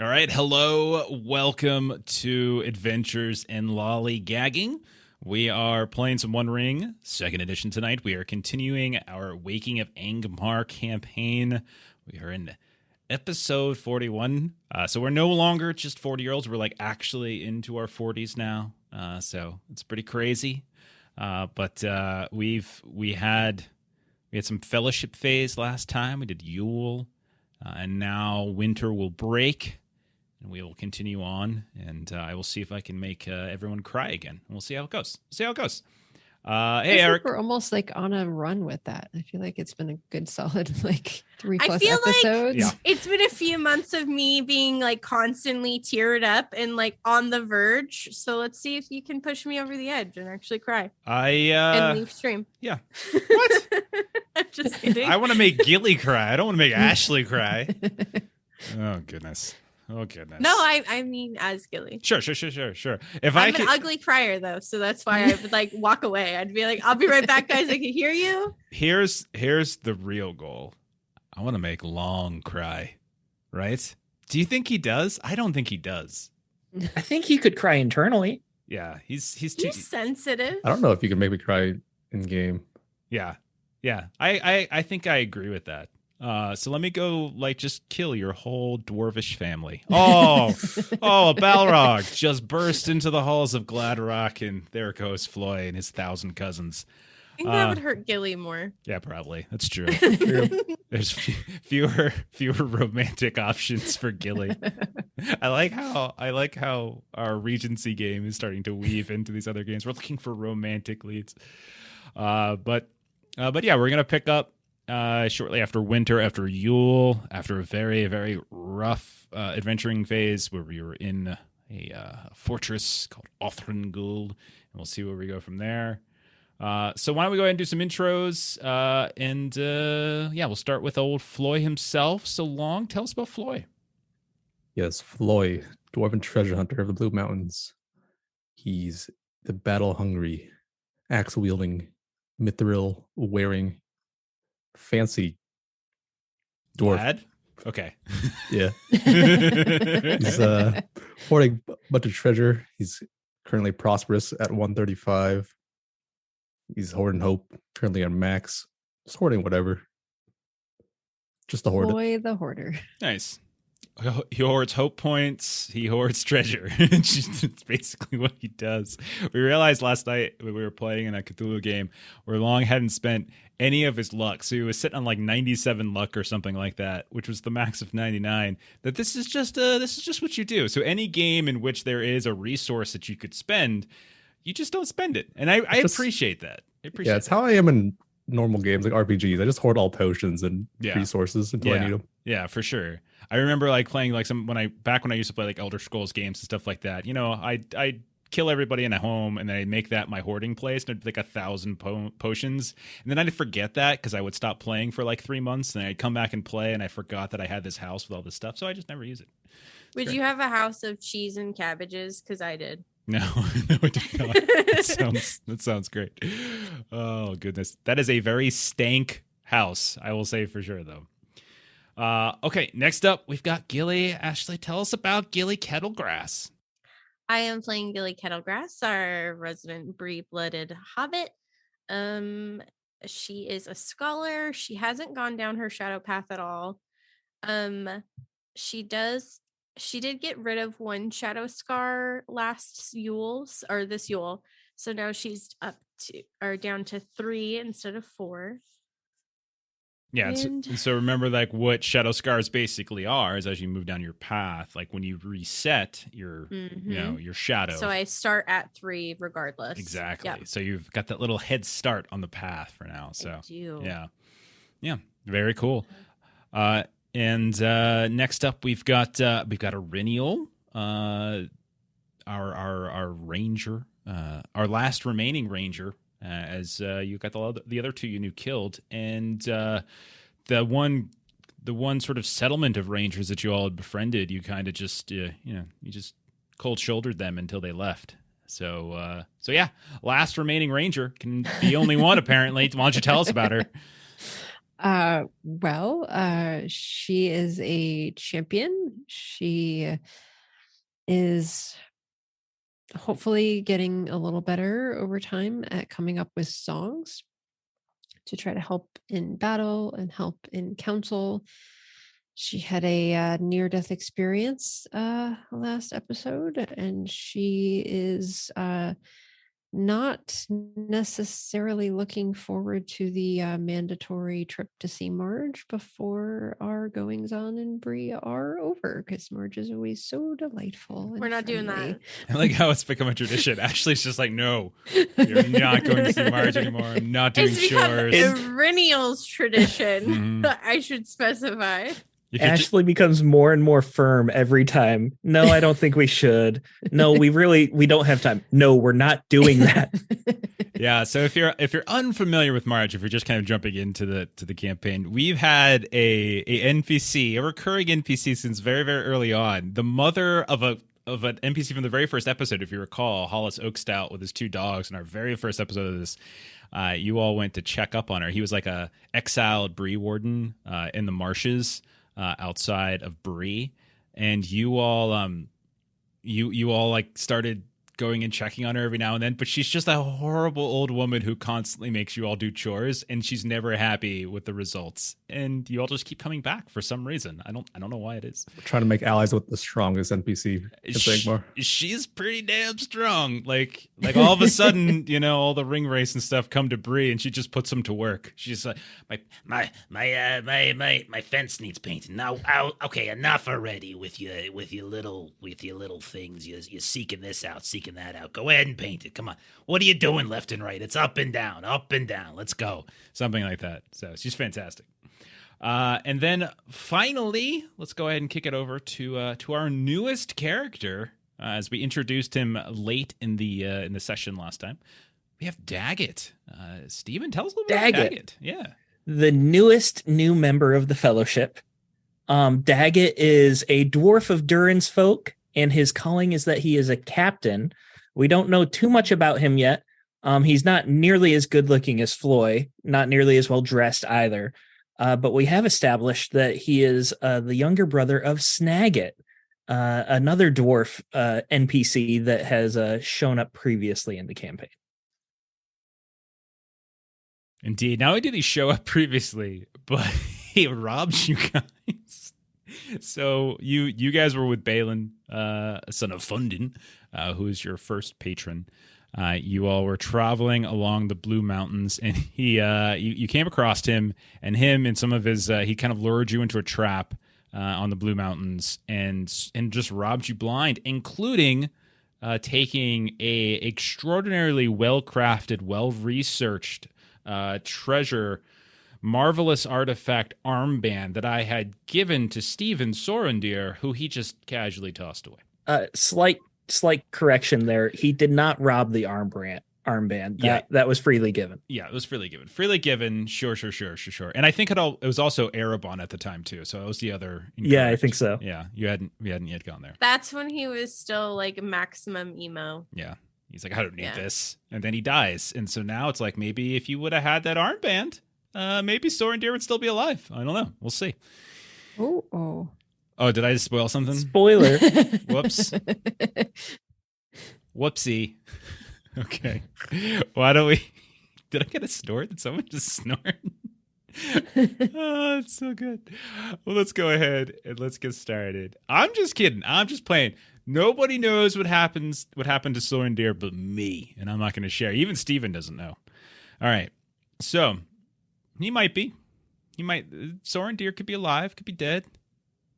All right, hello, welcome to Adventures in Lollygagging. We are playing some One Ring, second edition tonight. We are continuing our Waking of Angmar campaign. We are in episode 41. So we're no longer just 40-year-olds. We're like actually into our 40s now. So it's pretty crazy. But we had some fellowship phase last time. We did Yule, and now winter will break. And we will continue on, and I will see if I can make everyone cry again. And we'll see how it goes. Hey, Eric. We're almost like on a run with that. I feel like it's been a good solid 3+ I feel episodes. like it's been a few months of me being like constantly teared up and like on the verge. So let's see if you can push me over the edge and actually cry. And leave stream. Yeah. What? I'm just kidding. I want to make Gilly cry. I don't want to make Ashley cry. Oh, goodness. Oh, goodness. No, I mean as Gilly. Sure. If I'm an ugly crier though, so that's why I would like walk away. I'd be like, I'll be right back, guys. I can hear you. Here's the real goal. I want to make Long cry, right? Do you think he does? I don't think he does. I think he could cry internally. Yeah, he's too sensitive. I don't know if you can make me cry in game. Yeah. I think I agree with that. So let me go, just kill your whole dwarvish family. Oh, a Balrog just burst into the halls of Gladrock, and there goes Floy and his 1,000 cousins. I think that would hurt Gilly more. Yeah, probably. That's true. There's fewer romantic options for Gilly. I like how our Regency game is starting to weave into these other games. We're looking for romantic leads. But yeah, we're gonna pick up shortly after winter, after Yule, after a very, very rough adventuring phase where we were in a fortress called Othrenguld, and we'll see where we go from there. So why don't we go ahead and do some intros, and we'll start with old Floy himself. So Long, tell us about Floy. Yes, Floy, dwarven treasure hunter of the Blue Mountains. He's the battle-hungry, axe-wielding, mithril-wearing, fancy dwarf. Lad? Okay. Yeah. He's hoarding a bunch of treasure. He's currently prosperous at 135. He's hoarding hope, currently on max. Just hoarding whatever. Just a hoard. Boy, the hoarder. Nice. He hoards hope points. He hoards treasure. It's basically what he does. We realized last night when we were playing in a Cthulhu game where Long hadn't spent any of his luck. So he was sitting on 97 luck or something like that, which was the max of 99. That this is just what you do. So any game in which there is a resource that you could spend, you just don't spend it. And I appreciate that. It's how I am in normal games like RPGs. I just hoard all potions and resources until I need them. Yeah, for sure. I remember playing when I used to play Elder Scrolls games and stuff like that. I'd kill everybody in a home and then I'd make that my hoarding place, and I'd 1,000 potions, and then I'd forget that because I would stop playing for 3 months, and then I'd come back and play, and I forgot that I had this house with all this stuff, so I just never use it. Would you have a house of cheese and cabbages? Because I did. No, I did not. That sounds great. Oh goodness, that is a very stank house, I will say for sure though. Okay, next up we've got Gilly. Ashley, tell us about Gilly Kettlegrass. I am playing Gilly Kettlegrass, our resident Bree-blooded hobbit. She is a scholar. She hasn't gone down her shadow path at all. She did get rid of one shadow scar last Yule, or this Yule. So now she's down to 3 instead of 4. Yeah, and so remember what shadow scars basically are is as you move down your path, when you reset your your shadow. So I start at 3 regardless. Exactly. Yep. So you've got that little head start on the path for now. So I do. Yeah, very cool. And next up we've got Irinial, our ranger, our last remaining ranger. As you got the other 2 you killed, and the one sort of settlement of rangers that you all had befriended, you kind of just you just cold shouldered them until they left. So yeah, last remaining ranger, can be only one apparently. Why don't you tell us about her? She is a champion. She is hopefully getting a little better over time at coming up with songs to try to help in battle and help in council. She had a near-death experience last episode, and she is not necessarily looking forward to the mandatory trip to see Marge before our goings on in Bree are over, because Marge is always so delightful. We're not doing friendly. that. I like how it's become a tradition. Ashley's just like, no, you're not going to see Marge anymore. I'm not doing It's become chores. a Rennial's tradition. Mhm. I should specify. You could ju- Ashley becomes more and more firm every time. No, I don't think we should. No, we don't have time. No, we're not doing that. Yeah, so if you're unfamiliar with Marge, if you're just kind of jumping into the campaign, we've had a NPC, a recurring NPC since very, very early on. The mother of an NPC from the very first episode, if you recall, Hollis Oakstout with his 2 dogs in our very first episode of this. You all went to check up on her. He was like a exiled Bree warden in the marshes outside of Bree, and you all you all like started going and checking on her every now and then, but she's just a horrible old woman who constantly makes you all do chores, and she's never happy with the results, and you all just keep coming back for some reason. I don't know why it is. Trying to make allies with the strongest NPC in Angmar. She's pretty damn strong. Like all of a sudden, all the ring race and stuff come to Bree, and she just puts them to work. She's like, my fence needs painting. Now, okay, enough already with your little things. You're seeking this out, seeking that out. Go ahead and paint it. Come on. What are you doing left and right? It's up and down, up and down. Let's go. Something like that. So she's fantastic. And then finally, let's go ahead and kick it over to our newest character, as we introduced him late in the session last time. We have Daggett. Steven, tell us a little bit about Daggett. Yeah, the newest new member of the Fellowship. Daggett is a dwarf of Durin's folk, and his calling is that he is a captain. We don't know too much about him yet. He's not nearly as good looking as Floy, not nearly as well dressed either. But we have established that he is the younger brother of Snagit, another dwarf NPC that has shown up previously in the campaign. Indeed. Not only did he show up previously, but he robbed you guys. So you guys were with Balin, son of Fundin, who is your first patron. You all were traveling along the Blue Mountains, and you came across him, and some of his he kind of lured you into a trap on the Blue Mountains, and just robbed you blind, including taking a extraordinarily well-crafted, well-researched treasure, marvelous artifact armband that I had given to Steven Sorendir, who he just casually tossed away. Slight correction there. He did not rob the armband. That was freely given. Yeah, it was freely given. Freely given. Sure. And I think it was also Erebon at the time too. So it was the other. Incorrect. Yeah, I think so. Yeah, we hadn't yet gone there. That's when he was still like maximum emo. Yeah, he's like, I don't need this, and then he dies, and so now it's like maybe if you would have had that armband, maybe Sorendir would still be alive. I don't know. We'll see. Oh, did I just spoil something? Spoiler. Whoops. Whoopsie. Okay. Why don't we... Did I get a snort? Did someone just snort? Oh, it's so good. Well, let's go ahead and let's get started. I'm just kidding. I'm just playing. Nobody knows what happened to Sorendir but me, and I'm not going to share. Even Steven doesn't know. All right. So, Sorendir could be alive, could be dead.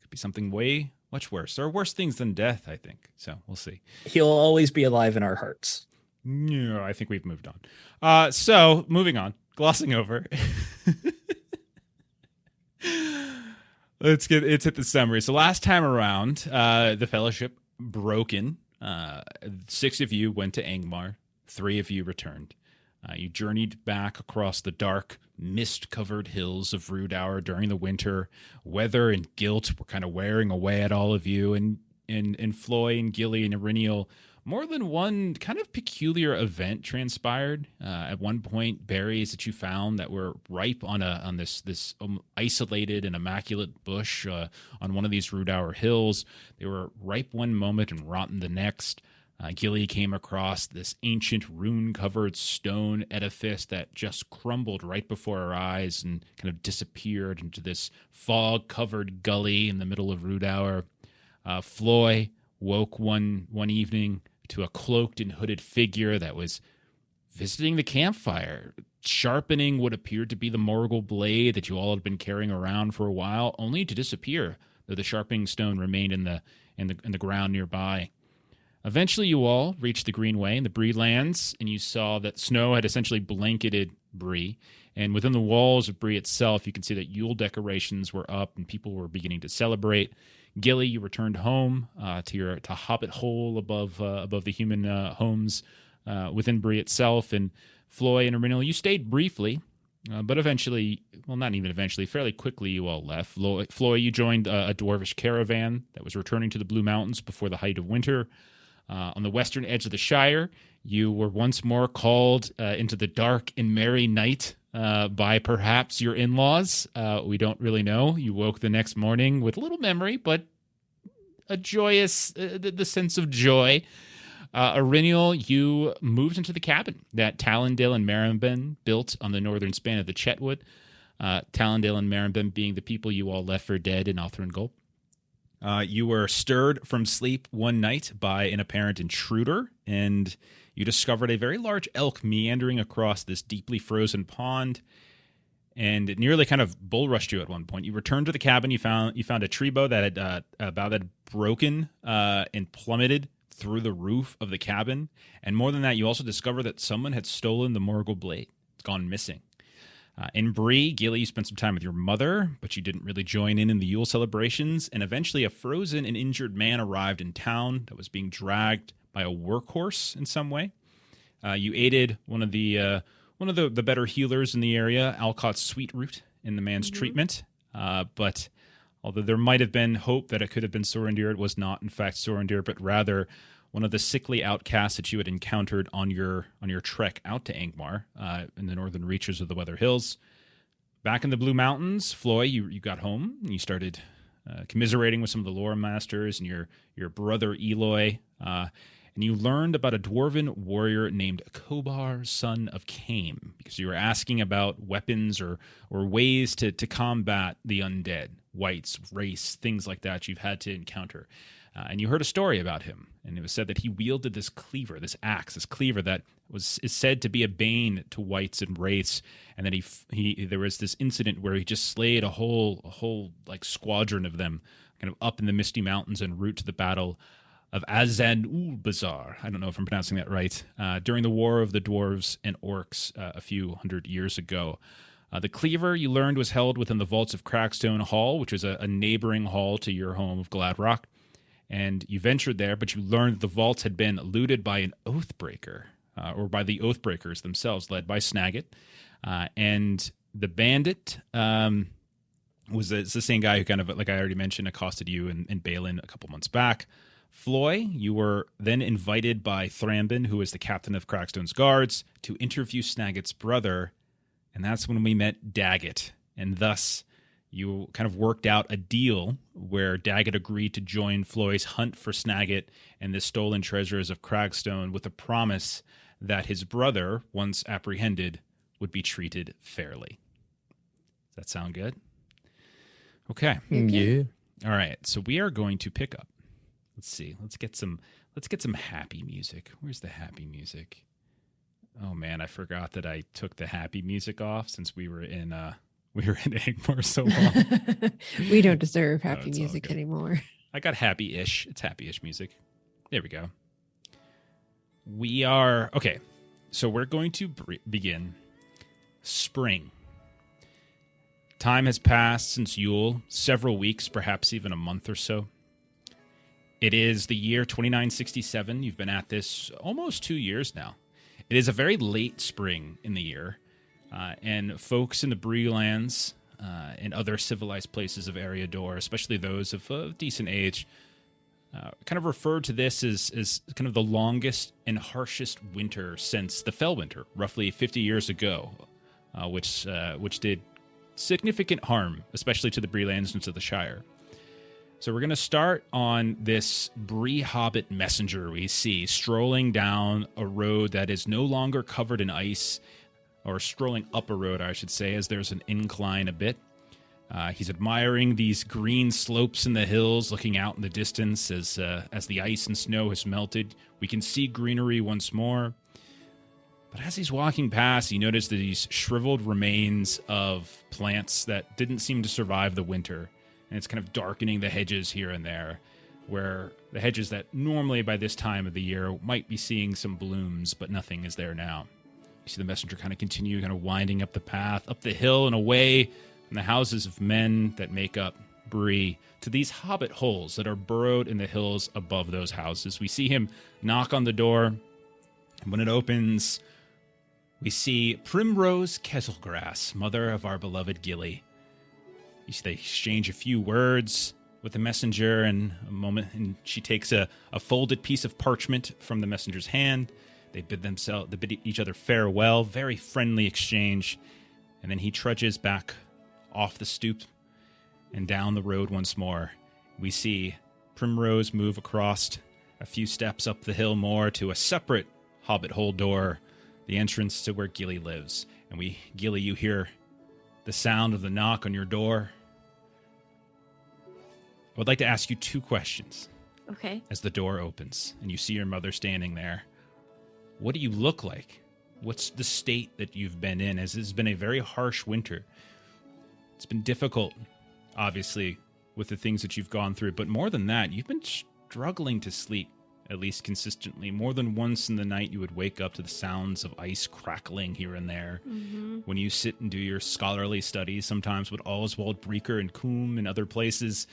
Be something way much worse. There are worse things than death, I think. So we'll see. He'll always be alive in our hearts. Yeah, I think we've moved on. So moving on, glossing over. Let's hit the summary. So last time around, the Fellowship broken. 6 of you went to Angmar. 3 of you returned. You journeyed back across the dark, mist-covered hills of Rudour during the winter. Weather and guilt were kind of wearing away at all of you, and Floy and Gilly and Irinial more than one kind of peculiar event transpired. At one point, berries that you found that were ripe on this isolated and immaculate bush on one of these Rudauer hills. They were ripe one moment and rotten the next. Gilly came across this ancient rune-covered stone edifice that just crumbled right before her eyes and kind of disappeared into this fog-covered gully in the middle of Rudauer. Floy woke one evening to a cloaked and hooded figure that was visiting the campfire, sharpening what appeared to be the Morgul blade that you all had been carrying around for a while, only to disappear, though the sharpening stone remained in the ground nearby. Eventually, you all reached the Greenway in the Bree lands, and you saw that snow had essentially blanketed Bree. And within the walls of Bree itself, you can see that Yule decorations were up and people were beginning to celebrate. Gilly, you returned home to Hobbit Hole above the human homes within Bree itself. And Floy and Arinil, you stayed briefly, but eventually, well, not even eventually, fairly quickly you all left. Floy, you joined a dwarvish caravan that was returning to the Blue Mountains before the height of winter. On the western edge of the Shire, you were once more called into the dark and merry night by perhaps your in-laws. We don't really know. You woke the next morning with little memory, but a joyous, the sense of joy. Arinil, you moved into the cabin that Talendale and Marinben built on the northern span of the Chetwood. Talendale and Marinben being the people you all left for dead in Othringol. You were stirred from sleep one night by an apparent intruder, and you discovered a very large elk meandering across this deeply frozen pond, and it nearly kind of bull rushed you at one point. You returned to the cabin. You found a tree bough that had broken and plummeted through the roof of the cabin, and more than that, you also discovered that someone had stolen the Morgul blade. It's gone missing. In Bree, Gilly, you spent some time with your mother, but you didn't really join in the Yule celebrations, and eventually a frozen and injured man arrived in town that was being dragged by a workhorse in some way. You aided one of the better healers in the area, Alcott's Sweet Root, in the man's treatment, but although there might have been hope that it could have been Sorendir, it was not, in fact, Sorendir, but rather one of the sickly outcasts that you had encountered on your trek out to Angmar in the northern reaches of the Weather Hills. Back in the Blue Mountains, Floy, you got home and you started commiserating with some of the lore masters and your brother Eloy, and you learned about a dwarven warrior named Kobar, son of Caim, because you were asking about weapons or ways to combat the undead, wights, race, things like that you've had to encounter. And you heard a story about him, and it was said that he wielded this cleaver, this axe, this cleaver that is said to be a bane to wights and wraiths, and that there was this incident where he just slayed a whole like squadron of them, kind of up in the Misty Mountains en route to the battle of Azan-ul-Bazar. I don't know if I'm pronouncing that right. During the War of the Dwarves and Orcs a few hundred years ago. The cleaver, you learned, was held within the vaults of Crackstone Hall, which was a neighboring hall to your home of Gladrock. And you ventured there, but you learned that the vaults had been looted by an Oathbreaker, or by the Oathbreakers themselves, led by Snagit. And the bandit was the same guy who kind of, like I already mentioned, accosted you in Balin a couple months back. Floy, you were then invited by Thranben, who was the captain of Crackstone's guards, to interview Snagit's brother, and that's when we met Daggett. And thus, you kind of worked out a deal where Daggett agreed to join Floy's hunt for Snagit and the stolen treasures of Cragstone with a promise that his brother, once apprehended, would be treated fairly. Does that sound good? Okay. Yeah. All right. So we are going to pick up. Let's see. Let's get some happy music. Where's the happy music? Oh man, I forgot that I took the happy music off since we were in Angmar so long. We don't deserve happy it's all music good. anymore. I got happy-ish. It's happy-ish music. There we go. We are okay. So we're going to begin spring. Time has passed since Yule, several weeks, perhaps even a month or so. It is the year 2967. You've been at this almost 2 years now. It is a very late spring in the year, and folks in the Bree lands and other civilized places of Eriador, especially those of decent age, kind of referred to this as kind of the longest and harshest winter since the Fell Winter, roughly 50 years ago, which did significant harm, especially to the Bree lands and to the Shire. So we're going to start on this Bree Hobbit messenger we see strolling down a road that is no longer covered in ice, or strolling up a road, I should say, as there's an incline a bit. He's admiring these green slopes in the hills, looking out in the distance as the ice and snow has melted. We can see greenery once more. But as he's walking past, he noticed these shriveled remains of plants that didn't seem to survive the winter. And it's kind of darkening the hedges here and there, where the hedges that normally by this time of the year might be seeing some blooms, but nothing is there now. You see the messenger kind of winding up the path, up the hill and away from the houses of men that make up Bree, to these hobbit holes that are burrowed in the hills above those houses. We see him knock on the door, and when it opens, we see Primrose Kettlegrass, mother of our beloved Gilly. You see they exchange a few words with the messenger in a moment, and she takes a folded piece of parchment from the messenger's hand. They bid each other farewell, very friendly exchange, and then he trudges back off the stoop and down the road once more. We see Primrose move across a few steps up the hill more to a separate hobbit hole door, the entrance to where Gilly lives. And Gilly, you hear the sound of the knock on your door. I would like to ask you 2 questions. Okay. As the door opens and you see your mother standing there. What do you look like? What's the state that you've been in? As it's been a very harsh winter. It's been difficult, obviously, with the things that you've gone through. But more than that, you've been struggling to sleep, at least consistently. More than once in the night, you would wake up to the sounds of ice crackling here and there. Mm-hmm. When you sit and do your scholarly studies, sometimes with Oswald Breaker and Coombe and other places,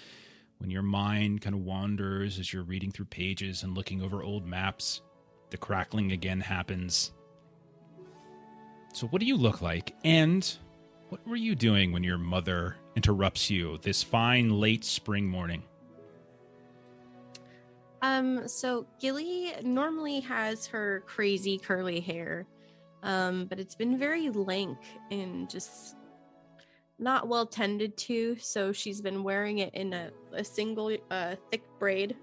when your mind kind of wanders as you're reading through pages and looking over old maps, the crackling again happens. So what do you look like? And what were you doing when your mother interrupts you this fine late spring morning? So Gilly normally has her crazy curly hair, but it's been very lank and just not well tended to. So she's been wearing it in a single thick braid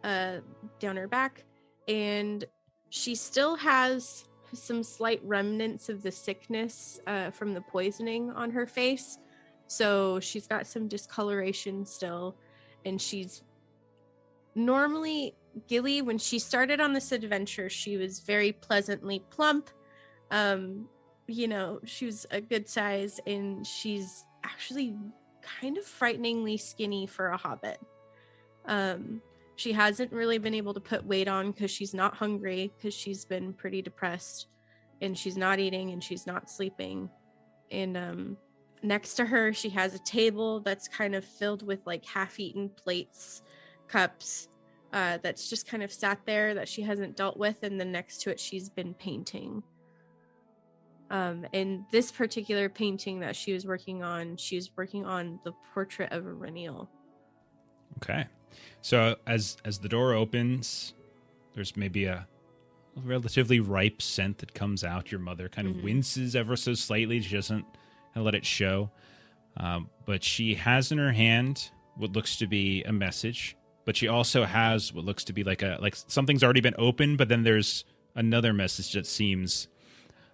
down her back, and she still has some slight remnants of the sickness from the poisoning on her face. So she's got some discoloration still, and she's normally, Gilly, when she started on this adventure, she was very pleasantly plump. She was a good size, and she's actually kind of frighteningly skinny for a hobbit. She hasn't really been able to put weight on because she's not hungry, because she's been pretty depressed, and she's not eating and she's not sleeping. And next to her, she has a table that's kind of filled with like half-eaten plates, cups, that's just kind of sat there that she hasn't dealt with. And then next to it, she's been painting. And this particular painting that she was working on the portrait of Eryniel. Okay. So as the door opens, there's maybe a relatively ripe scent that comes out. Your mother kind of winces ever so slightly. She doesn't let it show. But she has in her hand what looks to be a message. But she also has what looks to be like something's already been opened, but then there's another message that seems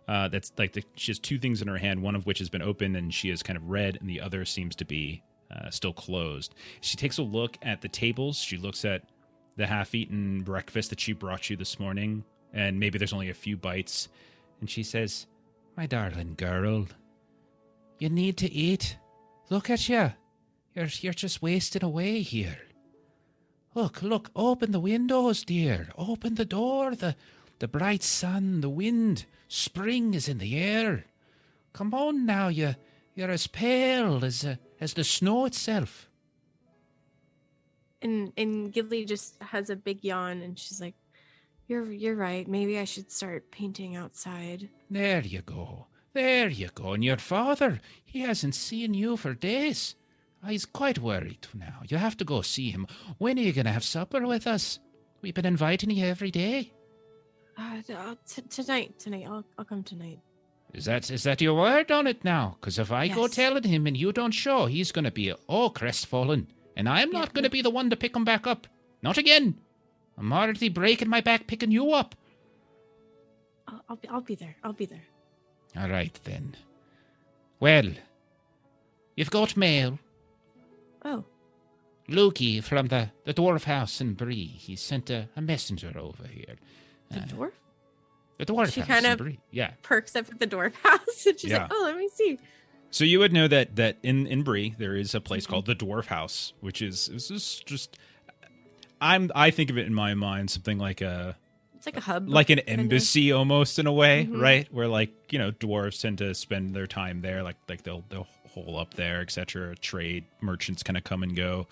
that's like she has 2 things in her hand, one of which has been opened and she has kind of read, and the other seems to be still closed. She takes a look at the tables. She looks at the half-eaten breakfast that she brought you this morning, and maybe there's only a few bites. And she says, "My darling girl, you need to eat. Look at you. You're just wasting away here. Look, open the windows, dear. Open the door. The bright sun, the wind, spring is in the air. Come on now, you're as pale as the snow itself." And Gilly just has a big yawn, and she's like, You're right. Maybe I should start painting outside." There you go. And your father, he hasn't seen you for days. He's quite worried now. You have to go see him. When are you going to have supper with us? We've been inviting you every day. Tonight. I'll come tonight. Is that your word on it now? Because if I go Yes. telling him and you don't show, he's going to be crestfallen. And I'm not going to be the one to pick him back up. Not again. I'm already breaking my back picking you up. I'll be there. I'll be there. All right, then. Well, you've got mail. Oh. Lukey from the dwarf house in Bree. He sent a messenger over here. The dwarf? The dwarf She house kind in of Bree. Yeah. perks up at the dwarf house and she's Yeah. like, oh, let me see. So you would know that in Bree there is a place called the Dwarf House, which is just I think of it in my mind something like It's like a hub. like an kinda. embassy almost in a way, Mhm. right? Where dwarves tend to spend their time there, like they'll hole up there, etc. Trade merchants kind of come and go.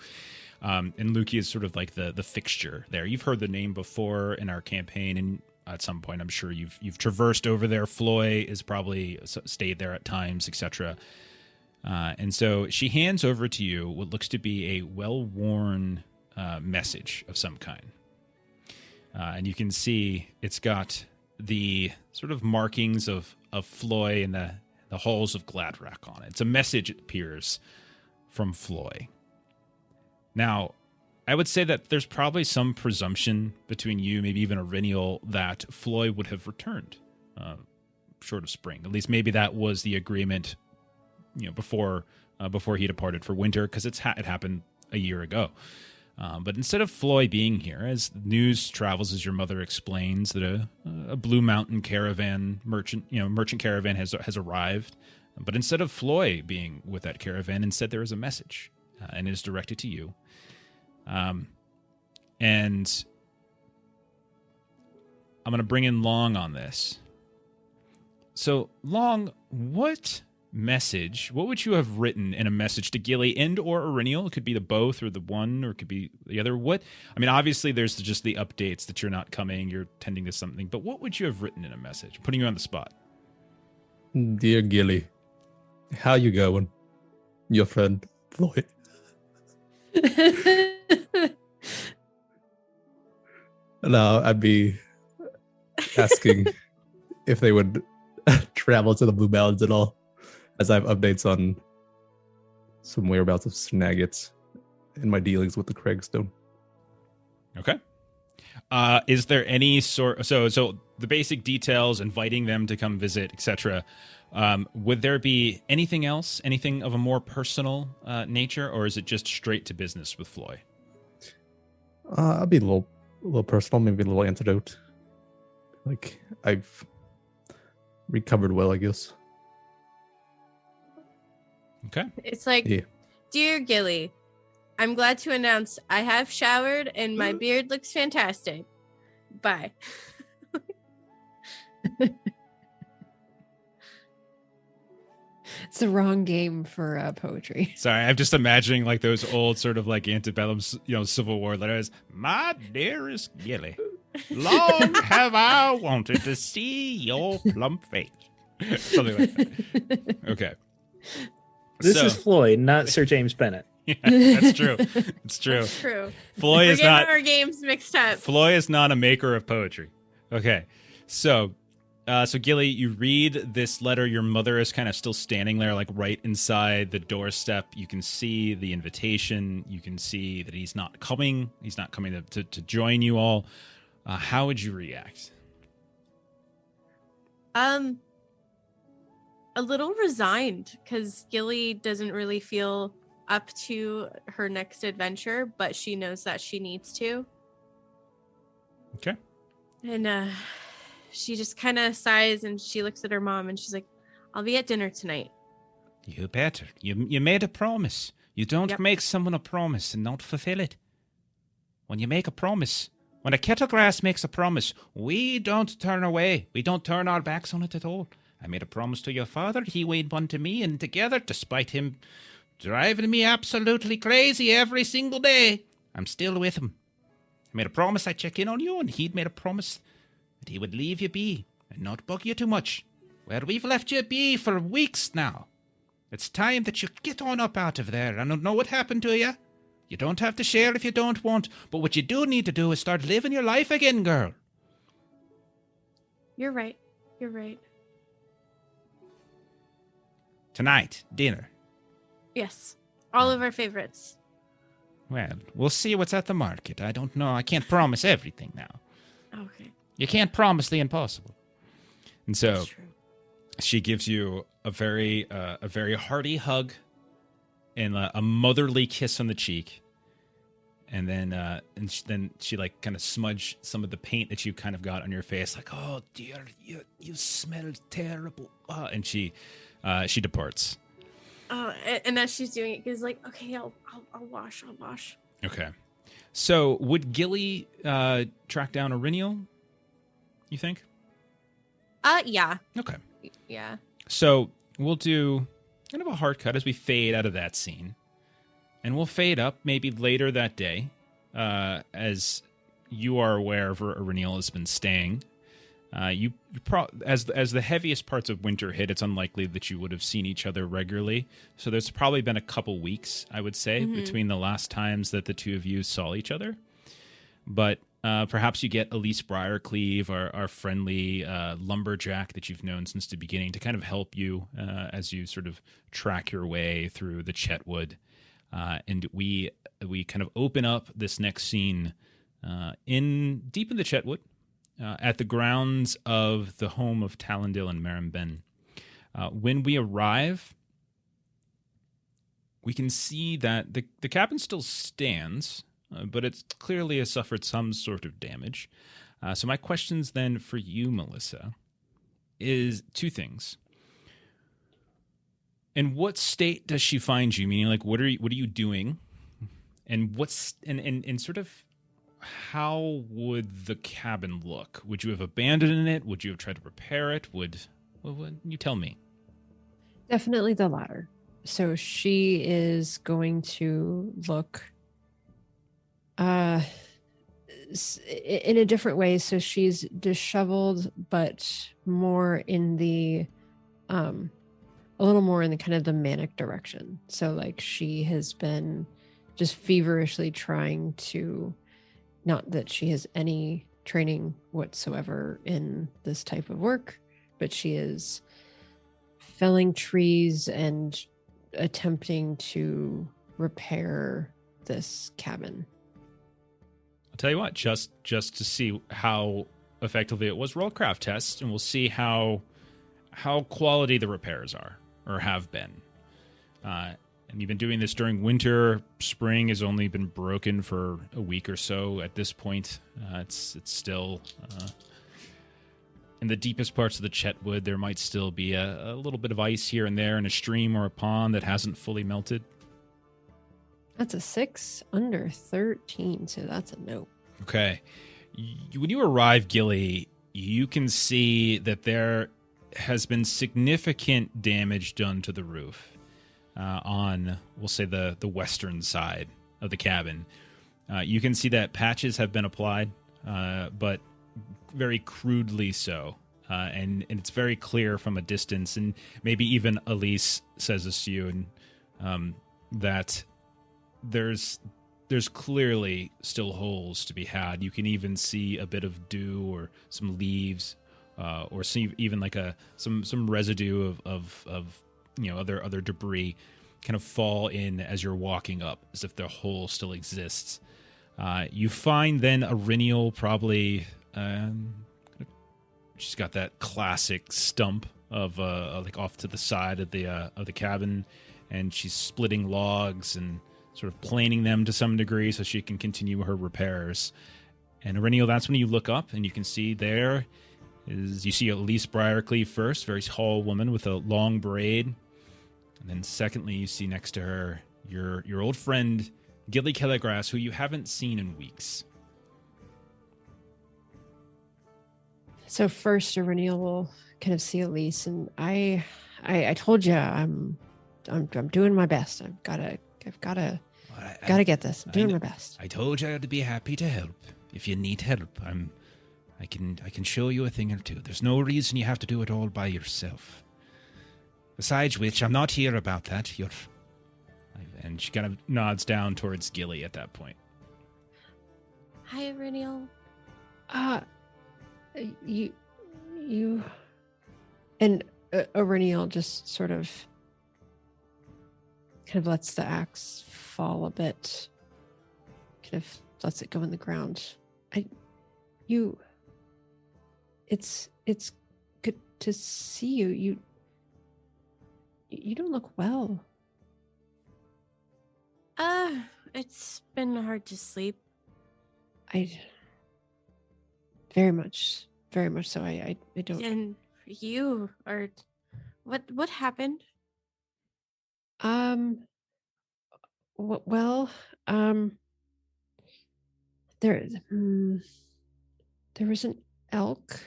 And Lukey is sort of like the fixture there. You've heard the name before in our campaign, and at some point, I'm sure you've traversed over there. Floy is probably stayed there at times, etc. And so she hands over to you what looks to be a well-worn message of some kind. And you can see it's got the sort of markings of Floy and the halls of Gladrock on it. It's a message, it appears, from Floy. Now, I would say that there's probably some presumption between you, maybe even Aurinial, that Floy would have returned short of spring. At least maybe that was the agreement, before he departed for winter, because it happened a year ago. But instead of Floy being here, as news travels, as your mother explains, that a Blue Mountain caravan merchant caravan has arrived. But instead of Floy being with that caravan, instead there is a message, and it is directed to you. And I'm going to bring in Long on this. So, Long, what would you have written in a message to Gilly and or Aurinial? It could be the both or the one, or it could be the other. Obviously there's just the updates that you're not coming, you're tending to something, but what would you have written in a message? I'm putting you on the spot. Dear Gilly, how you going? Your friend Floyd. No, I'd be asking if they would travel to the Blue Mountains at all, as I have updates on some whereabouts of Snaggets in my dealings with the Craigstone. Okay. Is there any sort so the basic details, inviting them to come visit, etc. Would there be anything else, anything of a more personal nature, or is it just straight to business with Floy? I'll be a little personal, maybe a little antidote. Like, I've recovered well, I guess. Okay. It's like, Yeah. Dear Gilly, I'm glad to announce I have showered and my beard looks fantastic. Bye. It's the wrong game for poetry. Sorry, I'm just imagining like those old sort of like antebellum, Civil War letters. My dearest Gilly, long have I wanted to see your plump face. Something like that. Okay. This So- is Floyd, not Sir James Bennett. Yeah, that's true. It's true. True. Floy We're is getting not our games mixed up. Floy is not a maker of poetry. Okay. So Gilly, you read this letter. Your mother is kind of still standing there, like right inside the doorstep. You can see the invitation. You can see that he's not coming. He's not coming to join you all. How would you react? A little resigned, because Gilly doesn't really feel up to her next adventure, but she knows that she needs to. Okay. And she just kind of sighs and she looks at her mom and she's like, I'll be at dinner tonight. You better. You made a promise. You don't Yep. make someone a promise and not fulfill it. When you make a promise, when a kettlegrass makes a promise, we don't turn away. We don't turn our backs on it at all. I made a promise to your father. He made one to me, and together, despite him driving me absolutely crazy every single day, I'm still with him. I made a promise I'd check in on you, and he'd made a promise that he would leave you be and not bug you too much. Well, we've left you be for weeks now. It's time that you get on up out of there. I don't know what happened to you. You don't have to share if you don't want, but what you do need to do is start living your life again, girl. You're right. You're right. Tonight, dinner. Yes. All of our favorites. Well, we'll see what's at the market. I don't know. I can't promise everything now. Okay. You can't promise the impossible. And so That's true. she gives you a very hearty hug and a motherly kiss on the cheek. And then then she like kind of smudged some of the paint that you kind of got on your face, like, oh dear, you smell terrible. And she departs. Oh, and as she's doing it, Gilly's like, okay, I'll wash. Okay. So would Gilly track down Auriniel, you think? Yeah. Okay. Yeah. So we'll do kind of a hard cut as we fade out of that scene. And we'll fade up maybe later that day, as you are aware of where Auriniel has been staying. As the heaviest parts of winter hit, it's unlikely that you would have seen each other regularly. So there's probably been a couple weeks, I would say, between the last times that the two of you saw each other. But perhaps you get Elise Briarcleave, our friendly lumberjack that you've known since the beginning, to kind of help you as you sort of track your way through the Chetwood. And we kind of open up this next scene deep in the Chetwood, at the grounds of the home of Talendil and Marimben. When we arrive, we can see that the cabin still stands, but it clearly has suffered some sort of damage. So my questions then for you, Melissa, is two things. In what state does she find you? Meaning, like, what are you doing, and and sort of how would the cabin look? Would you have abandoned it? Would you have tried to repair it? What you tell me? Definitely the latter. So she is going to look in a different way. So she's disheveled, but more in the a little more in the kind of the manic direction. So like she has been just feverishly trying to, not that she has any training whatsoever in this type of work, but she is felling trees and attempting to repair this cabin. I'll tell you what, just to see how effectively it was, roll a craft test, and we'll see how quality the repairs are or have been. And you've been doing this during winter. Spring has only been broken for a week or so at this point. It's still in the deepest parts of the Chetwood. There might still be a little bit of ice here and there in a stream or a pond that hasn't fully melted. That's a 6 under 13, so that's a no. Okay. When you arrive, Gilly, you can see that there has been significant damage done to the roof on, we'll say, the western side of the cabin. You can see that patches have been applied, but very crudely so. And it's very clear from a distance, and maybe even Elise says this to you, and that there's clearly still holes to be had. You can even see a bit of dew or some leaves, or see even like some residue of other debris kind of fall in as you're walking up, as if the hole still exists. You find then Auriniel probably she's got that classic stump of like off to the side of the cabin, and she's splitting logs and sort of planing them to some degree so she can continue her repairs. And Auriniel, that's when you look up and you can see there is, you see Elise Briarcleave first, very tall woman with a long braid. And then secondly, you see next to her your old friend, Gilly Kellegrass, who you haven't seen in weeks. So first, Auriniel will kind of see Elise, and I told you I'm doing my best. I've got to get this. I'm doing my best. I told you I'd be happy to help. If you need help, I can show you a thing or two. There's no reason you have to do it all by yourself. Besides which, I'm not here about that. And she kind of nods down towards Gilly at that point. Hi, Reniel. You and Aurenial just sort of kind of lets the axe fall a bit, kind of lets it go in the ground. It's good to see you. You don't look well. It's been hard to sleep. Very much so. I don't. And you are, what happened? Well, there was an elk,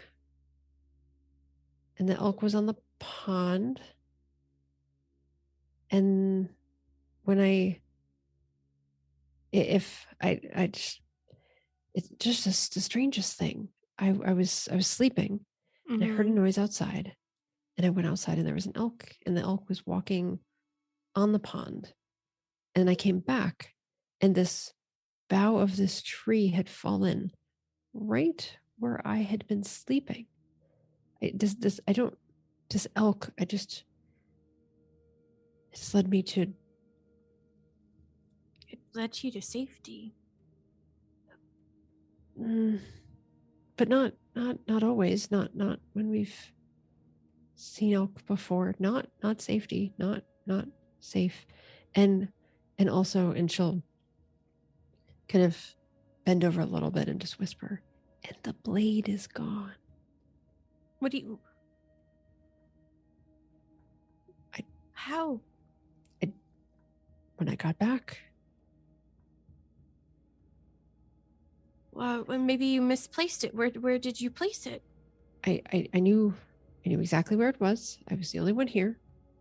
and the elk was on the pond, and when I just, it's just the strangest thing. I was sleeping, and I heard a noise outside, and I went outside, and there was an elk, and the elk was walking on the pond, and I came back, and this bough of this tree had fallen right where I had been sleeping. This elk, it just led me to. It led you to safety. But not always. Not when we've seen elk before. Not safety. Not safe. And also, and she'll kind of bend over a little bit and just whisper, and the blade is gone. What do you? How? When I got back. Well, maybe you misplaced it. Where did you place it? I knew exactly where it was. I was the only one here.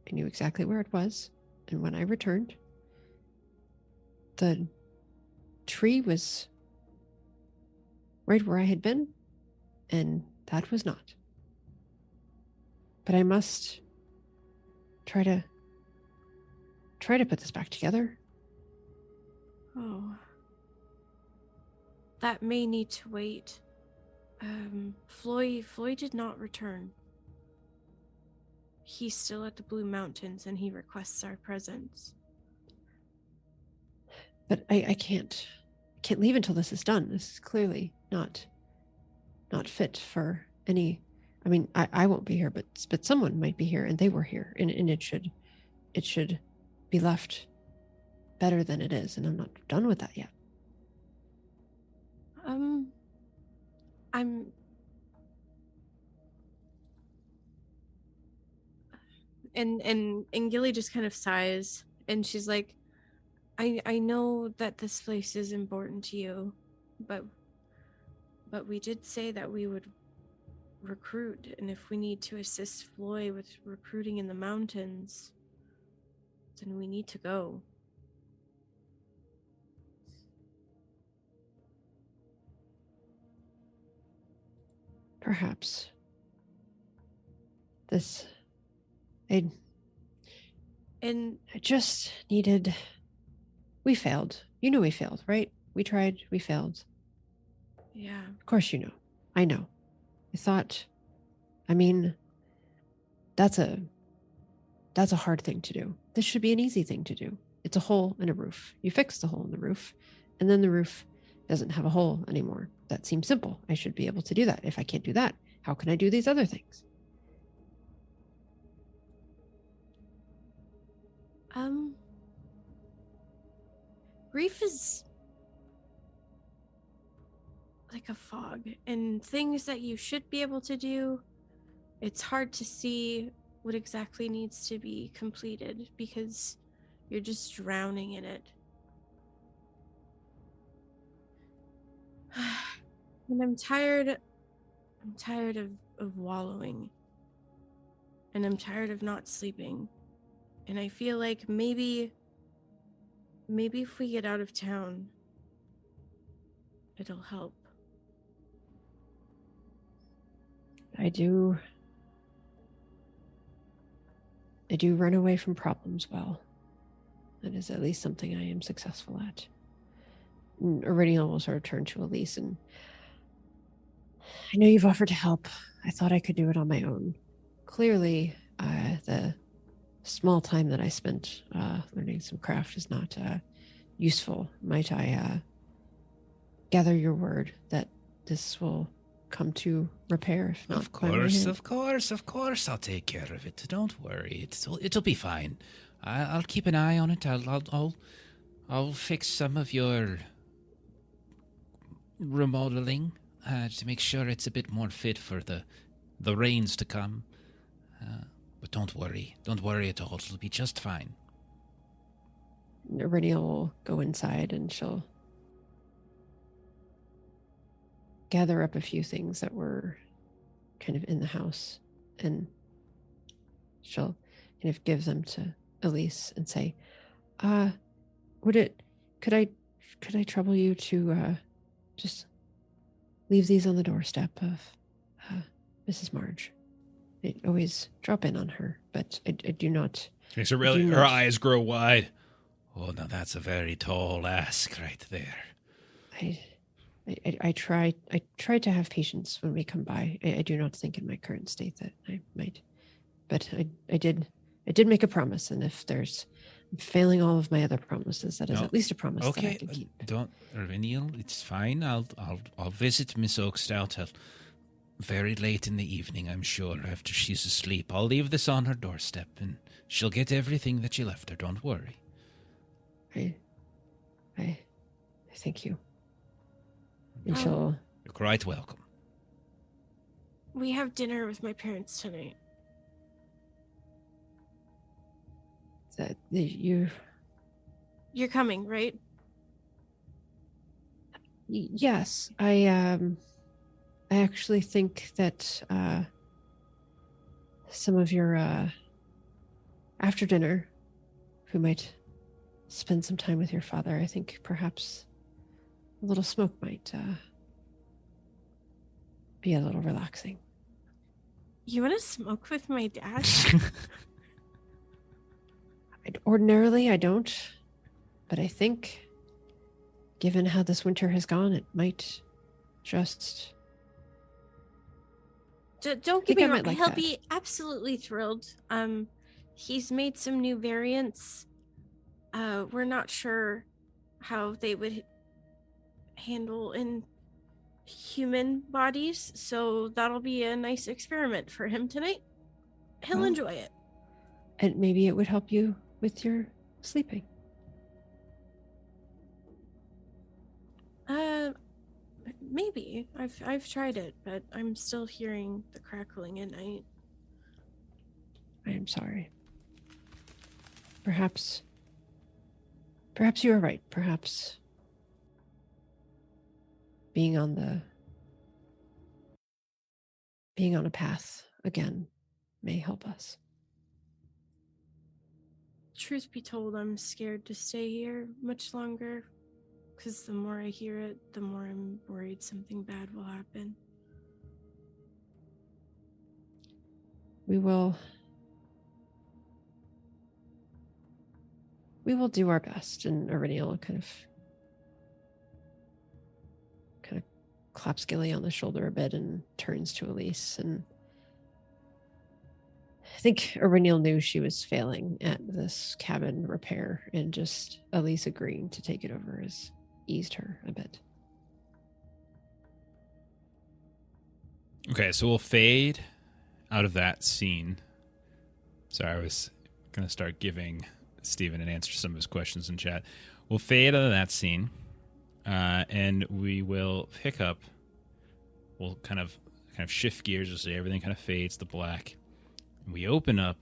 I knew exactly where it was. And when I returned, the tree was right where I had been, and that was not. But I must try to put this back together. Oh. That may need to wait. Floyd did not return. He's still at the Blue Mountains, and he requests our presence. But I can't leave until this is done. This is clearly not fit for any. I mean, I won't be here, but someone might be here, and they were here, and it should be left better than it is, and I'm not done with that yet. And Gilly just kind of sighs, and she's like, I know that this place is important to you, but we did say that we would recruit, and if we need to assist Floyd with recruiting in the mountains, then we need to go. Perhaps I just needed. We failed. You know we failed, right? We tried. We failed. Yeah. Of course you know. I know. I thought. I mean, that's a hard thing to do. This should be an easy thing to do. It's a hole in a roof. You fix the hole in the roof, and then the roof doesn't have a hole anymore. That seems simple. I should be able to do that. If I can't do that, how can I do these other things? Grief is like a fog, and things that you should be able to do, it's hard to see what exactly needs to be completed because you're just drowning in it. And I'm tired of wallowing, and I'm tired of not sleeping, and I feel like maybe if we get out of town, it'll help. I do I do run away from problems well. That is at least something I am successful at. Iridian will sort of turn to Elise, and I know you've offered to help. I thought I could do it on my own. Clearly, the small time that I spent learning some craft is not useful. Might I gather your word that this will come to repair? If not, Of course, I'll take care of it. Don't worry, it'll be fine. I'll keep an eye on it. I'll fix some of your remodeling to make sure it's a bit more fit for the rains to come. But don't worry at all. It'll be just fine. Iridian will go inside and she'll gather up a few things that were kind of in the house, and she'll kind of give them to Elise and say, could I trouble you to just leave these on the doorstep of Mrs. Marge? I always drop in on her, but I do not. So really, her eyes grow wide. Oh, now that's a very tall ask right there. I try to have patience when we come by. I do not think in my current state that I might, but I did make a promise, and if I'm failing all of my other promises, that is at least a promise that I can keep. Don't, Iridian, it's fine. I'll visit Miss Oakstout very late in the evening, I'm sure, after she's asleep. I'll leave this on her doorstep, and she'll get everything that you left her. Don't worry. I thank you. And she'll... You're quite welcome. We have dinner with my parents tonight. That You're coming, right? Yes, I actually think that some of your after dinner, we might spend some time with your father. I think perhaps a little smoke might be a little relaxing. You want to smoke with my dad? Ordinarily, I don't, but I think, given how this winter has gone, it might just... Don't get me wrong. Like He'll that. be absolutely thrilled. He's made some new variants. We're not sure how they would handle in human bodies, so that'll be a nice experiment for him tonight. He'll enjoy it. And maybe it would help you with your sleeping. Maybe. I've tried it, but I'm still hearing the crackling at night. I am sorry. Perhaps you are right. Perhaps being on a path again may help us. Truth be told, I'm scared to stay here much longer, because the more I hear it, the more I'm worried something bad will happen. We will do our best. And Iridian kind of claps Gilly on the shoulder a bit and turns to Elise. And I think Iridian knew she was failing at this cabin repair, and just Elise agreeing to take it over has eased her a bit. Okay, so we'll fade out of that scene. Sorry, I was going to start giving Steven an answer to some of his questions in chat. We'll fade out of that scene, and we will pick up. We'll kind of shift gears. We'll say everything kind of fades to black. We open up.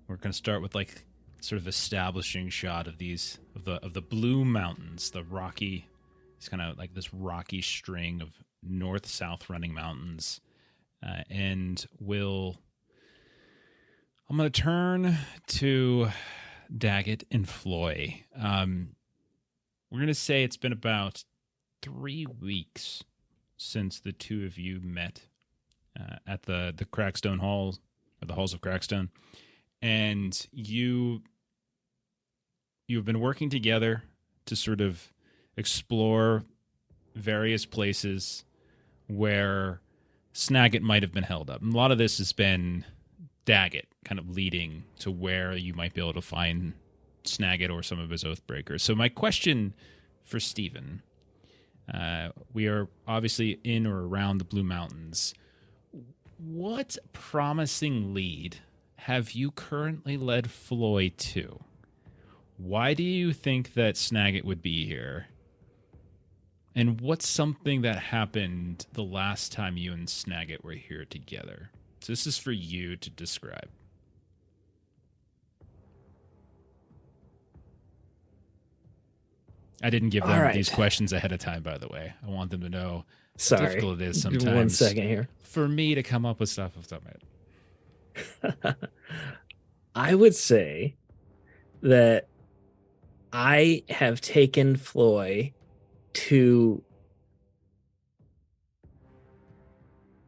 We're going to start with like sort of establishing shot of these of the blue mountains, the rocky. It's kind of like this rocky string of north-south running mountains, and I'm going to turn to Daggett and Floy. We're going to say it's been about 3 weeks since the two of you met at the Crackstone Hall, or the Halls of Crackstone. and you've been working together to sort of explore various places where Snagit might have been held up. And a lot of this has been Daggett kind of leading to where you might be able to find Snagit or some of his Oathbreakers. So my question for Stephen, we are obviously in or around the Blue Mountains. What promising lead have you currently led Floy to? Why do you think that Snagit would be here? And what's something that happened the last time you and Snagit were here together? So this is for you to describe. I didn't give them these questions ahead of time, by the way. I want them to know how difficult it is sometimes. 1 second here. For me to come up with stuff off the top of my head. I would say that I have taken Floy to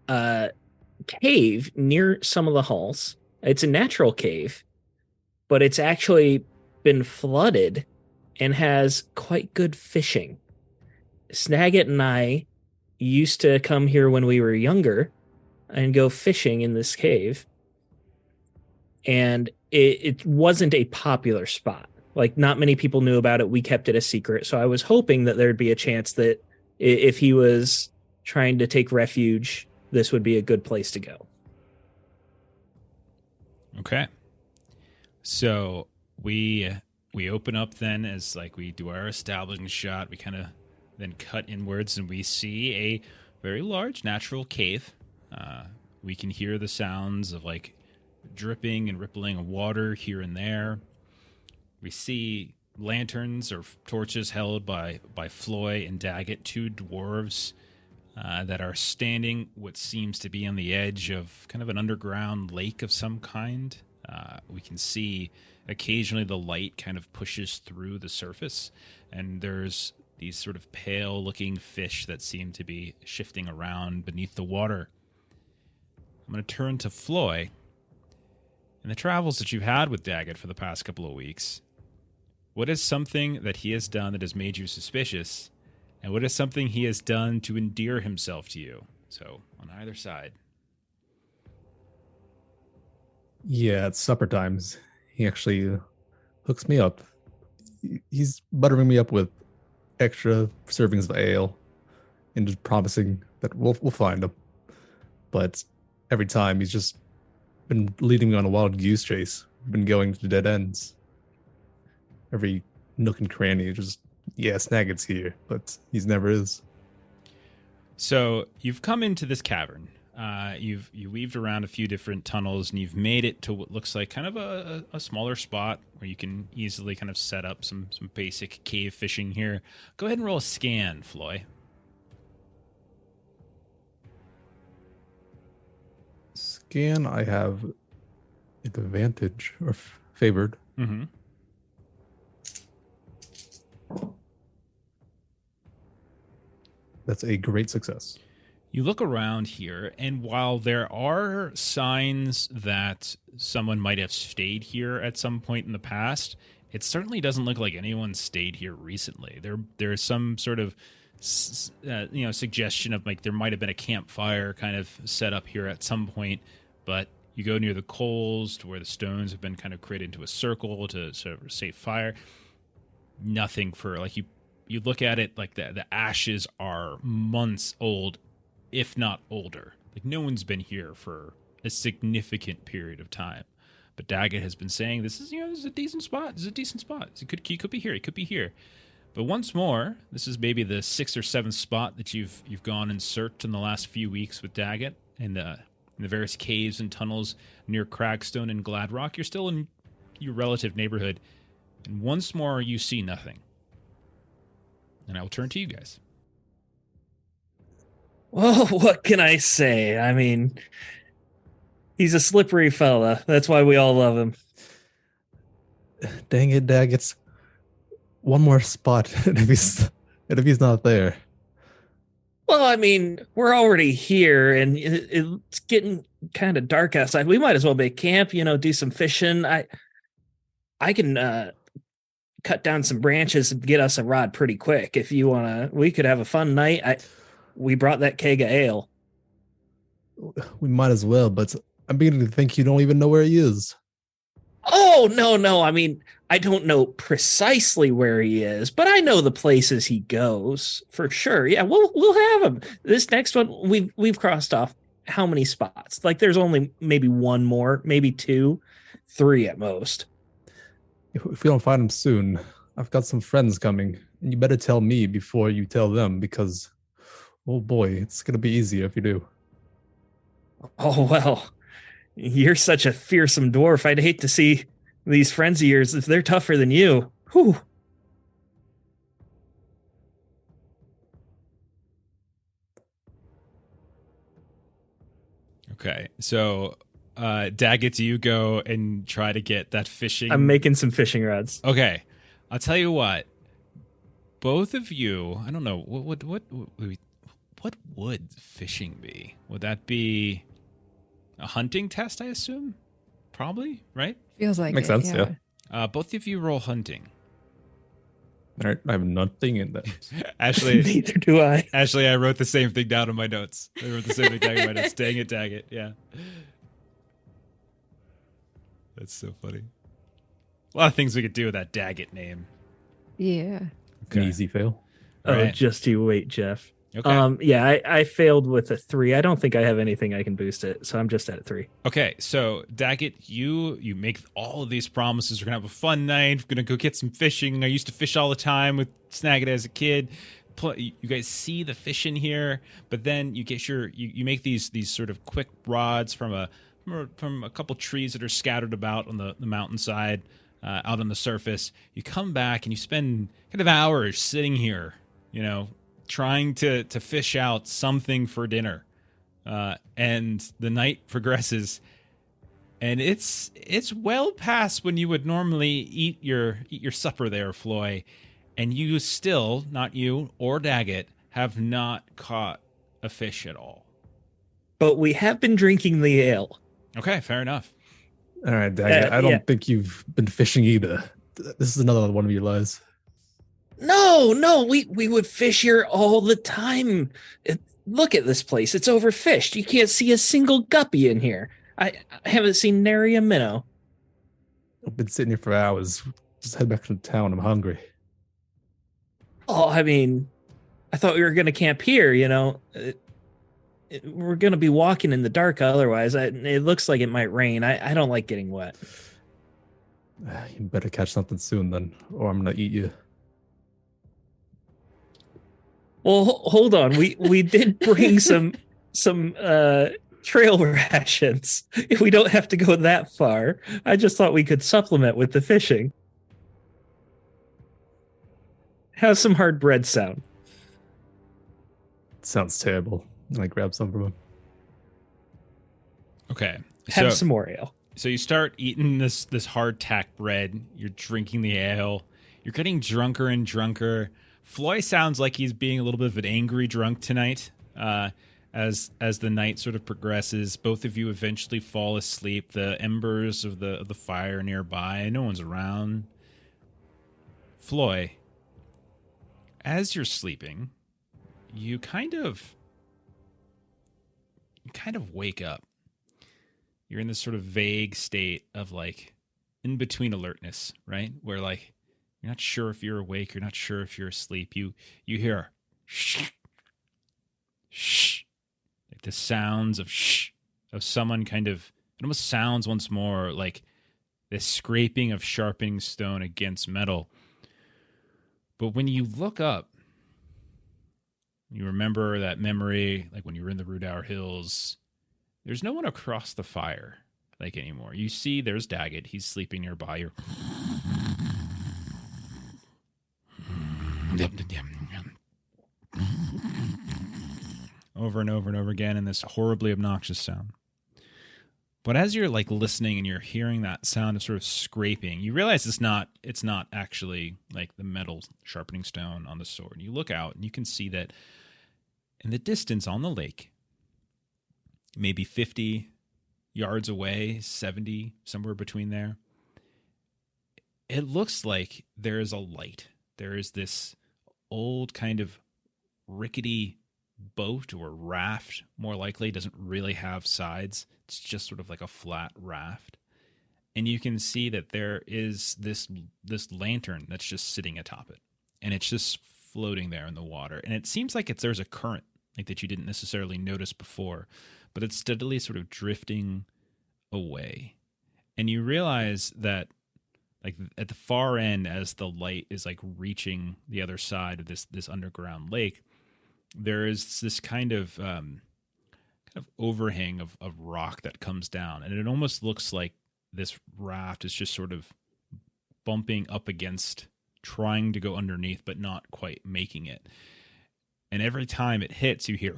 a cave near some of the halls. It's a natural cave, but it's actually been flooded and has quite good fishing. Snagit and I used to come here when we were younger and go fishing in this cave. And it wasn't a popular spot. Like, not many people knew about it. We kept it a secret. So I was hoping that there'd be a chance that if he was trying to take refuge, this would be a good place to go. Okay. So we open up then as like we do our establishing shot. We kind of then cut inwards and we see a very large natural cave. We can hear the sounds of like dripping and rippling of water here and there. We see lanterns or torches held by Floy and Daggett, two dwarves that are standing what seems to be on the edge of kind of an underground lake of some kind. We can see occasionally the light kind of pushes through the surface, and there's these sort of pale-looking fish that seem to be shifting around beneath the water. I'm going to turn to Floy. In the travels that you've had with Daggett for the past couple of weeks, what is something that he has done that has made you suspicious, and what is something he has done to endear himself to you? So, on either side. Yeah, at supper times, he actually hooks me up. He's buttering me up with extra servings of ale and just promising that we'll find him. But every time he's just been leading me on a wild goose chase, been going to dead ends. Every nook and cranny, just, yeah, Snagit's here, but he's never is. So you've come into this cavern. You weaved around a few different tunnels, and you've made it to what looks like kind of a smaller spot where you can easily kind of set up some basic cave fishing here. Go ahead and roll a scan, Floy. Scan, I have advantage or favored. Mm-hmm. That's a great success. You look around here, and while there are signs that someone might have stayed here at some point in the past, it certainly doesn't look like anyone stayed here recently. There is some sort of suggestion of like there might have been a campfire kind of set up here at some point, but you go near the coals to where the stones have been kind of created into a circle to sort of save fire. Nothing for like you look at it like the ashes are months old, if not older. Like no one's been here for a significant period of time. But Daggett has been saying this is a decent spot. This is a decent spot. He could be here. He could be here. But once more, this is maybe the 6th or 7th spot that you've gone and searched in the last few weeks with Daggett in the various caves and tunnels near Cragstone and Gladrock. You're still in your relative neighborhood, and once more you see nothing. And I will turn to you guys. Well, what can I say? I mean, he's a slippery fella. That's why we all love him. Dang it, Daggett. One more spot, and if he's not there. Well, I mean, we're already here, and it's getting kind of dark outside. We might as well make camp. Do some fishing. I can cut down some branches and get us a rod pretty quick. If you wanna, we could have a fun night. We brought that keg of ale. We might as well, but I'm beginning to think you don't even know where he is. Oh, no. I mean, I don't know precisely where he is, but I know the places he goes for sure. Yeah, we'll have him. This next one, we've crossed off how many spots? Like there's only maybe one more, maybe 2, 3 at most. If we don't find him soon, I've got some friends coming, and you better tell me before you tell them, because, oh boy, it's gonna be easier if you do. Oh, well, you're such a fearsome dwarf. I'd hate to see these friends of yours if they're tougher than you. Whew. Okay, so Daggett, do you go and try to get that fishing? I'm making some fishing rods. Okay, I'll tell you what. Both of you, I don't know what would fishing be? Would that be a hunting test? I assume, probably, right? Feels like Makes it, sense, yeah. Both of you roll hunting. All right, I have nothing in that. Ashley, Neither do I. Ashley, I wrote the same thing down in my notes. I wrote the same thing down in my notes. Dang it, Daggett. Yeah. That's so funny. A lot of things we could do with that Daggett name. Yeah. It's an easy fail. Oh, Right. just you wait, Jeff. Okay. Yeah, I failed with a 3. I don't think I have anything I can boost it, so I'm just at a 3. Okay, so Daggett, you make all of these promises. We're gonna have a fun night. We're gonna go get some fishing. I used to fish all the time with Snagit as a kid. You guys see the fish in here, but then you get you make these sort of quick rods from a couple trees that are scattered about on the mountainside, out on the surface. You come back and you spend kind of hours sitting here, trying to fish out something for dinner. And the night progresses, and it's well past when you would normally eat your supper there, Floy, and you still, not you or Daggett, have not caught a fish at all. But we have been drinking the ale. Okay, fair enough. All right, Daggett, I don't yeah. think you've been fishing either. This is another one of your lies. No, we would fish here all the time. Look at this place. It's overfished. You can't see a single guppy in here. I haven't seen nary a minnow. I've been sitting here for hours. Just head back to town. I'm hungry. Oh, I mean, I thought we were going to camp here, we're going to be walking in the dark otherwise. It looks like it might rain. I don't like getting wet. You better catch something soon then, or I'm going to eat you. Well, hold on. We did bring some trail rations. If we don't have to go that far, I just thought we could supplement with the fishing. Have some hard bread sound. Sounds terrible. I grab some from him. Okay, Have some more ale. So you start eating this hardtack bread. You're drinking the ale. You're getting drunker and drunker. Floy sounds like he's being a little bit of an angry drunk tonight. As the night sort of progresses, both of you eventually fall asleep. The embers of the fire nearby. No one's around. Floy, as you're sleeping, you kind of wake up. You're in this sort of vague state of in between alertness, right? Where you're not sure if you're awake, you're not sure if you're asleep. You hear shh, shh, like the sounds of shh of someone it almost sounds once more like the scraping of sharpening stone against metal. But when you look up, you remember that memory, like when you were in the Rudauer Hills. There's no one across the fire anymore. You see there's Daggett. He's sleeping nearby. You're over and over and over again in this horribly obnoxious sound. But as you're listening and you're hearing that sound of sort of scraping, you realize it's not actually the metal sharpening stone on the sword. You look out and you can see that In the distance on the lake, maybe 50 yards away, 70, somewhere between there, it looks like there is a light. There is this old kind of rickety boat or raft, more likely. It doesn't really have sides. It's just sort of like a flat raft. And you can see that there is this lantern that's just sitting atop it. And it's just floating there in the water. And it seems like there's a current like that you didn't necessarily notice before, but it's steadily sort of drifting away. And you realize that like at the far end, as the light is like reaching the other side of this underground lake, there is this kind of overhang of rock that comes down, and it almost looks like this raft is just sort of bumping up against, trying to go underneath, but not quite making it. And every time it hits, you hear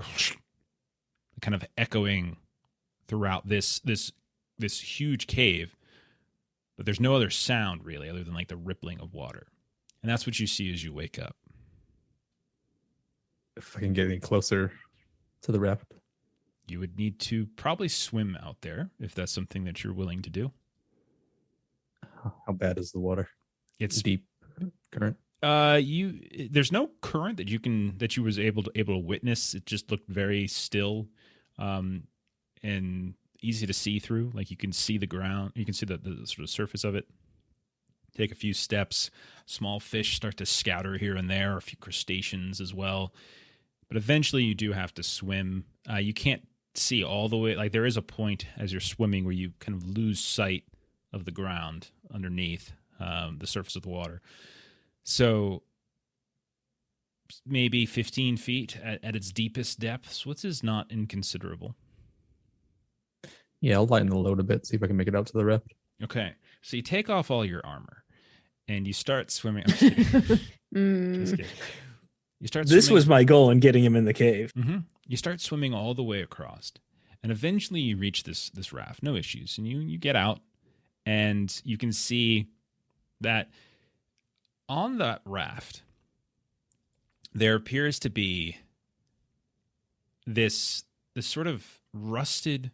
kind of echoing throughout this huge cave, but there's no other sound really other than like the rippling of water. And that's what you see as you wake up. If I can get any closer to the raft. You would need to probably swim out there if that's something that you're willing to do. How bad is the water? It's deep current. There's no current that you was able to witness. It just looked very still, and easy to see through. Like you can see the ground, you can see the sort of surface of it. Take a few steps, small fish start to scatter here and there, a few crustaceans as well. But eventually you do have to swim. You can't see all the way. Like there is a point as you're swimming where you kind of lose sight of the ground underneath the surface of the water. So maybe 15 feet at its deepest depths, which is not inconsiderable. Yeah, I'll lighten the load a bit, see if I can make it out to the raft. Okay. So you take off all your armor and you start swimming. I'm just kidding. Just kidding. You start This swimming. was my goal in getting him in the cave. Mm-hmm. You start swimming all the way across, and eventually you reach this raft, no issues, and you get out, and you can see that on that raft there appears to be this sort of rusted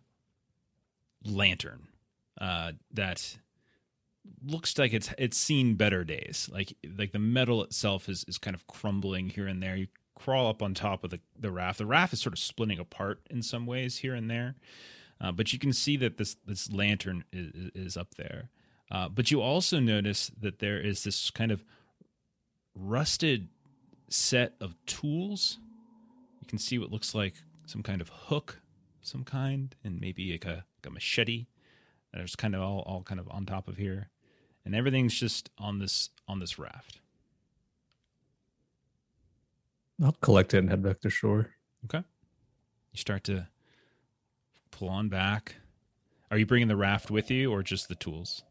lantern that looks like it's seen better days. Like the metal itself is kind of crumbling here and there. You crawl up on top of the raft. The raft is sort of splitting apart in some ways here and there, but you can see that this lantern is up there. But you also notice that there is this kind of rusted set of tools. You can see what looks like some kind of hook of some kind, and maybe like a machete. There's kind of all kind of on top of here, and everything's just on this raft. I'll collect it and head back to shore. Okay. You start to pull on back. Are you bringing the raft with you or just the tools?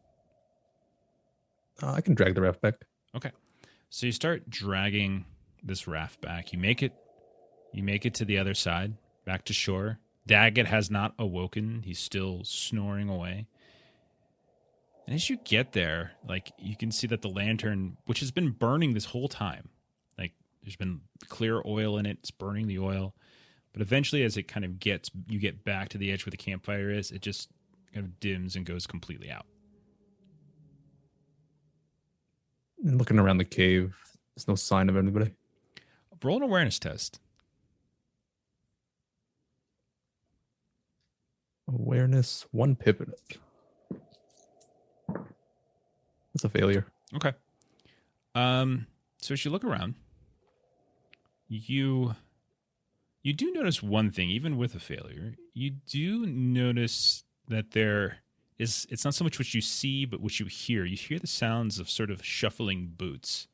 I can drag the raft back. Okay. So you start dragging this raft back. You make it to the other side, back to shore. Daggett has not awoken. He's still snoring away. And as you get there, like you can see that the lantern, which has been burning this whole time, like there's been clear oil in it, it's burning the oil. But eventually as it kind of you get back to the edge where the campfire is, it just kind of dims and goes completely out. And looking around the cave, there's no sign of anybody. Roll an awareness test. Awareness, 1 pivot. That's a failure. Okay. So as you look around, you do notice one thing, even with a failure. You do notice that it's not so much what you see, but what you hear. You hear the sounds of sort of shuffling boots.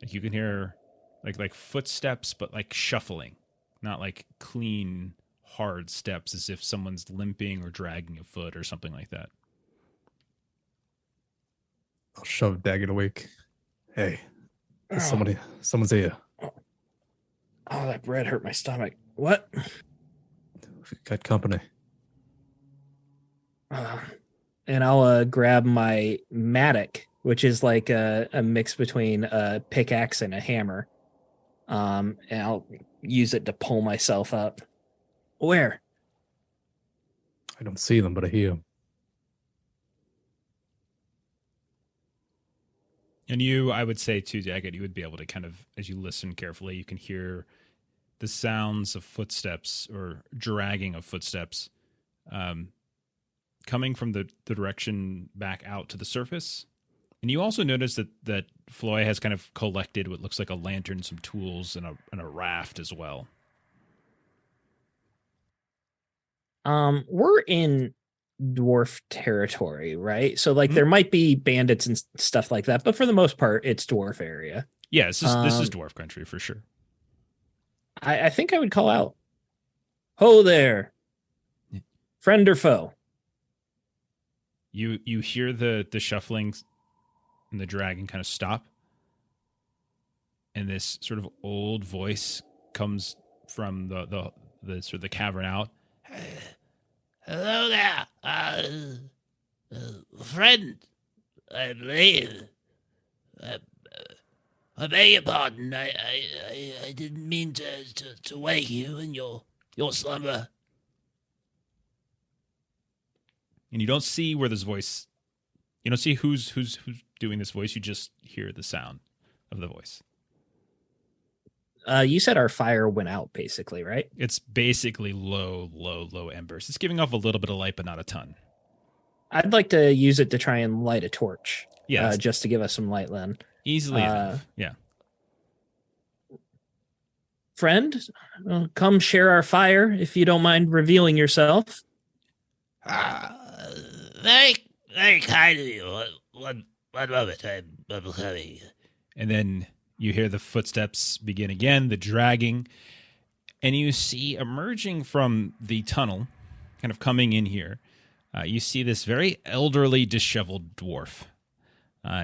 Like you can hear like footsteps, but like shuffling, not like clean, hard steps as if someone's limping or dragging a foot or something like that. I'll shove Daggett awake. Hey, someone's here. Oh, that bread hurt my stomach. What? We've got company. And I'll grab my mattock, which is like a mix between a pickaxe and a hammer. And I'll use it to pull myself up. Where? I don't see them, but I hear them. And you, I would say too, Daggett, you would be able to kind of, as you listen carefully, you can hear the sounds of footsteps or dragging of footsteps coming from the direction back out to the surface. And you also notice that Floy has kind of collected what looks like a lantern, some tools, and a raft as well. We're in dwarf territory, right? So like there might be bandits and stuff like that, but for the most part, it's dwarf area. Yeah, this is dwarf country for sure. I think I would call out, "Ho there, friend or foe?" You hear the shuffling and the dragging kind of stop, and this sort of old voice comes from the sort of the cavern out. Hello there, friend. I believe. I beg your pardon. I didn't mean to wake you in your slumber. And you don't see where this voice. You don't see who's doing this voice. You just hear the sound of the voice. You said our fire went out, basically, right? It's basically low embers. It's giving off a little bit of light, but not a ton. I'd like to use it to try and light a torch. Yeah, just to give us some light then. Easily enough. Yeah. Friend, come share our fire if you don't mind revealing yourself. Very, very kind of you. One moment, I'm coming. And then you hear the footsteps begin again, the dragging, and you see emerging from the tunnel, kind of coming in here, you see this very elderly, disheveled dwarf.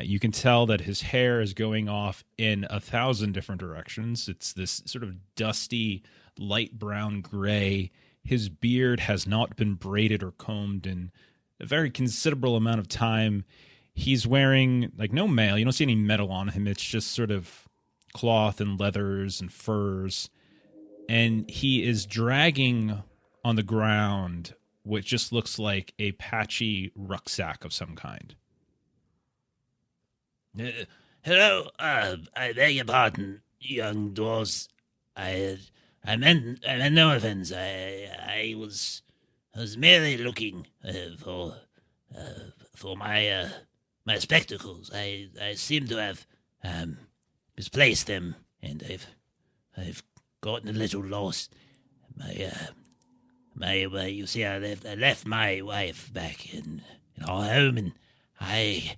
You can tell that his hair is going off in 1,000 different directions. It's this sort of dusty, light brown gray. His beard has not been braided or combed in a very considerable amount of time. He's wearing, like, no mail. You don't see any metal on him. It's just sort of cloth and leathers and furs. And he is dragging on the ground what just looks like a patchy rucksack of some kind. Hello, I beg your pardon, young dwarves. I meant no offense. I was merely looking for my spectacles. I seem to have misplaced them, and I've gotten a little lost. You see, I left my wife back in our home, and I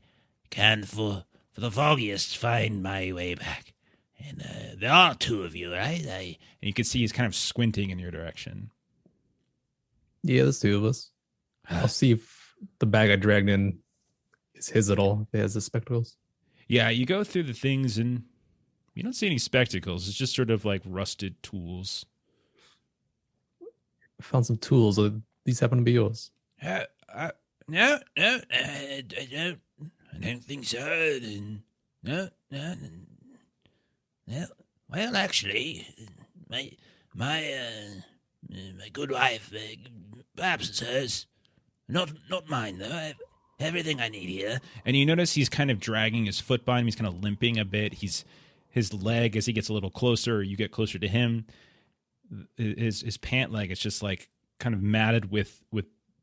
can't for the foggiest find my way back. And there are two of you, right? And you can see he's kind of squinting in your direction. Yeah, there's two of us. I'll see if the bag I dragged in is his at all. If it has the spectacles. Yeah, you go through the things and you don't see any spectacles. It's just sort of like rusted tools. I found some tools. These happen to be yours. No, I don't think so. No. Well, actually, my good wife, perhaps it's hers. Not mine, though. I have everything I need here. And you notice he's kind of dragging his foot by him. He's kind of limping a bit. His leg, as he gets a little closer, or you get closer to him, his pant leg is just like kind of matted with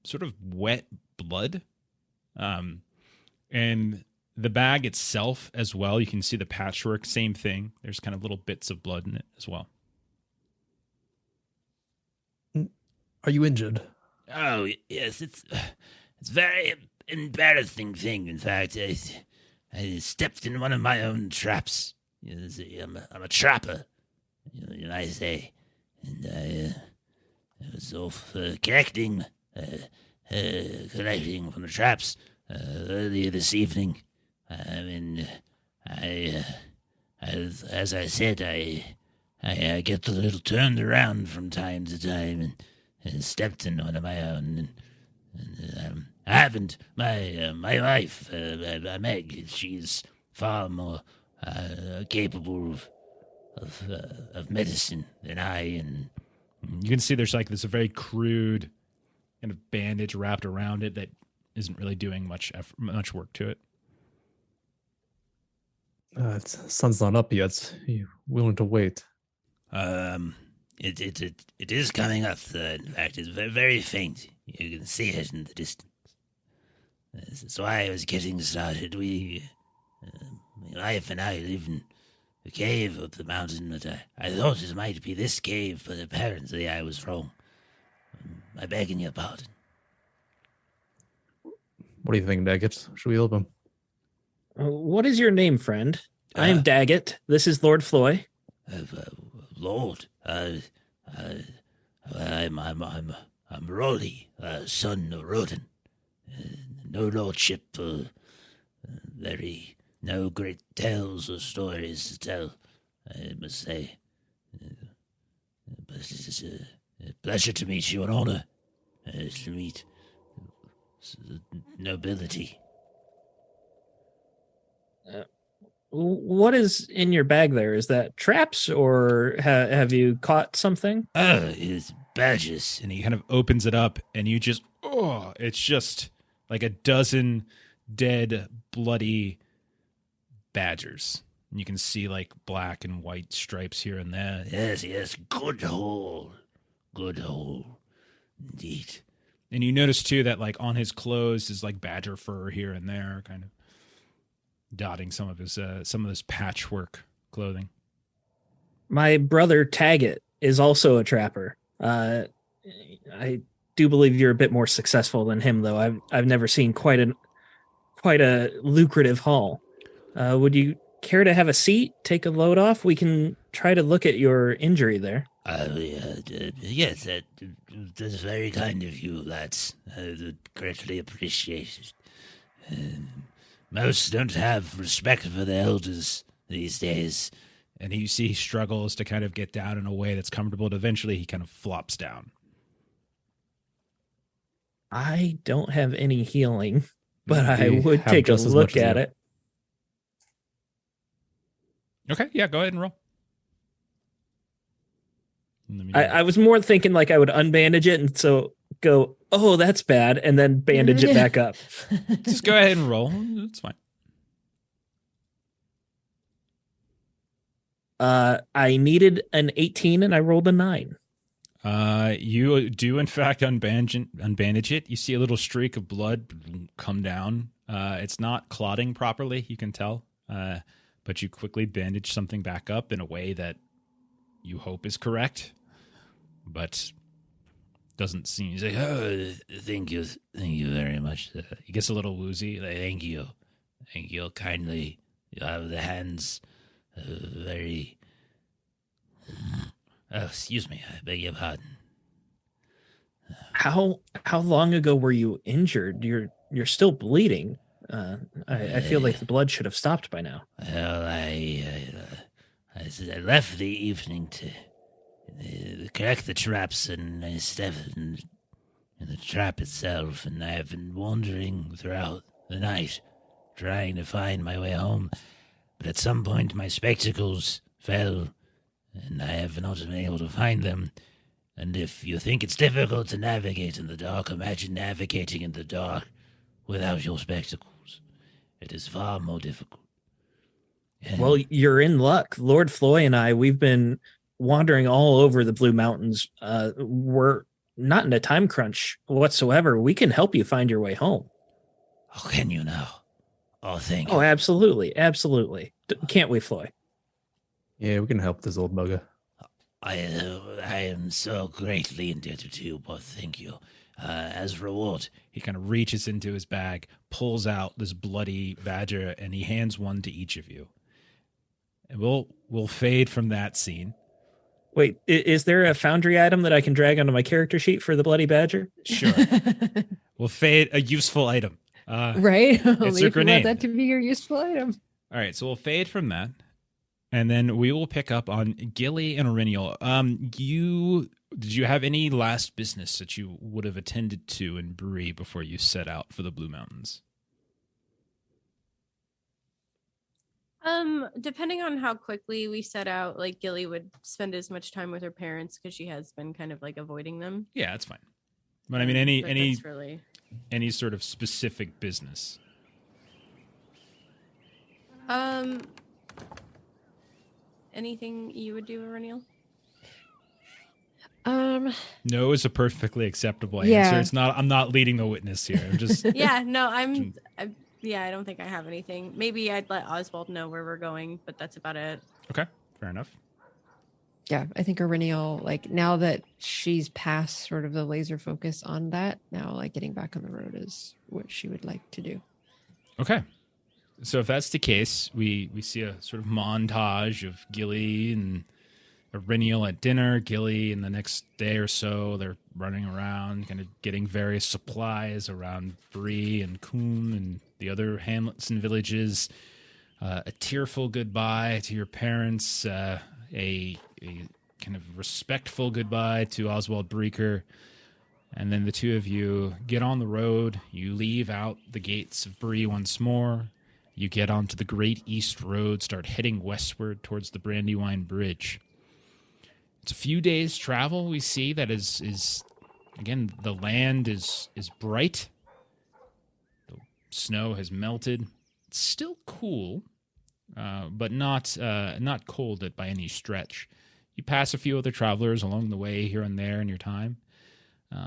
sort of wet blood. And the bag itself as well, you can see the patchwork, same thing. There's kind of little bits of blood in it as well. Are you injured? Oh, yes, it's very embarrassing thing. In fact, I stepped in one of my own traps. You see, I'm a trapper, you might say, and I was off collecting from the traps earlier this evening. As I said, I get a little turned around from time to time and stepped in one of my own. And I haven't. My wife, Meg, she's far more capable of medicine than I. And You can see there's like this very crude kind of bandage wrapped around it that isn't really doing much work to it. Sun's not up yet. You willing to wait? It is coming up. In fact, it's very, very faint. You can see it in the distance. That's why I was getting started. My wife and I live in a cave up the mountain, but I thought it might be this cave, but apparently I was wrong. I'm begging your pardon. What do you think, Daggett? Should we help him? What is your name, friend? I am Daggett. This is Lord Floy. Lord, I'm Rolly, son of Rodin. No lordship, no great tales or stories to tell, I must say. But it is a pleasure to meet you, an honor to meet nobility. What is in your bag there? Is that traps, or have you caught something? It's badges. And he kind of opens it up, and you just, it's just like a dozen dead, bloody badgers. And you can see like black and white stripes here and there. Yes, good hole. Indeed. And you notice too that like on his clothes is like badger fur here and there, kind of dotting some of his patchwork clothing. My brother Taggett is also a trapper. I do believe you're a bit more successful than him, though. I've never seen quite a lucrative haul. Would you care to have a seat? Take a load off. We can try to look at your injury there. Yes, that's very kind of you, lads. I would greatly appreciate it. Most don't have respect for the elders these days. And you see he struggles to kind of get down in a way that's comfortable, and eventually he kind of flops down. I don't have any healing, but I We would have take a just as look much as at you. it. Okay, yeah, go ahead and roll. I was more thinking like I would unbandage it and so go, oh, that's bad, and then bandage it back up. Just go ahead and roll. It's fine. I needed an 18 and I rolled a 9. You do in fact unbandage it. You see a little streak of blood come down. It's not clotting properly, you can tell. But you quickly bandage something back up in a way that you hope is correct, but doesn't seem. He's like, oh, thank you very much. He gets a little woozy. Like, Thank you kindly. You have the hands very. Oh, excuse me. I beg your pardon. How long ago were you injured? You're still bleeding. I feel like the blood should have stopped by now. Well, I left the evening to correct the traps, and I stepped in the trap itself, and I have been wandering throughout the night, trying to find my way home. But at some point, my spectacles fell, and I have not been able to find them. And if you think it's difficult to navigate in the dark, imagine navigating in the dark without your spectacles. It is far more difficult. And Well, you're in luck. Lord Floy and I, we've been wandering all over the Blue Mountains. We're not in a time crunch whatsoever. We can help you find your way home. oh, can you now? Oh, thank you. Oh, absolutely. Absolutely. Can't we, Floy? Yeah, we can help this old bugger. I am so greatly indebted to you, but thank you. As reward, he kind of reaches into his bag, pulls out this bloody badger, and he hands one to each of you. And we'll fade from that scene. Wait, is there a foundry item that I can drag onto my character sheet for the bloody badger? Sure. We'll fade a useful item. Right? It's Only a if you grenade. want that to be your useful item. All right, so we'll fade from that. And then we will pick up on Gilly and Aurinial. Did you have any last business that you would have attended to in Bree before you set out for the Blue Mountains? Depending on how quickly we set out, like Gilly would spend as much time with her parents because she has been kind of like avoiding them. Yeah, that's fine. But I mean, But any that's really any sort of specific business. anything you would do, Aureliel? No is a perfectly acceptable Yeah. answer. It's not. I'm not leading the witness here. I'm just. Yeah, no, I don't think I have anything. Maybe I'd let Oswald know where we're going, but that's about it. Okay, fair enough. Yeah, I think Aureliel, like now that she's past sort of the laser focus on that, now like getting back on the road is what she would like to do. Okay. So if that's the case, we see a sort of montage of Gilly and Aureliel at dinner. Gilly, in the next day or so, they're running around, kind of getting various supplies around Bree and Kuhn and the other hamlets and villages. A tearful goodbye to your parents. A kind of respectful goodbye to Oswald Breaker. And then the two of you get on the road. You leave out the gates of Bree once more. You get onto the Great East Road, start heading westward towards the Brandywine Bridge. It's a few days' travel. We see that is again, the land is bright. The snow has melted. It's still cool, but not cold by any stretch. You pass a few other travelers along the way here and there in your time.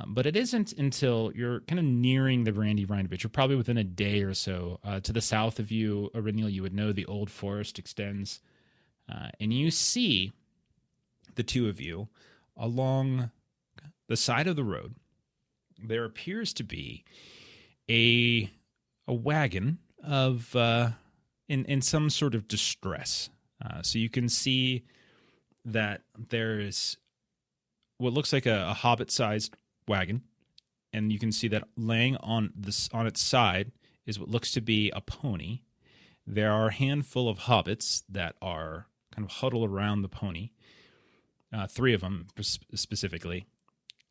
But it isn't until you're kind of nearing the Brandywine Bridge. You're probably within a day or so. To the south of you, Aureliel, you would know the old forest extends. And you see the two of you along the side of the road. There appears to be a wagon of in some sort of distress. So you can see that there is what looks like a hobbit-sized wagon, and you can see that laying on its side is what looks to be a pony. There are a handful of hobbits that are kind of huddled around the pony, 3 of them specifically.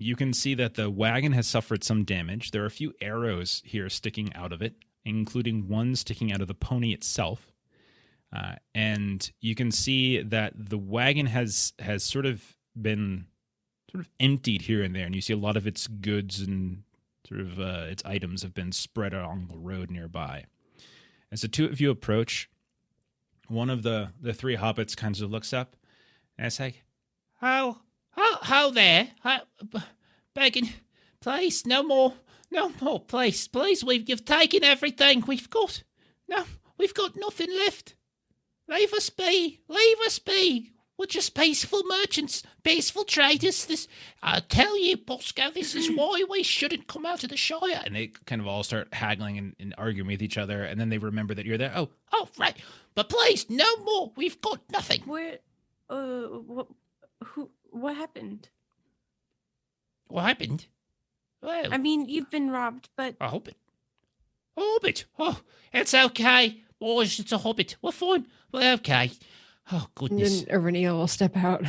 You can see that the wagon has suffered some damage. There are a few arrows here sticking out of it, including one sticking out of the pony itself. And you can see that the wagon has sort of been emptied here and there, and you see a lot of its goods and sort of its items have been spread along the road nearby. As the two of you approach, one of the 3 hobbits kind of looks up and it's like, "How there? Begging, please, no more, please, you've taken everything we've got. No, we've got nothing left. Leave us be. We're just peaceful merchants, peaceful traders. I tell you, Bosco, this is why we shouldn't come out of the Shire." And they kind of all start haggling and arguing with each other, and then they remember that you're there. Oh, right. But please, no more. We've got nothing. What happened? What happened? Well, I mean, you've been robbed, but a hobbit. A hobbit? Oh, it's okay. Boys, it's a hobbit. We're fine. We're okay. Oh, And goodness. then Aureliel will step out.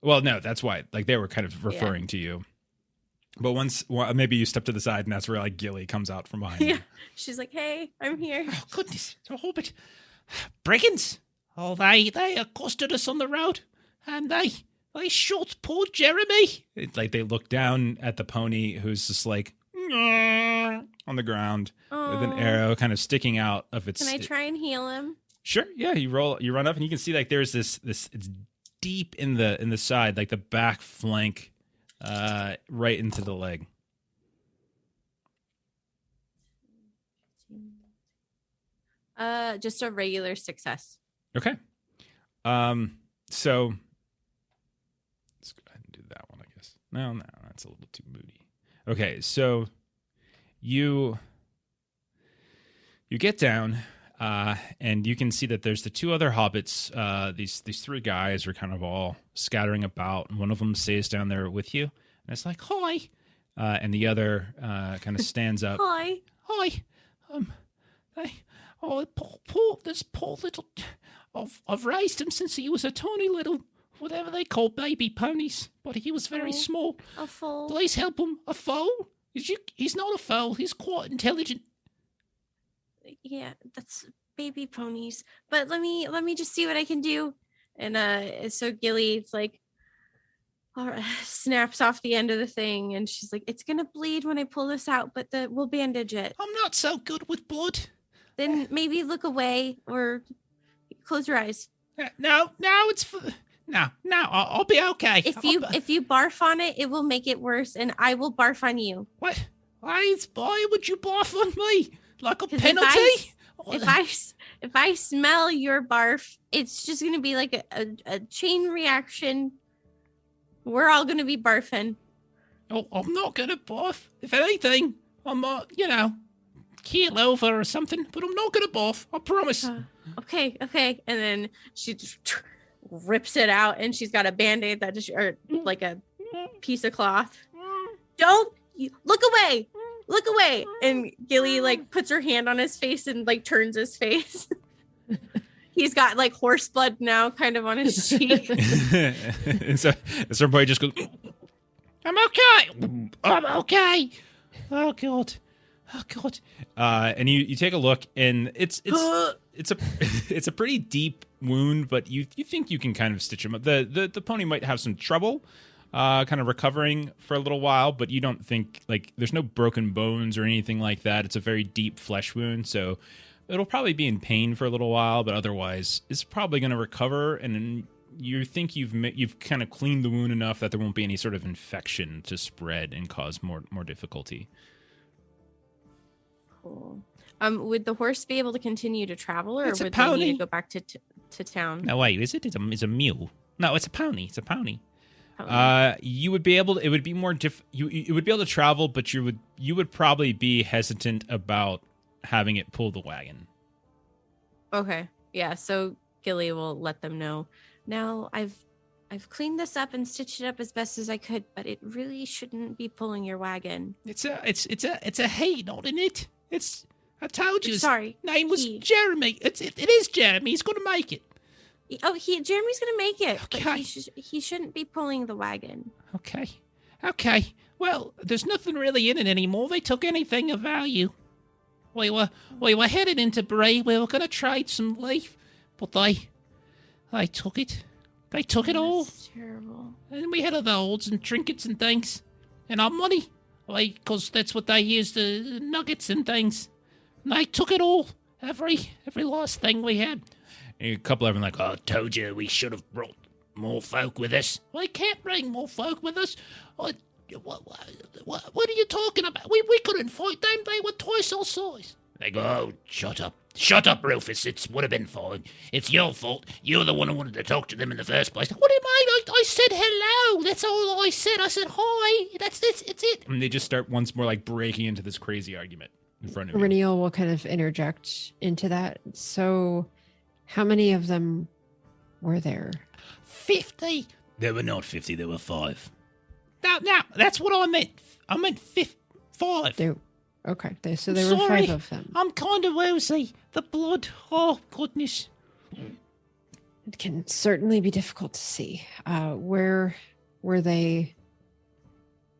Well, no, that's why. Like, they were kind of referring to you. But maybe you step to the side, and that's where, like, Gilly comes out from behind you. yeah, she's like, "Hey, I'm here." Oh, goodness. It's a hobbit. Brigands. Oh, they accosted us on the road, and they shot poor Jeremy. It's like they look down at the pony, who's just like on the ground with an Aw. arrow kind of sticking out of its. Can I try and heal him? Sure, yeah. You run up, and you can see like there's this. It's deep in the side, like the back flank, right into the leg. Just a regular success. Okay. So let's go ahead and do that one, I guess. No, that's a little too moody. Okay, so you get down, and you can see that there's the 2 other hobbits. These 3 guys are kind of all scattering about, and one of them stays down there with you, and it's like, "Hi," and the other kind of stands up. Hi. Hi. This poor little. I've raised him since he was a tiny little, whatever they call baby ponies, but he was very Oh. small. A foal. Please help him. A foal? He's not a foal. He's quite intelligent. Yeah, that's baby ponies. But let me just see what I can do. And so Gilly's like, all right, snaps off the end of the thing, and she's like, it's gonna bleed when I pull this out, but we'll bandage it. I'm not so good with blood. Then maybe look away or close your eyes. No, I'll be okay. If you barf on it, it will make it worse, and I will barf on you. What? Why would you barf on me? Like a 'Cause penalty? If I smell your barf, it's just gonna be like a chain reaction. We're all gonna be barfing. Oh, I'm not gonna barf. If anything, I'm keel over or something, but I'm not gonna barf. I promise. Okay. And then she just rips it out, and she's got a band-aid that just, or like a piece of cloth. Don't look away. Look away. And Gilly like puts her hand on his face and like turns his face. He's got like horse blood now kind of on his cheek. And so everybody just goes, I'm okay. Oh God. and you take a look, and it's a pretty deep wound, but you think you can kind of stitch him up. The pony might have some trouble kind of recovering for a little while, but you don't think, like, there's no broken bones or anything like that. It's a very deep flesh wound, so it'll probably be in pain for a little while, but otherwise it's probably going to recover, and you think you've kind of cleaned the wound enough that there won't be any sort of infection to spread and cause more difficulty. Cool. Would the horse be able to continue to travel, or It's a would they need pony. to go back to town? No, wait, is it? It's a mule. No, it's a pony. It's a pony. You would be able to, it would be more you would be able to travel, but you would probably be hesitant about having it pull the wagon. Okay. Yeah, so Gilly will let them know. Now I've cleaned this up and stitched it up as best as I could, but it really shouldn't be pulling your wagon. It's a he, not an it. I told you. His Sorry, name was he. Jeremy. It is Jeremy. He's going to make it. Jeremy's gonna make it, Okay. but he shouldn't be pulling the wagon. Okay. Well, there's nothing really in it anymore. They took anything of value. We were headed into Bree. We were going to trade some leaf, but they took it. They took it all. That's terrible. And we had other holds and trinkets and things. And our money. Because that's what they used, the nuggets and things. And they took it all. Every last thing we had. And a couple of them like, I told you we should have brought more folk with us. We can't bring more folk with us. What are you talking about? We couldn't fight them. They were twice our size. They go, oh, shut up. Shut up, Rufus. It would have been fine. It's your fault. You're the one who wanted to talk to them in the first place. What do you mean? I said hello. That's all I said. I said hi. It's it. and they just start once more like breaking into this crazy argument in front of you. Reniel will kind of interject into that. So, how many of them were there? 50. There were not 50, there were 5. Now, that's what I meant. I meant 5. So there were 5 of them. I'm kind of woozy. The blood. Oh, goodness. It can certainly be difficult to see. Where were they?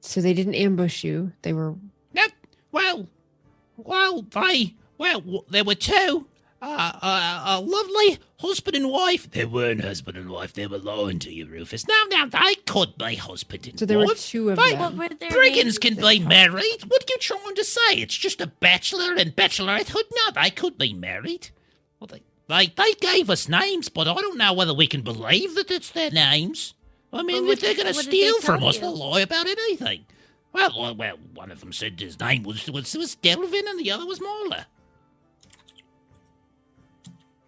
So they didn't ambush you. They were. No, there were 2. A lovely husband and wife. They weren't husband and wife. They were lying to you, Rufus. Now, they could be husband and So there were wife. 2 of They- them. What were their Brigands names? can be married. What are you trying to say? It's just a bachelor and bachelorettehood? No, they could be married. Well, they gave us names, but I don't know whether we can believe that it's their names. I mean, Well, if they're going to what did they steal from tell us, you? they'll lie about anything. Well, one of them said his name was Delvin, and the other was Marla.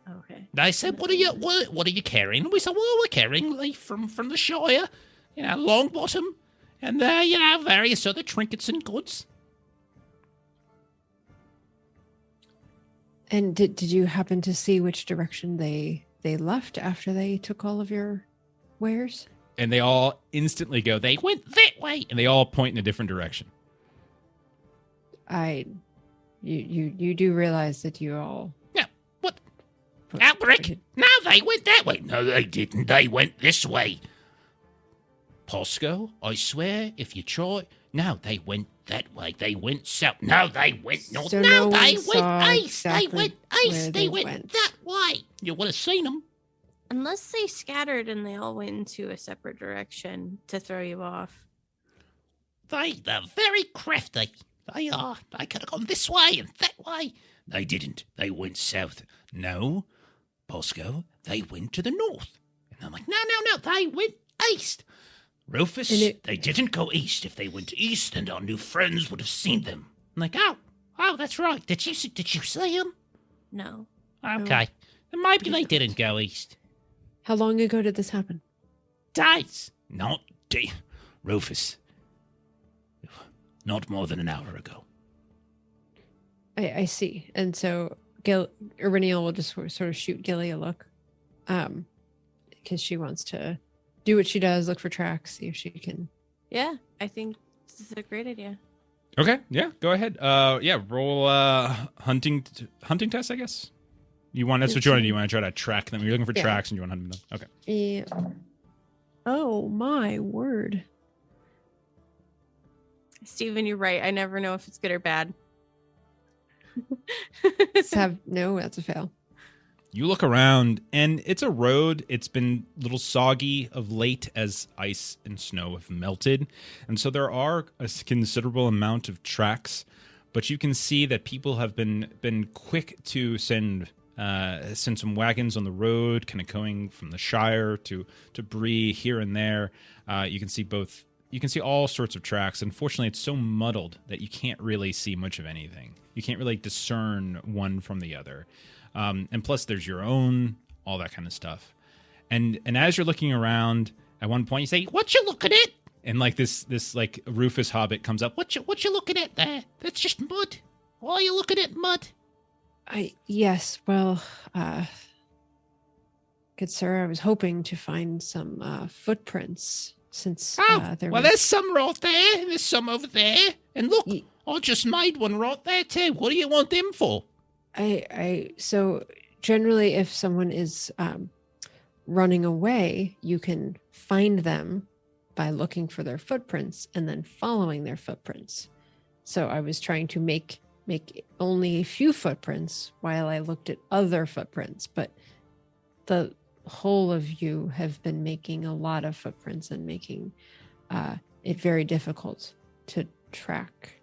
Okay. They said, "What are you carrying?" And we said, "Well, we're carrying leaf from the Shire, Longbottom, and various other trinkets and goods." And did you happen to see which direction they left after they took all of your wares? And they all instantly go, They went that way. and they all point in a different direction. You do realize that you all. Yeah, what? Albrick? No, they went that way. No, they didn't. They went this way. Posco, I swear, if you try. No, they went that way. They went south. No, they went north. So no, no they one went saw east. They exactly went where east. they They went went. that way. You would have seen them. Unless they scattered and they all went into a separate direction to throw you off. They're very crafty. They are. They could have gone this way and that way. They didn't. They went south. No, Bosco, they went to the north. And I'm like, no, they went east. Rufus, they didn't go east. If they went east, then our new friends would have seen them. I'm like, oh, that's right. Did you see them? No. Okay. Then maybe they didn't go east. How long ago did this happen? Days. Not Rufus. Not more than an hour ago. I see. And so Iriniel will just sort of shoot Gilly a look, because she wants to do what she does, look for tracks, see if she can. Yeah, I think this is a great idea. Okay, yeah, go ahead. Roll hunting test, I guess. That's what you want to do. You want to try to track them. You're looking for tracks and you want to hunt them. Okay. Yeah. Oh my word. Steven, you're right. I never know if it's good or bad. No, that's a fail. You look around, and it's a road. It's been a little soggy of late as ice and snow have melted. And so there are a considerable amount of tracks, but you can see that people have been quick to send some wagons on the road, kind of going from the Shire to Bree here and there. You can see all sorts of tracks. Unfortunately, it's so muddled that you can't really see much of anything. You can't really discern one from the other. And plus, there's your own, all that kind of stuff. And as you're looking around, at one point you say, "What you looking at?" And like this like Rufus Hobbit comes up. What you looking at there? That's just mud. Why are you looking at mud? Yes. Well, good sir, I was hoping to find some footprints since there's some right there, and there's some over there. And look, I just made one right there too. What do you want them for? So generally, if someone is running away, you can find them by looking for their footprints and then following their footprints. So I was trying to make only a few footprints while I looked at other footprints, but the whole of you have been making a lot of footprints and making it very difficult to track.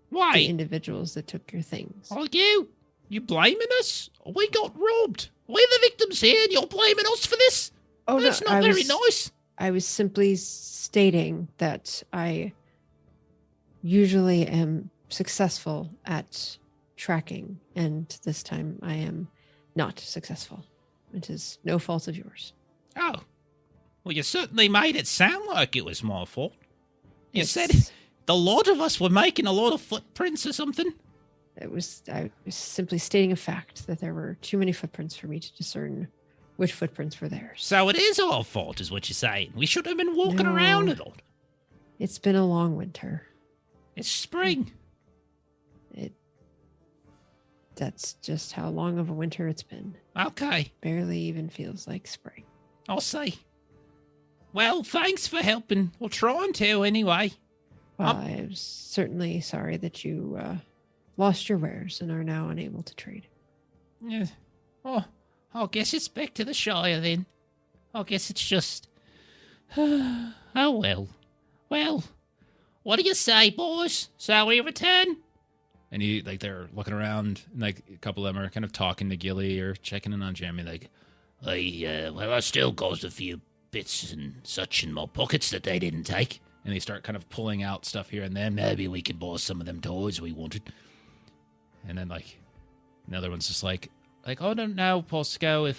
Why? The individuals that took your things. Oh, you blaming us? We got robbed. We're the victims here, and you're blaming us for this? Oh, that's not very nice. I was simply stating that I usually am successful at tracking, and this time I am not successful. It is no fault of yours. Oh. Well, you certainly made it sound like it was my fault. You said the lot of us were making a lot of footprints or something. I was simply stating a fact that there were too many footprints for me to discern which footprints were theirs. So it is our fault, is what you're saying. We should have been walking around a lot. It's been a long winter. It's spring. That's just how long of a winter it's been. Okay. Barely even feels like spring. I'll see. Well, thanks for helping. We're trying to anyway. Well, I'm certainly sorry that you lost your wares and are now unable to trade. Yeah. Oh, I guess it's back to the Shire then. I guess it's just... oh, well. Well, what do you say, boys? Shall we return? And they're looking around, and a couple of them are kind of talking to Gilly or checking in on Jeremy, I still got a few bits and such in my pockets that they didn't take. And they start kind of pulling out stuff here and there. Maybe we could buy some of them toys we wanted. And then another one's just like, I don't know, Posco,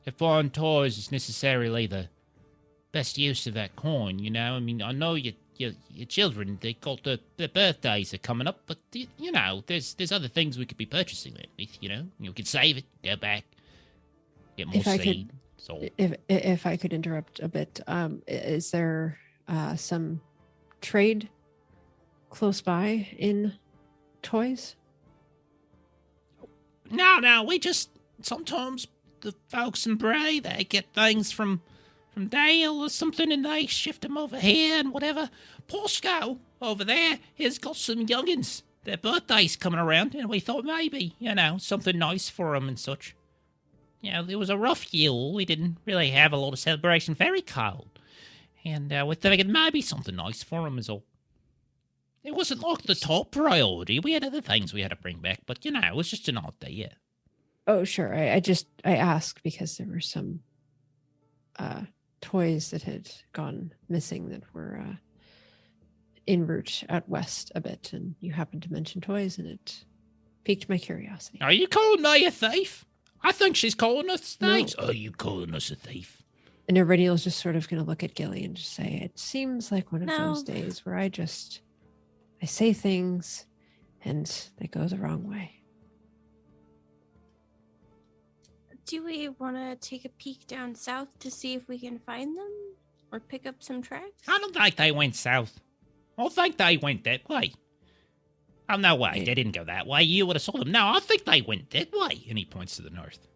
if buying toys is necessarily the best use of that coin, you know? I mean, I know your children, they got their birthdays are coming up, but you know, there's other things we could be purchasing that with, you know? You could save it, go back, get more seed. If I could interrupt a bit, is there some trade close by in toys? No, we just sometimes the folks in Bree, they get things from Dale or something and they shift them over here and whatever. Posco, over there has got some youngins. Their birthday's coming around, and we thought maybe, something nice for them and such. It was a rough Yule. We didn't really have a lot of celebration. Very cold. And we're thinking maybe something nice for them is all. It wasn't like the top priority. We had other things we had to bring back, but, it was just an odd day, yeah. Oh, sure. I asked because there were some toys that had gone missing that were en route out west a bit, and you happened to mention toys, and it piqued my curiosity. Are you calling me a thief? I think she's calling us thieves. No. Are you calling us a thief? And Iridial's just sort of going to look at Gilly and just say, it seems like one of No. those days where I say things and they go the wrong way. Do we want to take a peek down south to see if we can find them or pick up some tracks? I don't think they went south. I think they went that way. Oh, no way. They didn't go that way. You would have saw them. No, I think they went that way. And he points to the north.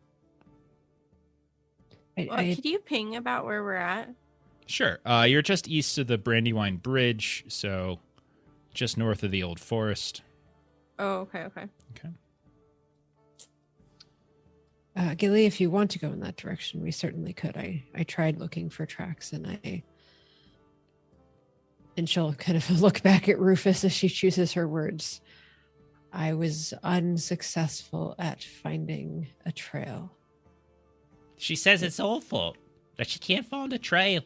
Could you ping about where we're at? Sure. You're just east of the Brandywine Bridge, so just north of the Old Forest. Oh, okay. Okay. Gilly, if you want to go in that direction, we certainly could. I tried looking for tracks, and she'll kind of look back at Rufus as she chooses her words. I was unsuccessful at finding a trail. She says it's our fault that she can't find a trail.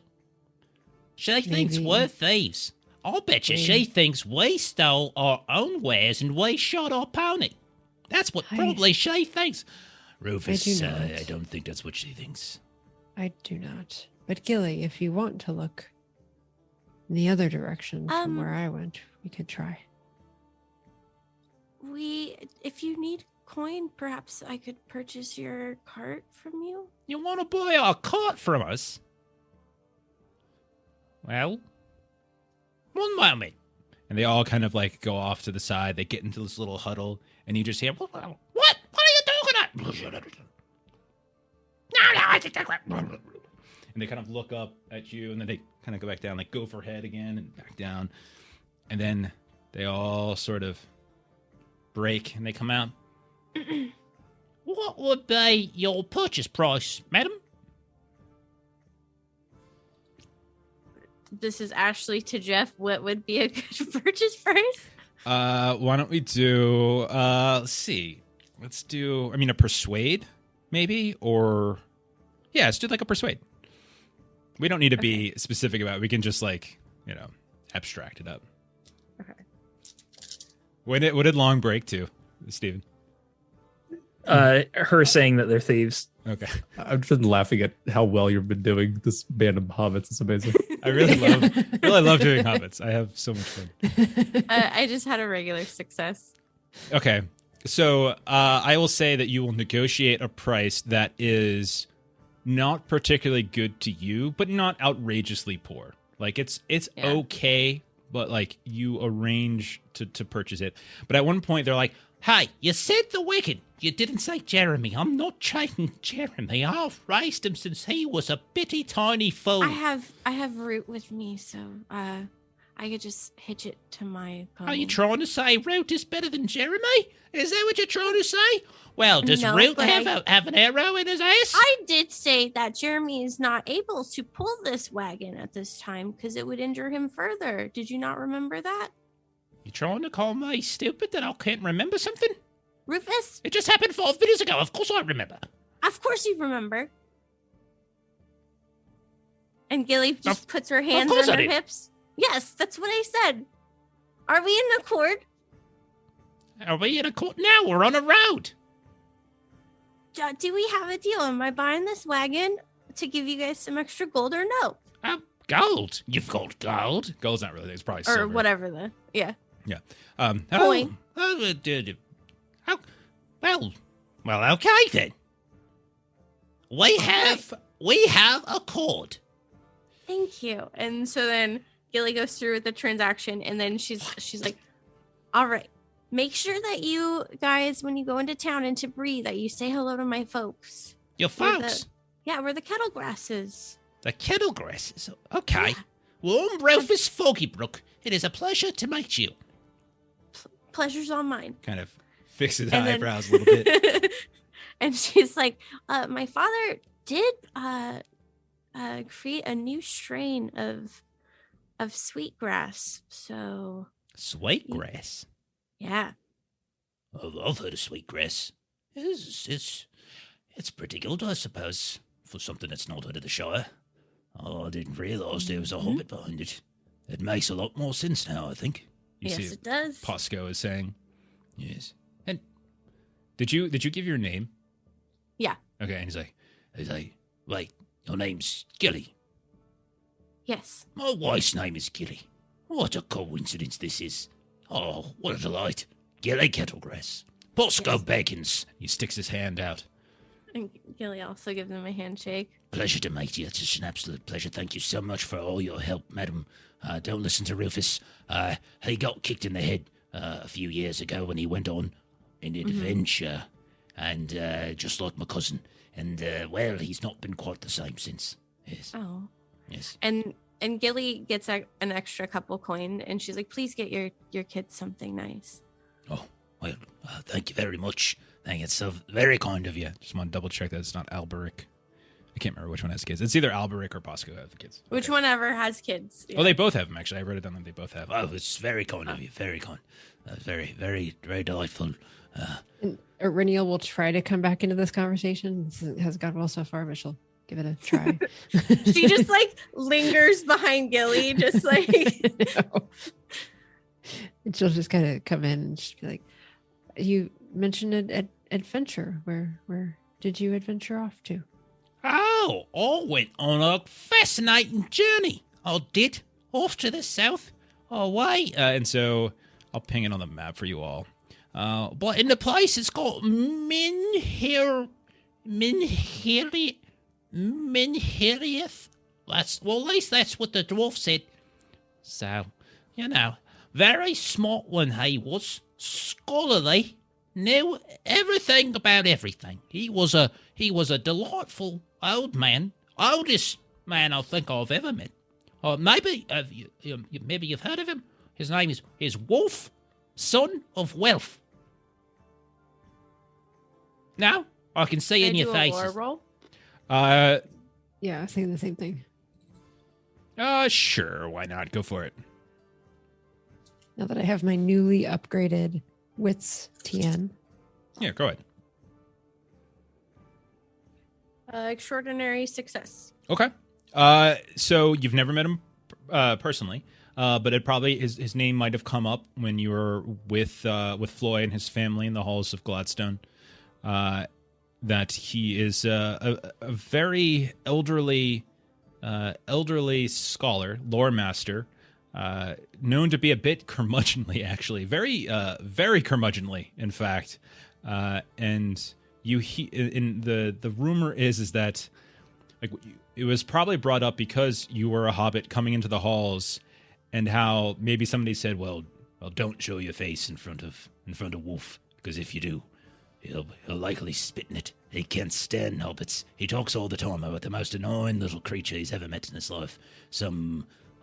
She thinks Maybe. we're thieves. I'll bet you she thinks we stole our own wares and we shot our pony. That's what probably she thinks. Rufus, I do not. I don't think that's what she thinks. I do not. But Gilly, if you want to look in the other direction from where I went, we could try. If you need coin, perhaps I could purchase your cart from you. You want to buy a cart from us? Well, One moment. And they all kind of like go off to the side. They get into this little huddle, and you just hear, what? What are you talking about? And they kind of look up at you, and then they kind of go back down, like go for head again and back down. And then they all sort of break, and they come out. what would be your purchase price, madam? This is Ashley to Jeff. What would be a good purchase price? Why don't we do, let's see. Let's do, a persuade, maybe? Or, yeah, let's do like a persuade. We don't need to be specific about it. We can just abstract it up. Okay. What did Long break to, Steven? Her saying that they're thieves. Okay. I've just been laughing at how well you've been doing this band of hobbits. It's amazing. I really love doing hobbits. I have so much fun. I just had a regular success. Okay. So I will say that you will negotiate a price that is not particularly good to you, but not outrageously poor. Like it's okay, but like you arrange to purchase it. But at one point they're like, Hey, you said the wicked. You didn't say Jeremy. I'm not chasing Jeremy. I've raised him since he was a bitty tiny fool. I have Root with me, so I could just hitch it to my pony. Are you trying to say Root is better than Jeremy? Is that what you're trying to say? Well, does No, Root but have an arrow in his ass? I did say that Jeremy is not able to pull this wagon at this time because it would injure him further. Did you not remember that? You trying to call me stupid that I can't remember something? Rufus? It just happened 5 minutes ago. Of course I remember. Of course you remember. And Gilly just puts her hands course on I her did. hips. Yes, that's what I said. Are we in accord? Are we in a court now? We're on a road. Do we have a deal? Am I buying this wagon to give you guys some extra gold or no? Gold. You've got gold. gold's not really, it's probably Or silver. whatever the, yeah. Coin. Well, okay then. We have a cord. Thank you. And so then Gilly goes through with the transaction, and then she's like, all right, make sure that you guys, when you go into town, into Bree, that you say hello to my folks. Your Where folks. where the kettle grass is. The kettle grasses. Okay. Yeah. Well, I'm Rufus Foggybrook. It is a pleasure to meet you. Pleasure's all mine. Kind of fixes And then- eyebrows a little bit. And she's like, my father did create a new strain of sweetgrass. So Sweetgrass. yeah. I've heard of sweetgrass. It's pretty good, I suppose, for something that's not out of the Shire. Oh, I didn't realise there was a hobbit behind it. It makes a lot more sense now, I think. You Yes, see it does. Posco is saying. Yes. And did you give your name? Yeah. Okay, and He's like, wait, your name's Gilly. Yes. My wife's name is Gilly. What a coincidence this is. Oh, what a delight. Gilly Kettlegrass. Posco Yes. Bacons. he sticks his hand out. And Gilly also gives him a handshake. Pleasure to meet you. It's just an absolute pleasure. Thank you so much for all your help, madam. Don't listen to Rufus. He got kicked in the head a few years ago when he went on an adventure. And just like my cousin. And, well, he's not been quite the same since. Yes. Oh. Yes. And Gilly gets an extra couple coin, and she's like, please get your kids something nice. Oh, well, thank you very much. Thank you. It's so very kind of you. Just want to double check that it's not Alberic. I can't remember which one has kids. It's either Alberic or Posco have kids. Which one ever has kids? Oh, they both have them, actually. I wrote it down that they both have. Oh, it's very kind of you. Very kind. Very, very, very delightful. And Reniel will try to come back into this conversation. This has gone well so far, but she'll give it a try. She just like lingers behind Gilly, just like No. And she'll just kind of come in and just be like, "You mentioned an adventure. Where did you adventure off to?" Oh, I went on a fascinating journey. I did. Off to the south. Away. And so I'll ping it on the map for you all. But in the place it's called Minherieth. At least that's what the dwarf said. So, very smart one he was. Scholarly. Knew everything about everything. He was a delightful old man. Oldest man I think I've ever met. Maybe you've heard of him. His name is Wolf, son of Wealth. Now I can see in Can I your do a lore faces. roll? Yeah, I was thinking the same thing. Sure, why not? Go for it. Now that I have my newly upgraded wits TN. Yeah, go ahead. Extraordinary success. Okay. So you've never met him personally, but it probably his name might have come up when you were with Floyd and his family in the halls of Gladstone. That he is a very elderly scholar, lore master, known to be a bit curmudgeonly, actually, very curmudgeonly, in fact. And the rumor is that like it was probably brought up because you were a hobbit coming into the halls, and how maybe somebody said, well, don't show your face in front of Wolf, because if you do, he'll likely spit in it. He can't stand hobbits. He talks all the time about the most annoying little creature he's ever met in his life.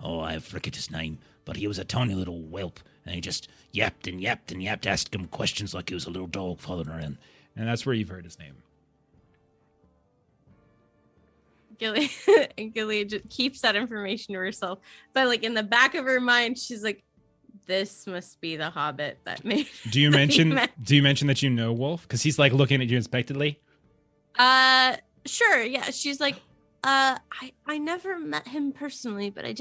I forget his name, but he was a tiny little whelp, and he just yapped and yapped and yapped, asked him questions like he was a little dog following around. And that's where you've heard his name. Gilly just keeps that information to herself, but like in the back of her mind, she's like, "This must be the Hobbit that made." Do you mention that you know Wolf? Because he's like looking at you expectantly. Sure, yeah. She's like, I never met him personally, but I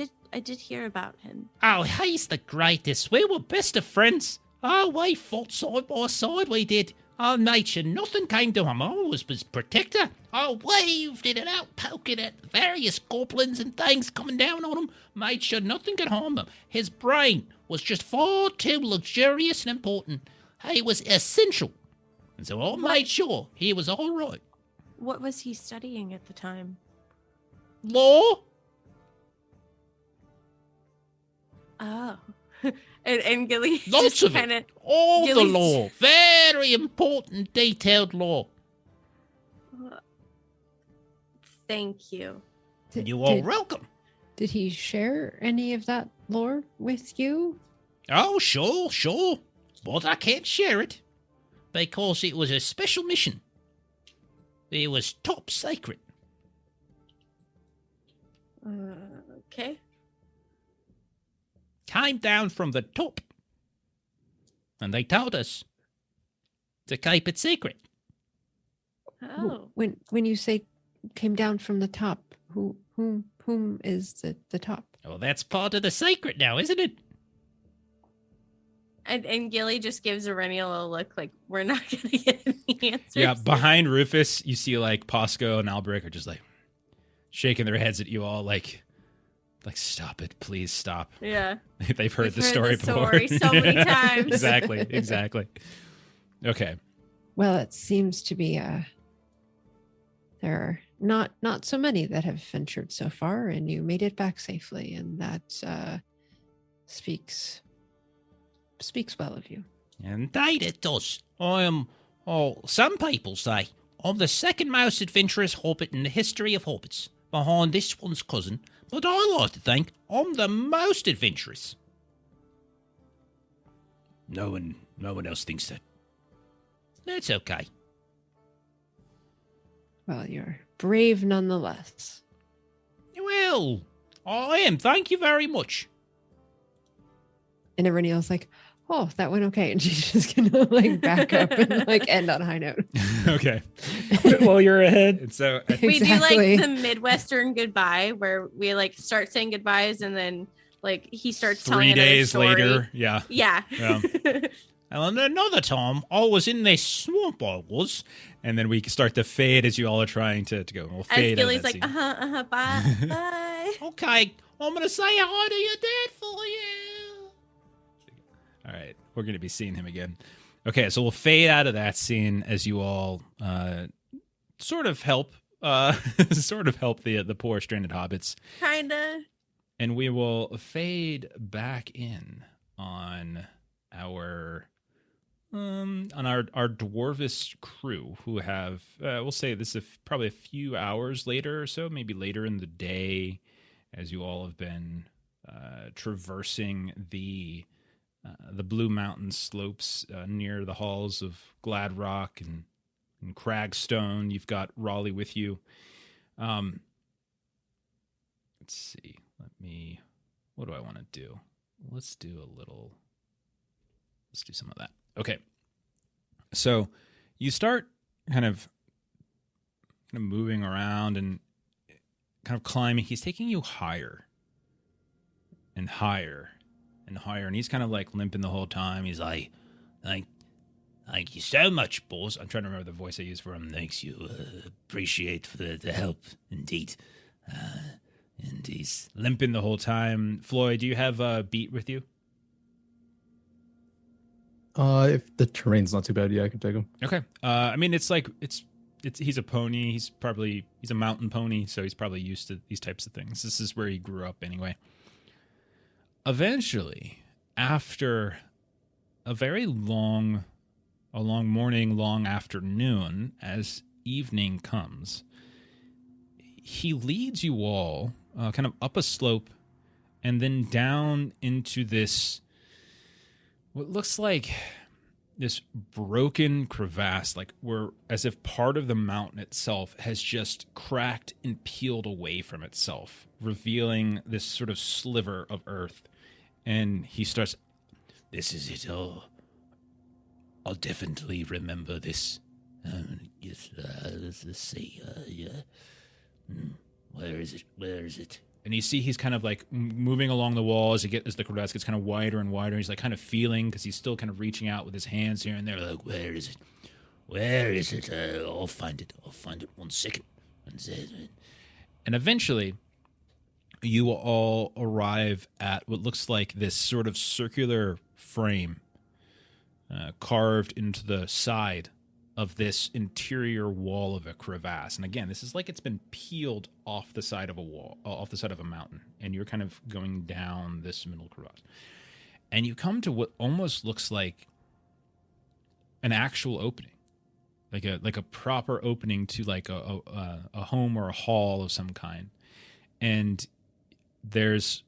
did hear about him. Oh, he's the greatest. We were best of friends. Oh, we fought side by side, we did. Oh, made sure nothing came to him. I was his protector. I waved in and out, poking at various goblins and things coming down on him. Made sure nothing could harm him. His brain was just far too luxurious and important. He was essential. And so I made sure he was all right. What was he studying at the time? Law? Oh. and Gilly Lots just of kinda, it. All the Gilly's- law. Very important, detailed law. Thank you. You are welcome. Did he share any of that lore with you? Oh, sure. But I can't share it because it was a special mission. It was top secret. Okay. Came down from the top. And they told us to keep it secret. Oh. When you say came down from the top, whom is the top? Well, that's part of the secret now, isn't it? And Gilly just gives Erennial a look like we're not gonna get any answers. Yeah, behind Rufus, you see like Posco and Albrecht are just like shaking their heads at you all, like stop it, please stop. Yeah. They've heard We've the heard story the before. story so many times. Exactly. Okay. Well, it seems to be there are not so many that have ventured so far, and you made it back safely, and that speaks well of you. Indeed it does. Some people say I'm the second most adventurous hobbit in the history of hobbits, behind this one's cousin, but I like to think I'm the most adventurous. No one else thinks that. That's okay. Well, you're brave nonetheless. Well, I am, thank you very much. And Erennial's like, oh, that went okay. And she's just gonna like back up and like end on a high note. Okay. While you're ahead. And so We do Exactly. like the Midwestern goodbye where we like start saying goodbyes and then like he starts telling 3 another days story. later, yeah. Yeah. Yeah. And another time, I was in this swamp, I was. And then we start to fade as you all are trying to go. We'll As fade out of Gilly's that like, scene. bye. Okay, I'm going to say hi to your dad for you. All right, we're going to be seeing him again. Okay, so we'll fade out of that scene as you all sort of help the poor stranded hobbits, Kinda. and we will fade back in on our dwarvish crew who have we'll say this is probably a few hours later or so, maybe later in the day, as you all have been traversing the Blue Mountain slopes near the halls of Gladrock and Cragstone. You've got Raleigh with you. Let's see. What do I want to do? Let's do some of that. Okay. So you start kind of moving around and kind of climbing. He's taking you higher and higher and higher, and he's kind of like limping the whole time. He's like, Thank you so much, boss. I'm trying to remember the voice I used for him. Thanks, you appreciate for the help, indeed. And he's Limping the whole time. Floyd, do you have a beat with you? If the terrain's not too bad, yeah, I can take him. Okay. I mean, it's like he's a pony. He's a mountain pony, so he's probably used to these types of things. This is where he grew up anyway. Eventually, after a very long morning, long afternoon, as evening comes, he leads you all kind of up a slope and then down into this, what looks like this broken crevasse, like where as if part of the mountain itself has just cracked and peeled away from itself, revealing this sort of sliver of earth. And he starts, This is it. I'll definitely remember this. Yes, let's see. Where is it? and you see he's kind of like moving along the wall as the crevasse gets kind of wider and wider. He's like kind of feeling, because he's still kind of reaching out with his hands here and there. Like, where is it? I'll find it. 1 second. And eventually, you all arrive at what looks like this sort of circular frame carved into the side of this interior wall of a crevasse. And again, this is like it's been peeled off the side of a wall, off the side of a mountain, and you're kind of going down this middle crevasse. And you come to what almost looks like an actual opening, like a proper opening to like a home or a hall of some kind. And there's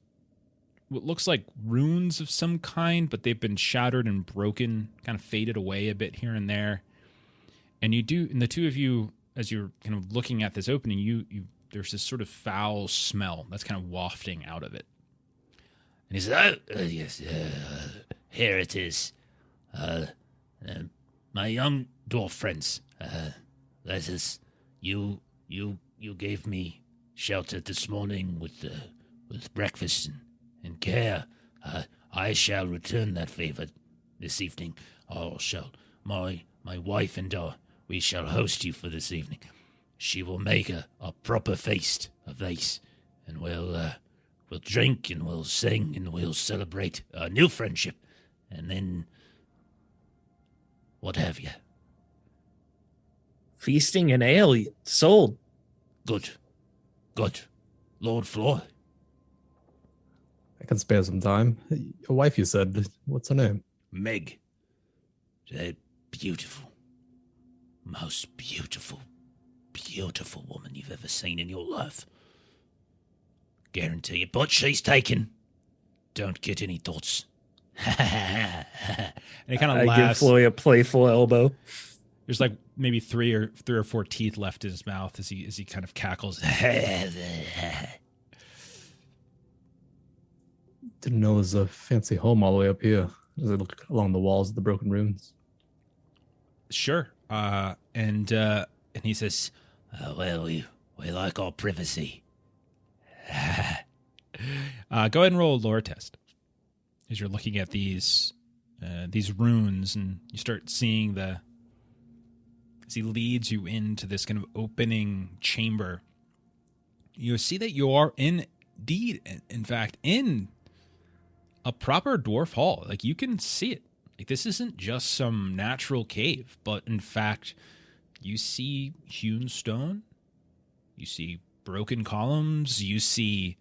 what looks like runes of some kind, but they've been shattered and broken, kind of faded away a bit here and there. And the two of you, as you're kind of looking at this opening, you there's this sort of foul smell that's kind of wafting out of it. And he says, "Oh, yes, here it is. My young dwarf friends, that is, you gave me shelter this morning with breakfast and care. I shall return that favor this evening. My wife and we shall host you for this evening. She will make a proper feast of this, and we'll drink and we'll sing and we'll celebrate our new friendship, and then what have you? Feasting and ale sold. Good. Lord Floor. I can spare some time. Your wife, you said. What's her name? Meg. A beautiful, most beautiful woman you've ever seen in your life. Guarantee it. But she's taken. Don't get any thoughts. And it kind of I give laughs. Floy a playful elbow. There's like maybe three or four teeth left in his mouth as he kind of cackles. Didn't know it was a fancy home all the way up here. As I look along the walls of the broken ruins. Sure. And he says, Well, we like our privacy. go ahead and roll a lore test as you're looking at these runes, and you start seeing as he leads you into this kind of opening chamber. You see that you are in fact, in a proper dwarf hall. Like, you can see it. Like, this isn't just some natural cave, but in fact, you see hewn stone, you see broken columns, you see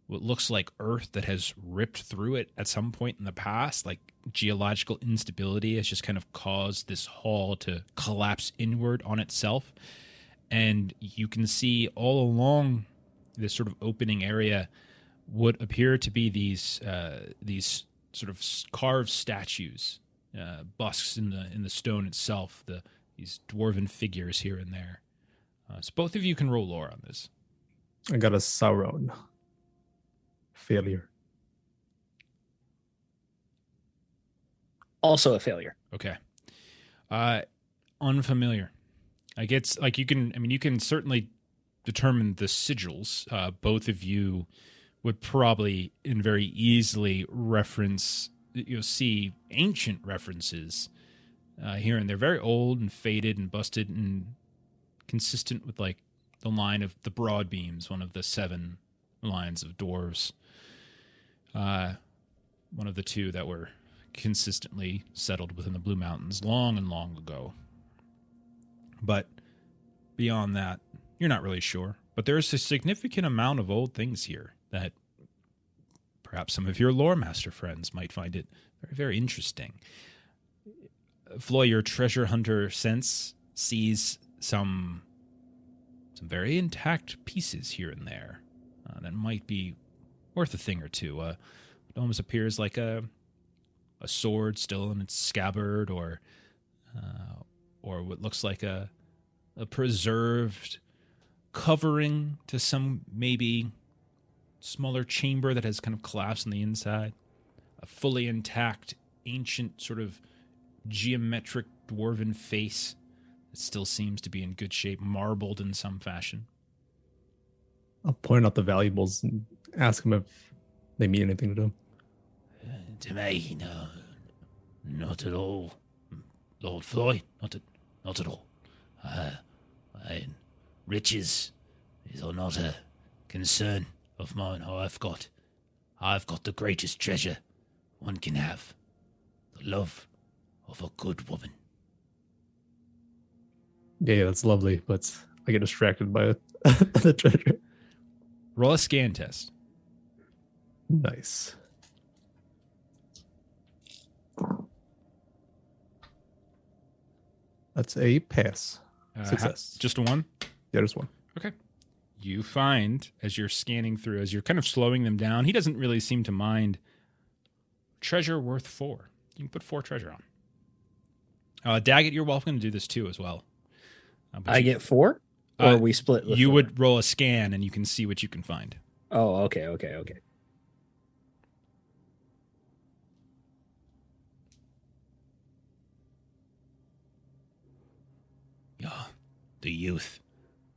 what looks like earth that has ripped through it at some point in the past. Like, geological instability has just kind of caused this hall to collapse inward on itself. And you can see all along this sort of opening area what appear to be these sort of carved statues, busks in the stone itself, these dwarven figures here and there. So both of you can roll lore on this. I got a Sauron. Failure. Also a failure. Okay. Unfamiliar. Like, it's like you can certainly determine the sigils. Both of you would probably and very easily reference, see ancient references here and they're very old and faded and busted and consistent with like the line of the broad beams, one of the 7 lines of dwarves. One of the 2 that were consistently settled within the Blue Mountains long and long ago. But beyond that, you're not really sure. But there's a significant amount of old things here that perhaps some of your lore master friends might find it very, very interesting. Floy, your treasure hunter sense sees some very intact pieces here and there that might be worth a thing or two. It almost appears like a sword still in its scabbard, or what looks like a preserved covering to some maybe smaller chamber that has kind of collapsed on the inside. A fully intact, ancient sort of geometric dwarven face that still seems to be in good shape, marbled in some fashion. I'll point out the valuables and ask him if they mean anything to him. To me, no, not at all. Lord Floyd, not at all. Riches are not a concern of mine. I've got the greatest treasure one can have: the love of a good woman. Yeah, that's lovely, but I get distracted by the treasure. Roll a scan test. Nice. That's a pass. Success. Just a 1? Yeah, just 1. Okay. you find, as you're scanning through, as you're kind of slowing them down, he doesn't really seem to mind, treasure worth 4. You can put 4 treasure on. Daggett, you're welcome to do this too as well. I get 4? Or we split the You 4? would roll a scan and you can see what you can find. Oh, okay. Yeah, the youth.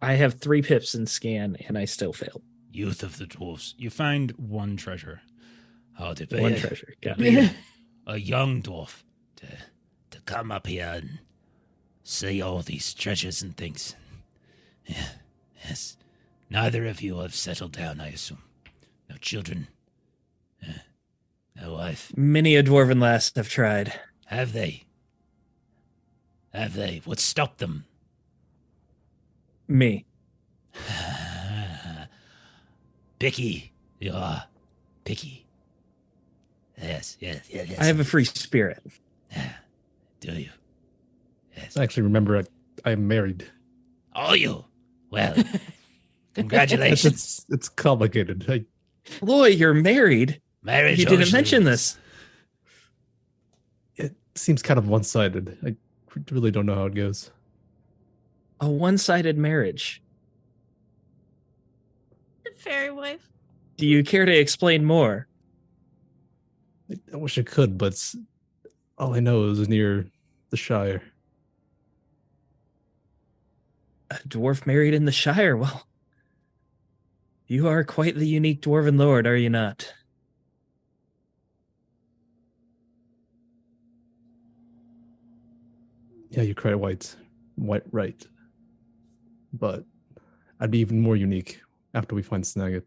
I have 3 pips in scan, and I still failed. Youth of the dwarves. You find 1 treasure. Oh, to One be treasure. Got to it. be a young dwarf to come up here and see all these treasures and things. Yeah, yes. Neither of you have settled down, I assume. No children. No wife. Many a dwarven lass have tried. Have they? Have they? What stopped them? Me. Picky. You are picky. Yes. I have a free spirit. Do you? Yes. I actually remember I'm married. Are you? Well, congratulations. It's complicated. Loy, you're married. Marriage. You didn't usually mention is. this. It seems kind of one-sided. I really don't know how it goes. A one-sided marriage. Fairy wife. Do you care to explain more? I wish I could, but all I know is near the Shire. A dwarf married in the Shire? Well, you are quite the unique dwarven lord, are you not? Yeah, you're quite right. But I'd be even more unique after we find Snagit.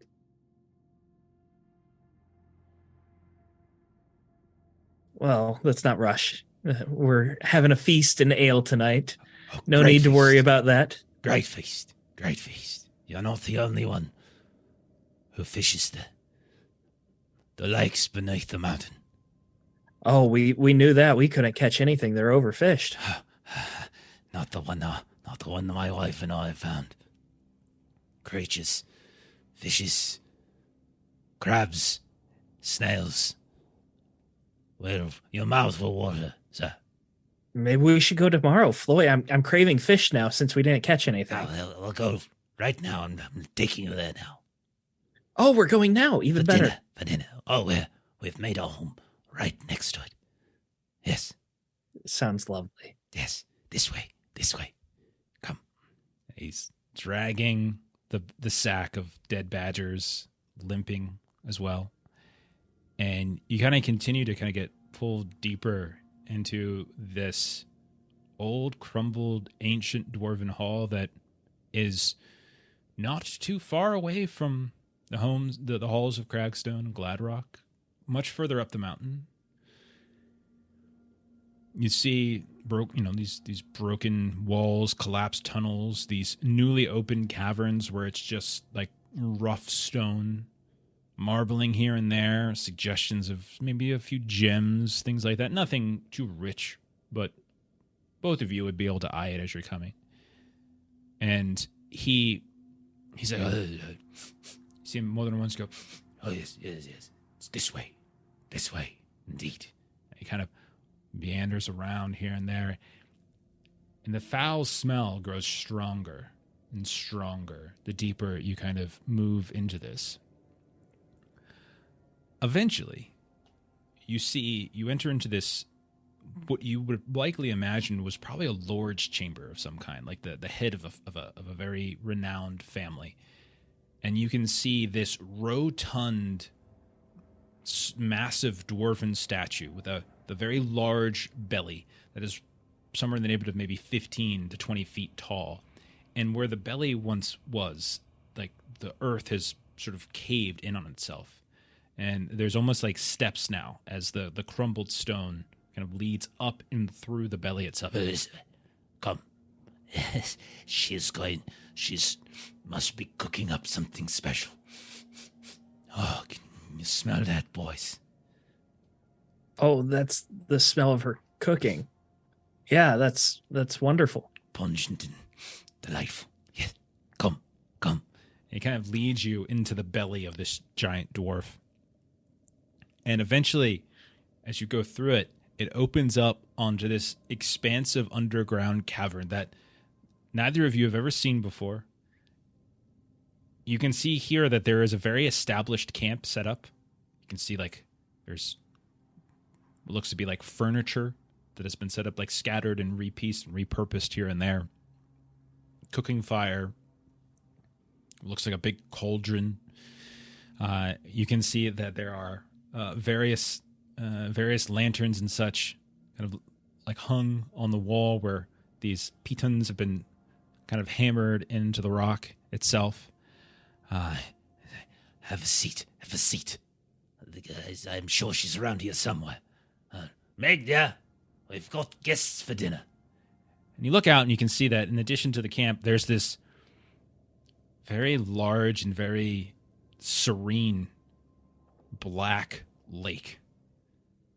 Well, let's not rush. We're having a feast and ale tonight. Oh, No great need to worry feast. about that. Great feast. You're not the only one who fishes the lakes beneath the mountain. Oh, we knew that. We couldn't catch anything. They're overfished. Not the one my wife and I have found. Creatures, fishes, crabs, snails. Well, your mouth will water, sir. Maybe we should go tomorrow. Floyd, I'm craving fish now since we didn't catch anything. I'll go right now. I'm taking you there now. Oh, we're going now. Even For better. dinner. For dinner. Oh, we've made our home right next to it. Yes. Sounds lovely. Yes. This way. Come. He's dragging the sack of dead badgers, limping as well. And you kind of continue to kind of get pulled deeper into this old, crumbled, ancient dwarven hall that is not too far away from the homes, the halls of Cragstone and Gladrock, much further up the mountain. You see these broken walls, collapsed tunnels, these newly opened caverns where it's just like rough stone, marbling here and there, suggestions of maybe a few gems, things like that. Nothing too rich, but both of you would be able to eye it as you're coming. And he's like, see him more than once go, Oh, yes. It's this way, indeed. he kind of meanders around here and there, and the foul smell grows stronger and stronger the deeper you kind of move into this. Eventually, you enter into this, what you would likely imagine was probably a lord's chamber of some kind, like the head of a very renowned family. And you can see this rotund, massive dwarven statue with the very large belly that is somewhere in the neighborhood of maybe 15 to 20 feet tall. And where the belly once was, like the earth has sort of caved in on itself. And there's almost like steps now as the crumbled stone kind of leads up and through the belly itself. Come. Yes, she must be cooking up something special. Oh, can you smell that, boys? Oh, that's the smell of her cooking. Yeah, that's wonderful. Pungent and delightful. Yes, come. He kind of leads you into the belly of this giant dwarf. And eventually, as you go through it, it opens up onto this expansive underground cavern that neither of you have ever seen before. You can see here that there is a very established camp set up. You can see like there's what looks to be like furniture that has been set up, like scattered and repieced and repurposed here and there. Cooking fire. Looks like a big cauldron. You can see that there are various lanterns and such kind of like hung on the wall where these pitons have been kind of hammered into the rock itself. Have a seat. Have a seat. The guys, I'm sure she's around here somewhere. Meg, dear, we've got guests for dinner. And you look out and you can see that in addition to the camp, there's this very large and very serene black lake.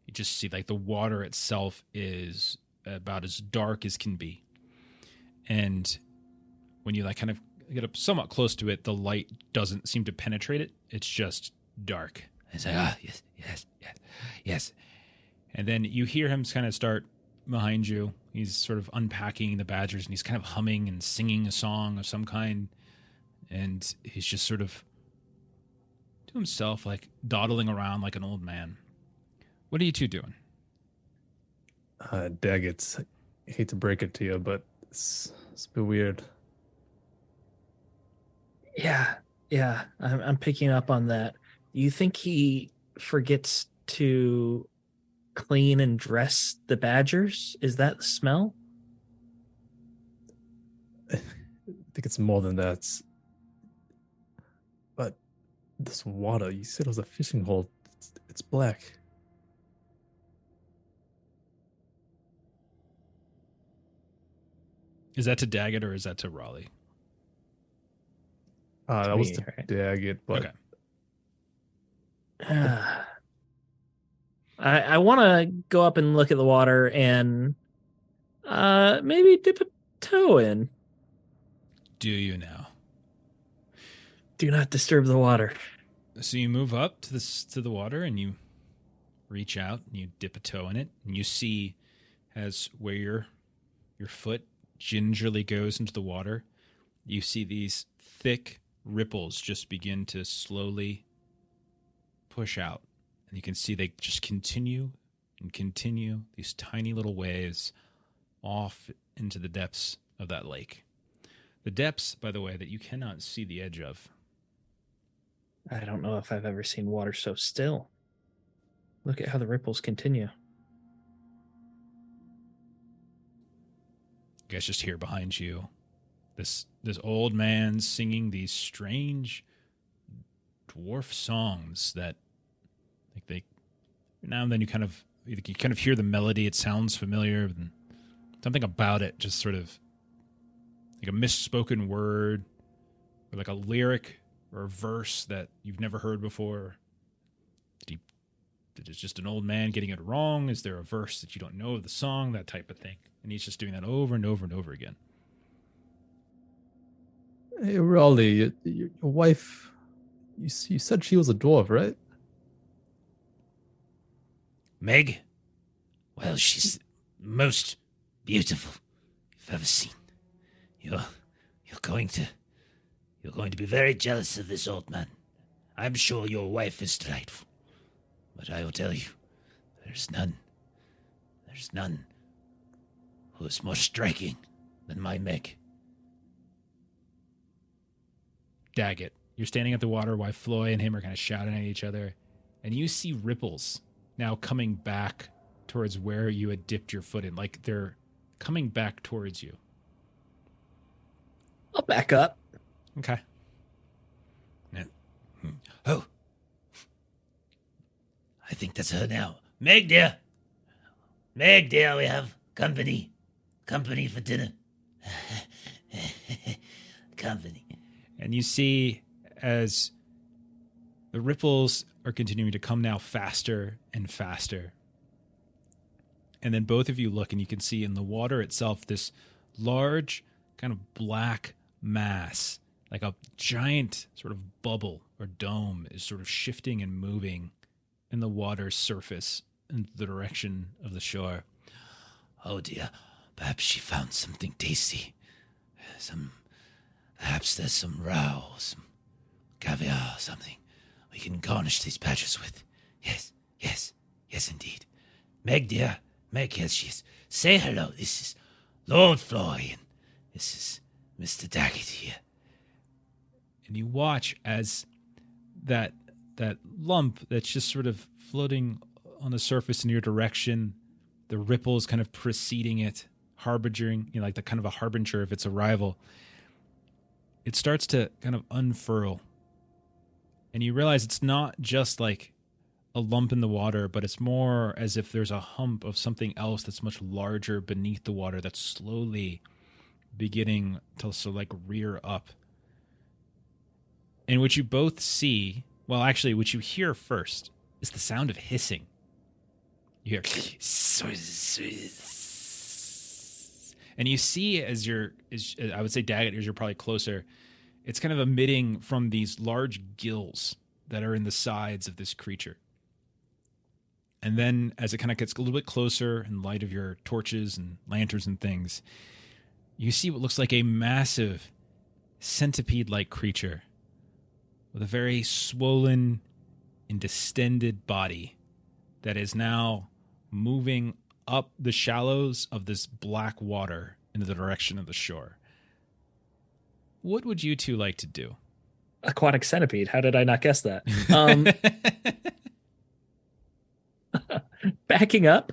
You just see like the water itself is about as dark as can be. And when you like kind of get up somewhat close to it, the light doesn't seem to penetrate it. It's just dark. It's like, yes. And then you hear him kind of start behind you. He's sort of unpacking the badgers and he's kind of humming and singing a song of some kind. And he's just sort of to himself, like dawdling around like an old man. What are you two doing? Daggett, I hate to break it to you, but it's a bit weird. Yeah, I'm picking up on that. You think he forgets to clean and dress the badgers? Is that the smell? I think it's more than that. But this water, you said it was a fishing hole. It's black. Is that to Daggett or is that to Raleigh? That was me, to right? Daggett, but Okay. I want to go up and look at the water and maybe dip a toe in. Do you now? Do not disturb the water. So you move up to the water and you reach out and you dip a toe in it and you see as where your foot gingerly goes into the water, you see these thick ripples just begin to slowly push out. And you can see they just continue and continue, these tiny little waves off into the depths of that lake. The depths, by the way, that you cannot see the edge of. I don't know if I've ever seen water so still. Look at how the ripples continue. You guys just hear behind you this old man singing these strange dwarf songs that like they now and then you kind of hear the melody. It sounds familiar, and something about it just sort of like a misspoken word or like a lyric or a verse that you've never heard before. Did it just an old man getting it wrong? Is there a verse that you don't know of the song? That type of thing. And he's just doing that over and over and over again. hey, Raleigh, your wife, you said she was a dwarf, right? Meg? Well, she's the most beautiful you've ever seen. You're going to be very jealous of this old man. I'm sure your wife is delightful. But I will tell you, there's none who is more striking than my Meg. Daggett, you're standing at the water while Floy and him are kind of shouting at each other, and you see ripples now coming back towards where you had dipped your foot in. Like they're coming back towards you. I'll back up. Okay. Oh. I think that's her now. Meg, dear. Meg, dear, we have company. Company for dinner. Company. And you see as the ripples are continuing to come now faster and faster. And then both of you look and you can see in the water itself this large kind of black mass like a giant sort of bubble or dome is sort of shifting and moving in the water's surface in the direction of the shore. Oh dear, perhaps she found something tasty. Perhaps there's some roe, some caviar or something we can garnish these badgers with. Yes indeed. Meg, dear, Meg, yes she is. Say hello, this is Lord Florian. This is Mr. Daggett here. And you watch as that lump that's just sort of floating on the surface in your direction, the ripples kind of preceding it, harbinging, like the kind of a harbinger of its arrival. It starts to kind of unfurl. And you realize it's not just like a lump in the water, but it's more as if there's a hump of something else that's much larger beneath the water that's slowly beginning to sort of like rear up. And what you both see, well, actually, what you hear first is the sound of hissing. You hear, and you see I would say Daggett, as you're probably closer, it's kind of emitting from these large gills that are in the sides of this creature. And then as it kind of gets a little bit closer in light of your torches and lanterns and things, you see what looks like a massive centipede-like creature with a very swollen and distended body that is now moving up the shallows of this black water in the direction of the shore. What would you two like to do? Aquatic centipede. How did I not guess that? Backing up.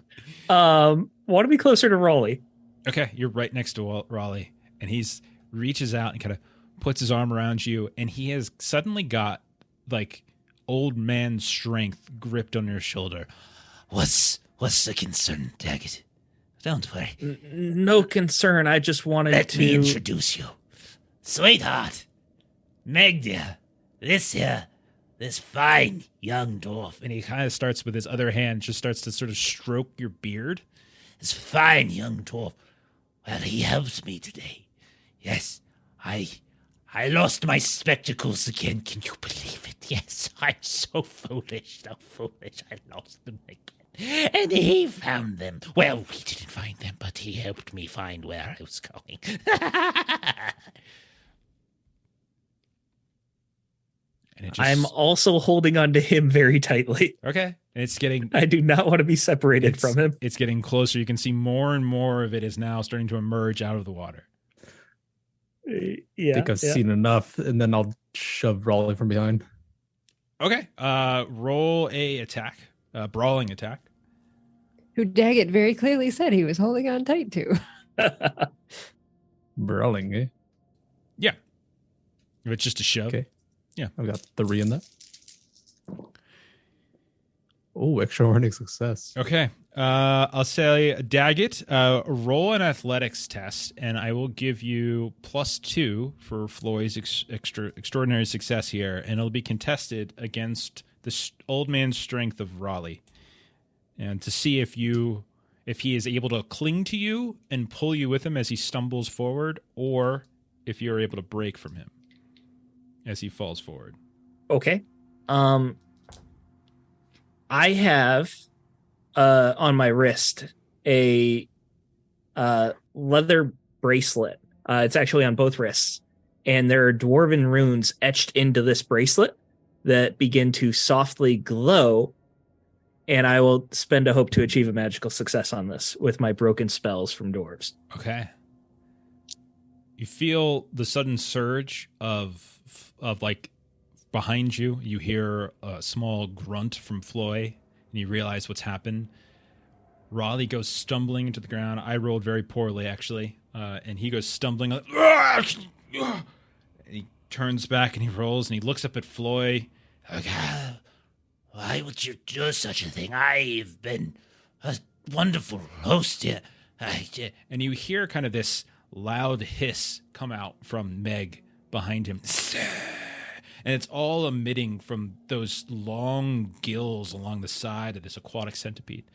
Want to be closer to Raleigh. Okay, you're right next to Raleigh, and he's reaches out and kind of puts his arm around you, and he has suddenly got like old man strength gripped on your shoulder. What's the concern, Daggett? Don't worry. No concern. I just wanted Let me introduce you. Sweetheart, Meg dear, this fine young dwarf. And he kind of starts with his other hand, just starts to sort of stroke your beard. This fine young dwarf, well, he helped me today. Yes, I lost my spectacles again. Can you believe it? Yes, I'm so foolish. I lost them again. And he found them. Well, we didn't find them, but he helped me find where I was going. And I'm also holding on to him very tightly. Okay. And it's getting... I do not want to be separated from him. It's getting closer. You can see more and more of it is now starting to emerge out of the water. Yeah. I think I've seen enough, and then I'll shove Raleigh from behind. Okay. Roll a attack. Brawling attack. Who Daggett very clearly said he was holding on tight to. Brawling, eh? Yeah. If it's just a shove. Okay. Yeah. I've got 3 in that. Oh, extraordinary success. Okay. I'll say, Daggett, roll an athletics test, and I will give you +2 for Floyd's extraordinary success here, and it'll be contested against the old man's strength of Raleigh, and to see if he is able to cling to you and pull you with him as he stumbles forward, or if you're able to break from him as he falls forward. Okay. I have on my wrist a leather bracelet. It's actually on both wrists, and there are dwarven runes etched into this bracelet that begin to softly glow, and I will spend a hope to achieve a magical success on this with my broken spells from dwarves. Okay. You feel the sudden surge of like behind you. You hear a small grunt from Floy, and you realize what's happened. Raleigh goes stumbling into the ground. I rolled very poorly, actually, and he goes stumbling. And he turns back and he rolls and he looks up at Floy. Okay. Why would you do such a thing? I've been a wonderful host here. And you hear kind of this loud hiss come out from Meg behind him. And it's all emitting from those long gills along the side of this aquatic centipede.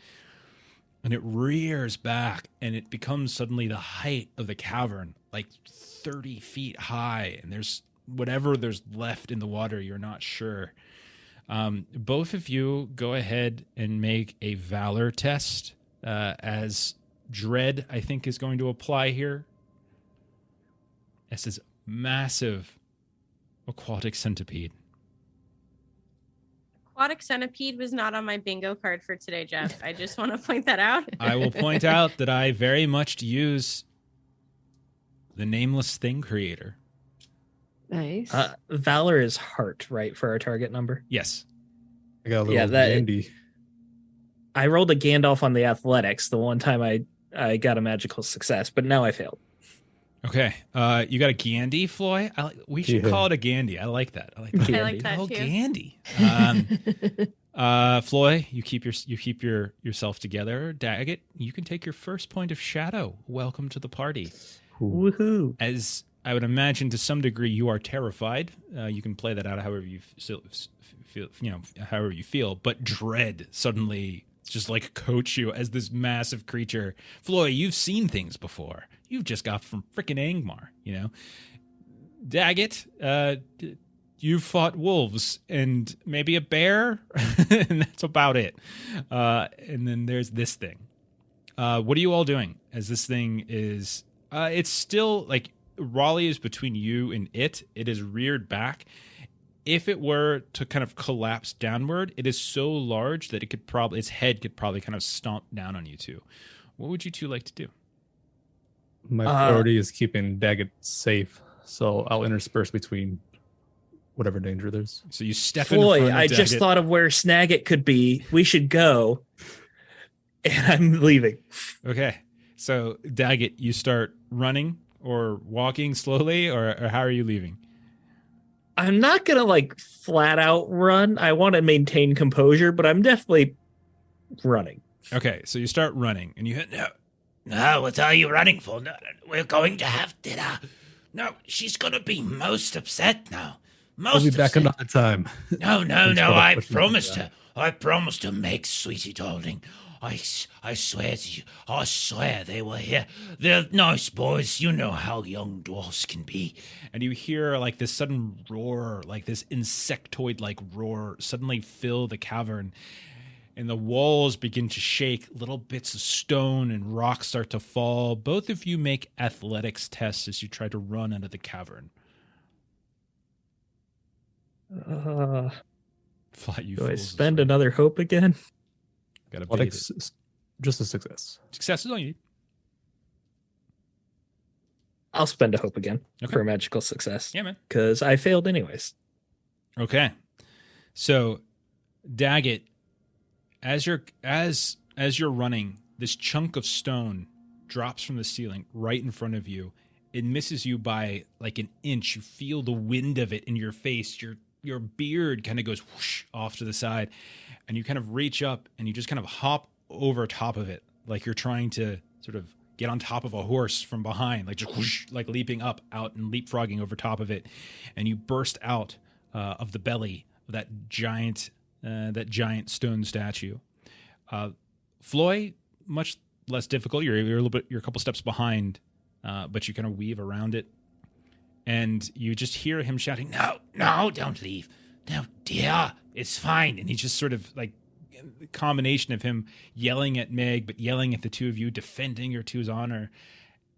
And it rears back, and it becomes suddenly the height of the cavern, like 30 feet high. And there's whatever there's left in the water, you're not sure. Both of you go ahead and make a valor test, as dread, I think, is going to apply here. This is massive aquatic centipede. Aquatic centipede was not on my bingo card for today, Jeff. I just want to point that out. I will point out that I very much use the nameless thing creator. Nice. Valor is heart, right, for our target number? Yes. I got a little Yeah, that- dandy. I rolled a Gandalf on the athletics the one time I got a magical success, but now I failed. Okay. You got a Gandy, Floy? We should Yeah. call it a Gandy. I like that. I like that. I like that Oh, too. Gandy. Floy, you keep yourself together. Daggett, you can take your first point of shadow. Welcome to the party. Woohoo! As I would imagine, to some degree, you are terrified. You can play that out however you feel. However you feel. But dread suddenly just like coach you as this massive creature. Floy, you've seen things before. You've just got from frickin' Angmar. Daggett, you fought wolves and maybe a bear, and that's about it. And then there's this thing. What are you all doing as this thing is... it's still like Raleigh is between you and it. It is reared back. If it were to kind of collapse downward, it is so large that its head could probably kind of stomp down on you two. What would you two like to do? My priority is keeping Daggett safe, so I'll intersperse between whatever danger there's. So you step in front Floyd, of I just Daggett. thought of where Snagit could be. We should go. And I'm leaving. Okay. So Daggett, you start running or walking slowly, or how are you leaving? I'm not going to like flat out run. I want to maintain composure, but I'm definitely running. Okay, so you start running and you hit... No, what are you running for? No, we're going to have dinner. No, she's going to be most upset now. I'll be back another time. No, Thanks for I pushing promised me her. I promised to make sweetie darling. I swear to you, I swear they were here. They're nice boys. You know how young dwarfs can be. And you hear like this sudden roar, like this insectoid-like roar suddenly fill the cavern. And the walls begin to shake. Little bits of stone and rocks start to fall. Both of you make athletics tests as you try to run out of the cavern. Fly, you Do I fools. spend another hope again? Gotta Well, bait it. just a success. Success is all you need. I'll spend a hope again Okay. for a magical success. Yeah, man. Because I failed anyways. Okay. So, Daggett, as you're running, this chunk of stone drops from the ceiling right in front of you. It misses you by like an inch. You feel the wind of it in your face. Your beard kind of goes whoosh off to the side, and you kind of reach up and you just kind of hop over top of it, like you're trying to sort of get on top of a horse from behind, like just whoosh, like leaping up, out, and leapfrogging over top of it, and you burst out of the belly of that giant stone statue. Floy, much less difficult. You're a couple steps behind, but you kind of weave around it. And you just hear him shouting, No, don't leave. No, dear, it's fine. and he's just sort of like a combination of him yelling at Meg, but yelling at the two of you, defending your two's honor.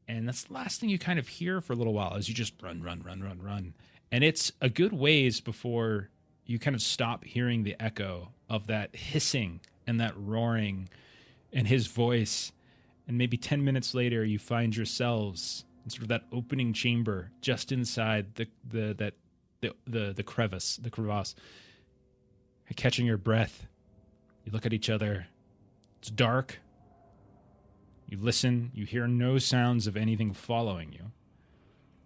And that's the last thing you kind of hear for a little while as you just run. And it's a good ways before you kind of stop hearing the echo of that hissing and that roaring in his voice. And maybe 10 minutes later, you find yourselves in sort of that opening chamber just inside the crevice. Catching your breath. You look at each other. It's dark. You listen. You hear no sounds of anything following you.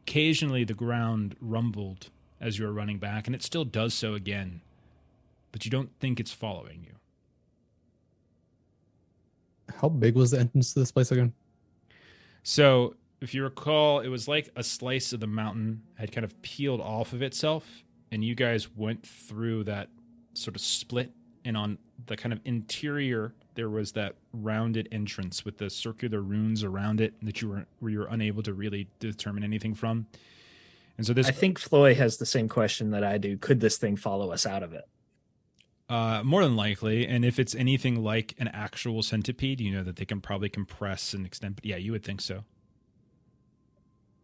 Occasionally, the ground rumbled as you were running back, and it still does so again. But you don't think it's following you. How big was the entrance to this place again? So, if you recall, it was like a slice of the mountain had kind of peeled off of itself, and you guys went through that sort of split, and on the kind of interior, there was that rounded entrance with the circular runes around it that you were unable to really determine anything from. And so this I think Floy has the same question that I do. Could this thing follow us out of it? more than likely, and if it's anything like an actual centipede, you know that they can probably compress and extend. But yeah, you would think so.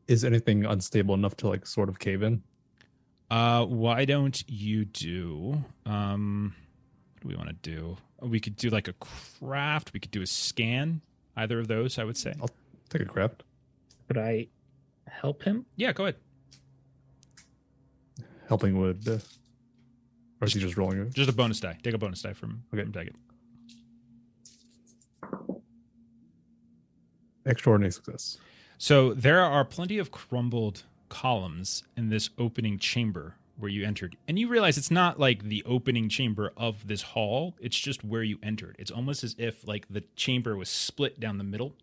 Is anything unstable enough to like sort of cave in? Why don't you do? What do we want to do? We could do like a craft. We could do a scan. Either of those, I would say. I'll take a craft. Could I help him? Yeah, go ahead. Helping would, or is he just rolling it? Just a bonus die. Take a bonus die from Okay. Daggett. Extraordinary success. So there are plenty of crumbled columns in this opening chamber where you entered. And you realize it's not like the opening chamber of this hall. It's just where you entered. It's almost as if like the chamber was split down the middle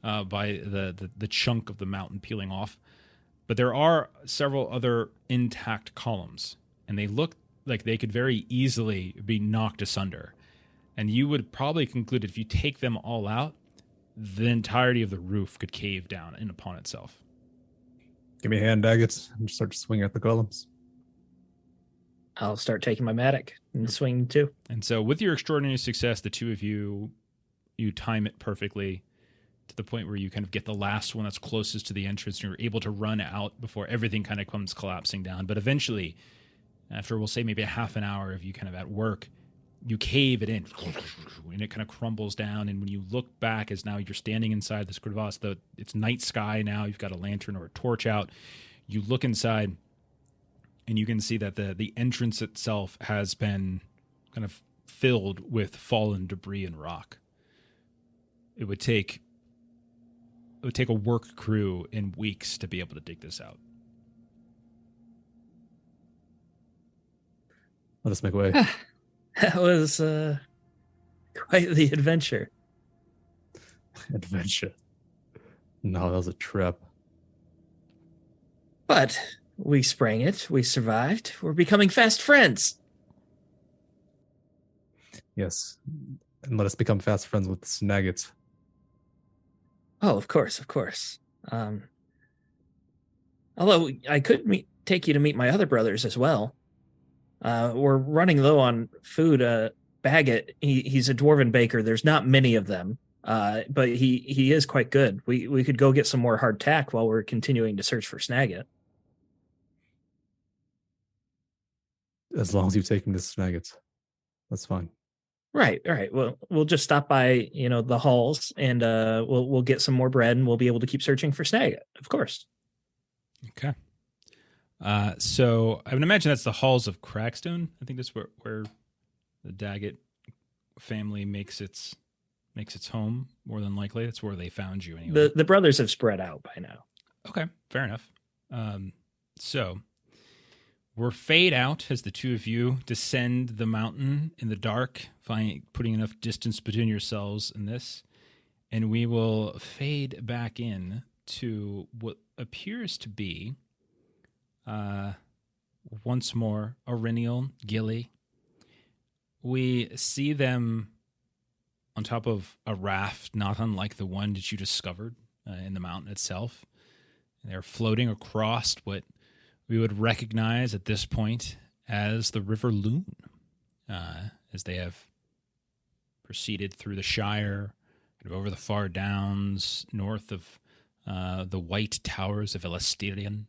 by the chunk of the mountain peeling off. But there are several other intact columns, and they look like they could very easily be knocked asunder. And you would probably conclude if you take them all out, the entirety of the roof could cave down in upon itself. Give me a hand, Daggett, and start swinging at the columns. I'll start taking my Matic and swing too. And so with your extraordinary success, the two of you time it perfectly to the point where you kind of get the last one that's closest to the entrance, and you're able to run out before everything kind of comes collapsing down. But eventually, after we'll say maybe a half an hour of you kind of at work, you cave it in, and it kind of crumbles down. And when you look back, as now you're standing inside this crevasse, it's night sky now. You've got a lantern or a torch out. You look inside, and you can see that the entrance itself has been kind of filled with fallen debris and rock. It would take a work crew in weeks to be able to dig this out. Let us make way. That was quite the adventure. Adventure. No, that was a trap. But we sprang it. We survived. We're becoming fast friends. Yes. And let us become fast friends with Snagget. Oh, of course, of course. Although I could take you to meet my other brothers as well. We're running low on food. Baggett, he's a dwarven baker. There's not many of them, but he is quite good. We could go get some more hardtack while we're continuing to search for Snagget. As long as you take him to Snagget, that's fine. Right. Well, we'll just stop by, the halls, and we'll get some more bread, and we'll be able to keep searching for Snagget, of course. Okay. So I would imagine that's the halls of Crackstone. I think that's where the Daggett family makes its home. More than likely, that's where they found you anyway. The brothers have spread out by now. Okay, fair enough. So we're fade out as the two of you descend the mountain in the dark, putting enough distance between yourselves and this, and we will fade back in to what appears to be once more Aurenial, Gilly. We see them on top of a raft, not unlike the one that you discovered in the mountain itself. They're floating across what we would recognize at this point as the River Loon, as they have proceeded through the Shire, kind of over the far downs, north of the white towers of Elastirian.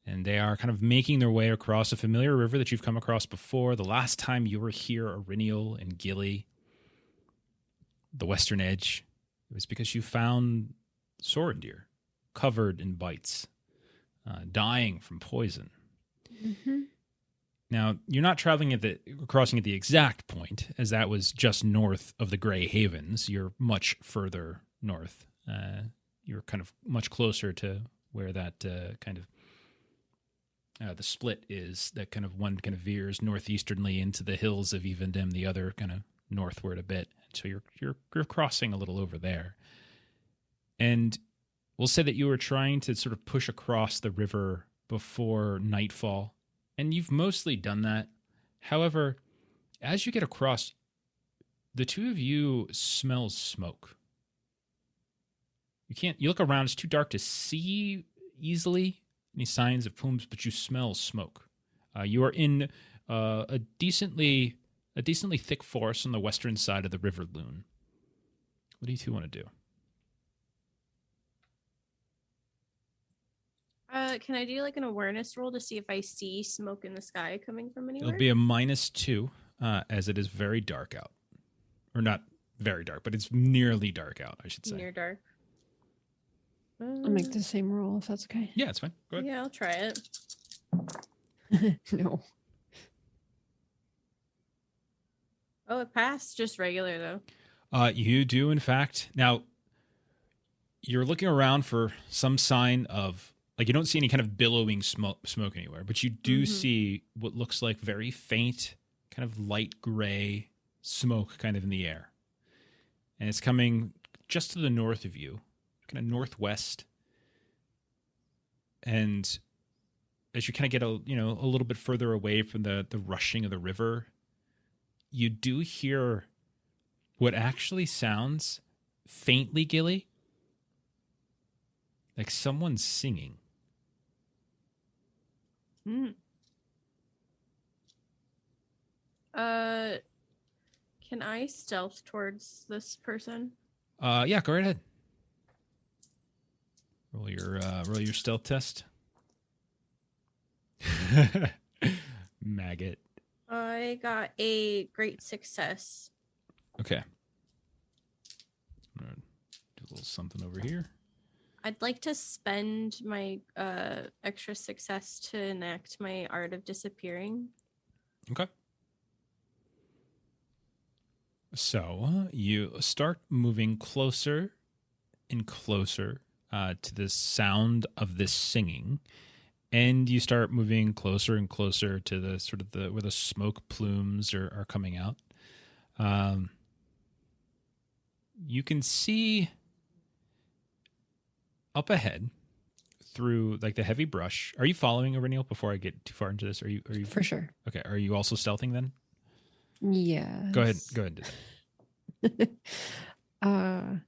And they are kind of making their way across a familiar river that you've come across before. The last time you were here, Aurenial and Gilly, the western edge, it was because you found Sorendeer covered in bites, dying from poison. Mm-hmm. Now, you're not crossing at the exact point, as that was just north of the Grey Havens. You're much further north. You're kind of much closer to where that the split is. That kind of one kind of veers northeasternly into the hills of Evendem, the other kind of northward a bit. So you're crossing a little over there. And we'll say that you were trying to sort of push across the river before nightfall, and you've mostly done that. However, as you get across, the two of you smell smoke. You look around, it's too dark to see easily, any signs of plumes, but you smell smoke. You are in a decently thick forest on the western side of the River Loon. What do you two want to do? Can I do like an awareness roll to see if I see smoke in the sky coming from anywhere? It'll be a -2, as it is very dark out. Or not very dark, but it's nearly dark out, I should say. Near dark. I'll make the same roll if that's okay. Yeah, it's fine. Go ahead. Yeah, I'll try it. No. Oh, it passed. Just regular though. You do, in fact. Now, you're looking around for some sign of, like, you don't see any kind of billowing smoke anywhere, but you do see what looks like very faint, kind of light gray smoke kind of in the air. And it's coming just to the north of you, kind of northwest. And as you kind of get a little bit further away from the rushing of the river, you do hear what actually sounds faintly, Gilly, like someone's singing. Can I stealth towards this person? Yeah, go right ahead. Roll your stealth test. Maggot. I got a great success. Okay. I'm gonna do a little something over here. I'd like to spend my extra success to enact my art of disappearing. Okay. So you start moving closer and closer to the sound of this singing, and you start moving closer and closer to the sort of where the smoke plumes are coming out. You can see up ahead through like the heavy brush. Are you following, Aurenial, before I get too far into this? Are you For sure. okay? Are you also stealthing then? Yeah. Go ahead. Do that. I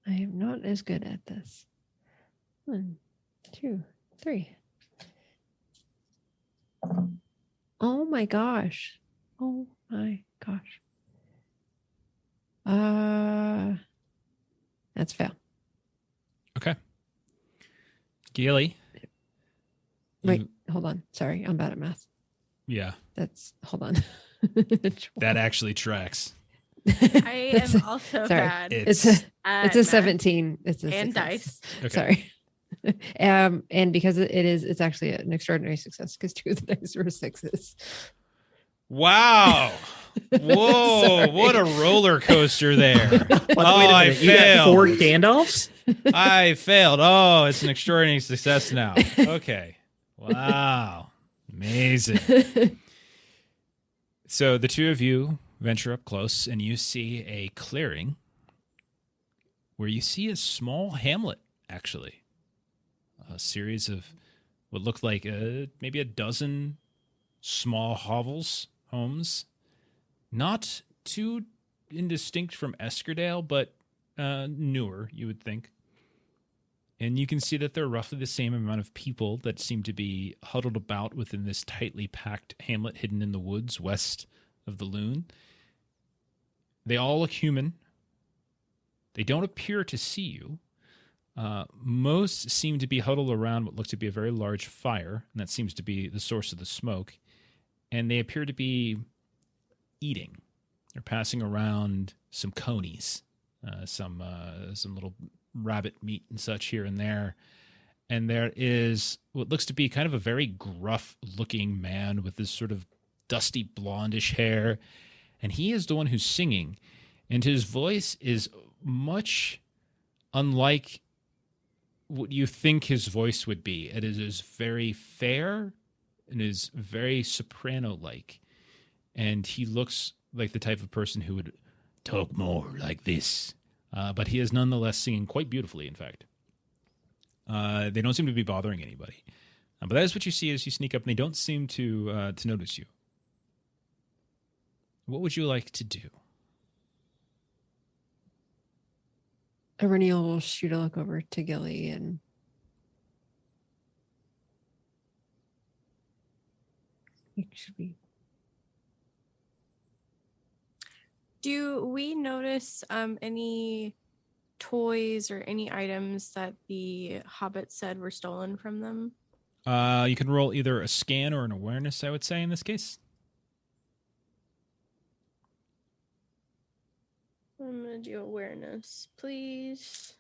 am not as good at this. 1, 2, 3. Oh my gosh. Oh my gosh. That's fail. Okay. Gailey. Wait, hold on. Sorry, I'm bad at math. Yeah. Hold on. That actually tracks. I am also sorry. bad. It's at a math 17. It's a and success. dice. Okay. Sorry. And because it's actually an extraordinary success because 2 of the dice were 6s. Wow. Whoa, Sorry. what a roller coaster there. Wait a I minute, you got failed. 4 Gandalfs? I failed. Oh, it's an extraordinary success now. Okay. Wow. Amazing. So the two of you venture up close and you see a clearing where you see a small hamlet, actually. A series of what looked like maybe a dozen small hovels, homes. Not too indistinct from Eskerdale, but newer, you would think. And you can see that there are roughly the same amount of people that seem to be huddled about within this tightly packed hamlet hidden in the woods west of the Loon. They all look human. They don't appear to see you. Most seem to be huddled around what looks to be a very large fire, and that seems to be the source of the smoke. And they appear to be eating. They're passing around some conies, some little rabbit meat and such here and there. And there is what looks to be kind of a very gruff-looking man with this sort of dusty blondish hair. And he is the one who's singing. And his voice is much unlike what you think his voice would be. It is very fair and is very soprano-like. And he looks like the type of person who would talk more like this. But he is nonetheless singing quite beautifully, in fact. They don't seem to be bothering anybody. But that is what you see as you sneak up, and they don't seem to notice you. What would you like to do? Aurenial will shoot a look over to Gilly and Should we? Do we notice any toys or any items that the hobbit said were stolen from them? You can roll either a scan or an awareness, I would say, in this case. I'm gonna do awareness, please.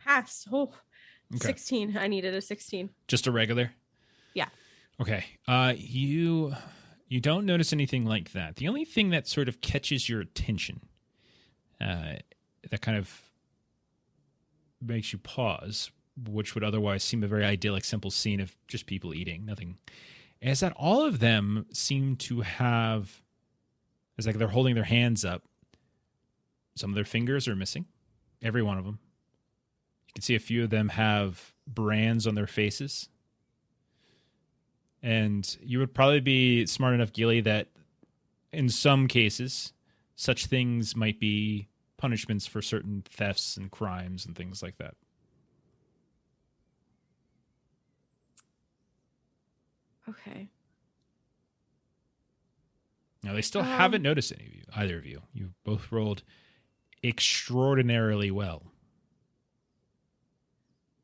Pass. Oh, Okay. 16. I needed a 16. Just a regular? Yeah. Okay. You don't notice anything like that. The only thing that sort of catches your attention, that kind of makes you pause, which would otherwise seem a very idyllic, simple scene of just people eating, nothing, is that all of them seem to have, it's like they're holding their hands up. Some of their fingers are missing. Every one of them. You can see a few of them have brands on their faces. And you would probably be smart enough, Gilly, that in some cases, such things might be punishments for certain thefts and crimes and things like that. Okay. Now, they still haven't noticed any of you, either of you. You both rolled extraordinarily well.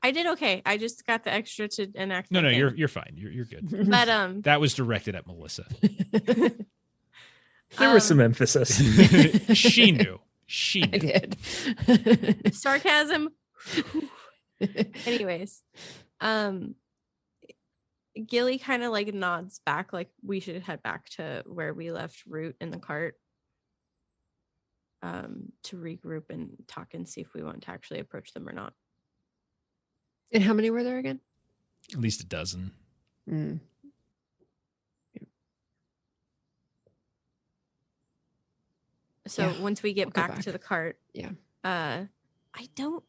I did okay. I just got the extra to enact. No, my thing. you're fine. You're good. But That was directed at Melissa. There was some emphasis. She knew. She I knew. did. sarcasm. Anyways, Gilly kind of like nods back, like we should head back to where we left Root in the cart. To regroup and talk and see if we want to actually approach them or not. And how many were there again? At least a dozen. Mm. So Yeah, once we get we'll go back to back. the cart, Yeah. I don't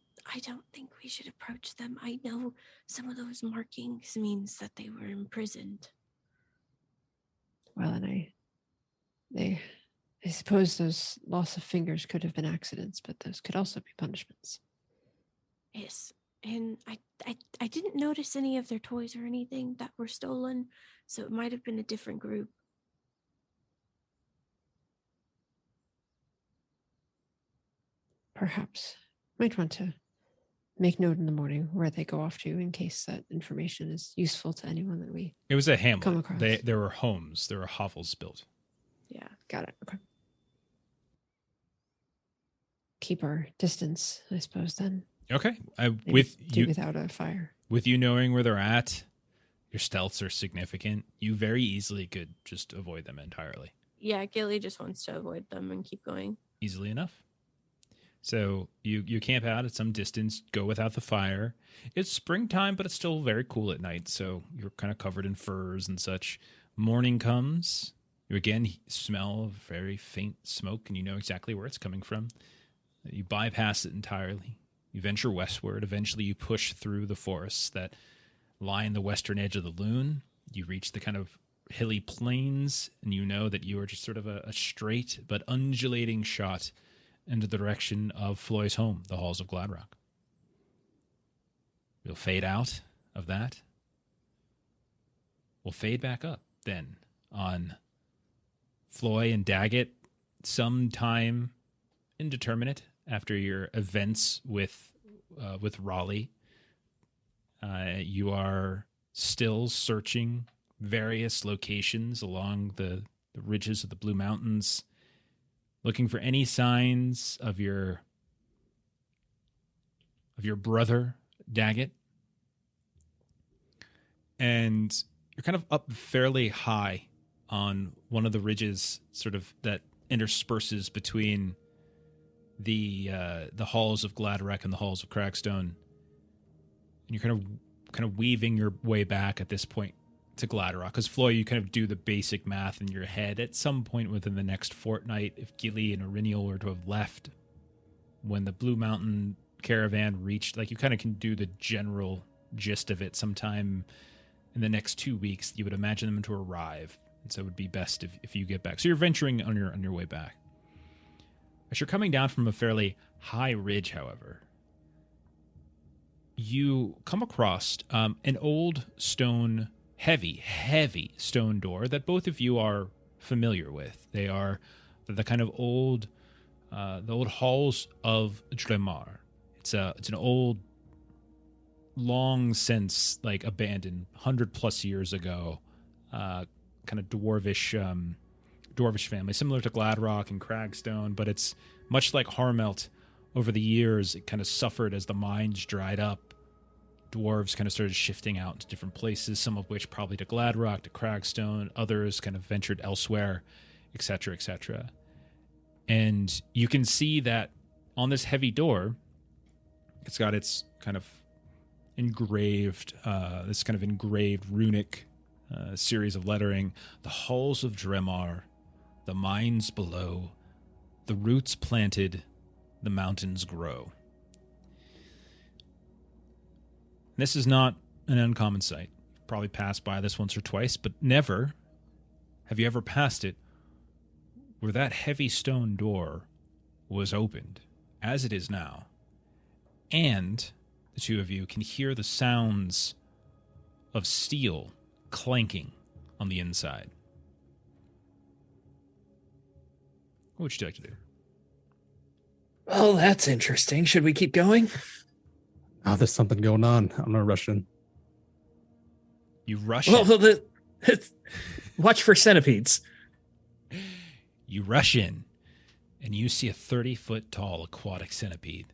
think we should approach them. I know some of those markings means that they were imprisoned. Well, and I suppose those loss of fingers could have been accidents, but those could also be punishments. Yes. And I didn't notice any of their toys or anything that were stolen, so it might have been a different group. Perhaps. Might want to make note in the morning where they go off to in case that information is useful to anyone that we It was a come hamlet. across. There were homes. There were hovels built. Yeah. Got it. Okay. Keep our distance, I suppose, then. Okay. Maybe With do you, without a fire. with you knowing where they're at, your stealths are significant. You very easily could just avoid them entirely. Yeah, Gilly just wants to avoid them and keep going. Easily enough. So you camp out at some distance, go without the fire. It's springtime, but it's still very cool at night, so you're kind of covered in furs and such. Morning comes. You again smell a very faint smoke, and you know exactly where it's coming from. You bypass it entirely. You venture westward. Eventually, you push through the forests that line the western edge of the Loon. You reach the kind of hilly plains, and you know that you are just sort of a straight but undulating shot into the direction of Floy's home, the halls of Gladrock. We'll fade out of that. We'll fade back up then on Floy and Daggett sometime indeterminate after your events with Raleigh. You are still searching various locations along the ridges of the Blue Mountains, looking for any signs of your brother Daggett. And you're kind of up fairly high on one of the ridges sort of that intersperses between the halls of Gladrock and the halls of Crackstone. And you're kind of weaving your way back at this point to Gladrock. Because Floy, you kind of do the basic math in your head. At some point within the next fortnight, if Gilly and Aurinial were to have left when the Blue Mountain caravan reached, like you kind of can do the general gist of it sometime in the next 2 weeks. You would imagine them to arrive. And so it would be best if you get back. So you're venturing on your way back. As you're coming down from a fairly high ridge, however, you come across an old stone, heavy stone door that both of you are familiar with. They are the kind of old, the old halls of Dremar. It's an old, long since like abandoned, 100+ years ago, kind of dwarvish family, similar to Gladrock and Cragstone, but it's much like Harmelt. Over the years, it kind of suffered as the mines dried up. Dwarves kind of started shifting out into different places, some of which probably to Gladrock, to Cragstone, others kind of ventured elsewhere, etc., etc. And you can see that on this heavy door, it's got its kind of engraved, runic series of lettering. The halls of Dremar, the mines below, the roots planted, the mountains grow. This is not an uncommon sight. You've probably passed by this once or twice, but never have you ever passed it where that heavy stone door was opened, as it is now, and the two of you can hear the sounds of steel clanking on the inside. What would you like to do? Oh, that's interesting. Should we keep going? Oh, there's something going on. I'm gonna rush in. You rush Well, in. watch for centipedes. You rush in, and you see a 30-foot tall aquatic centipede,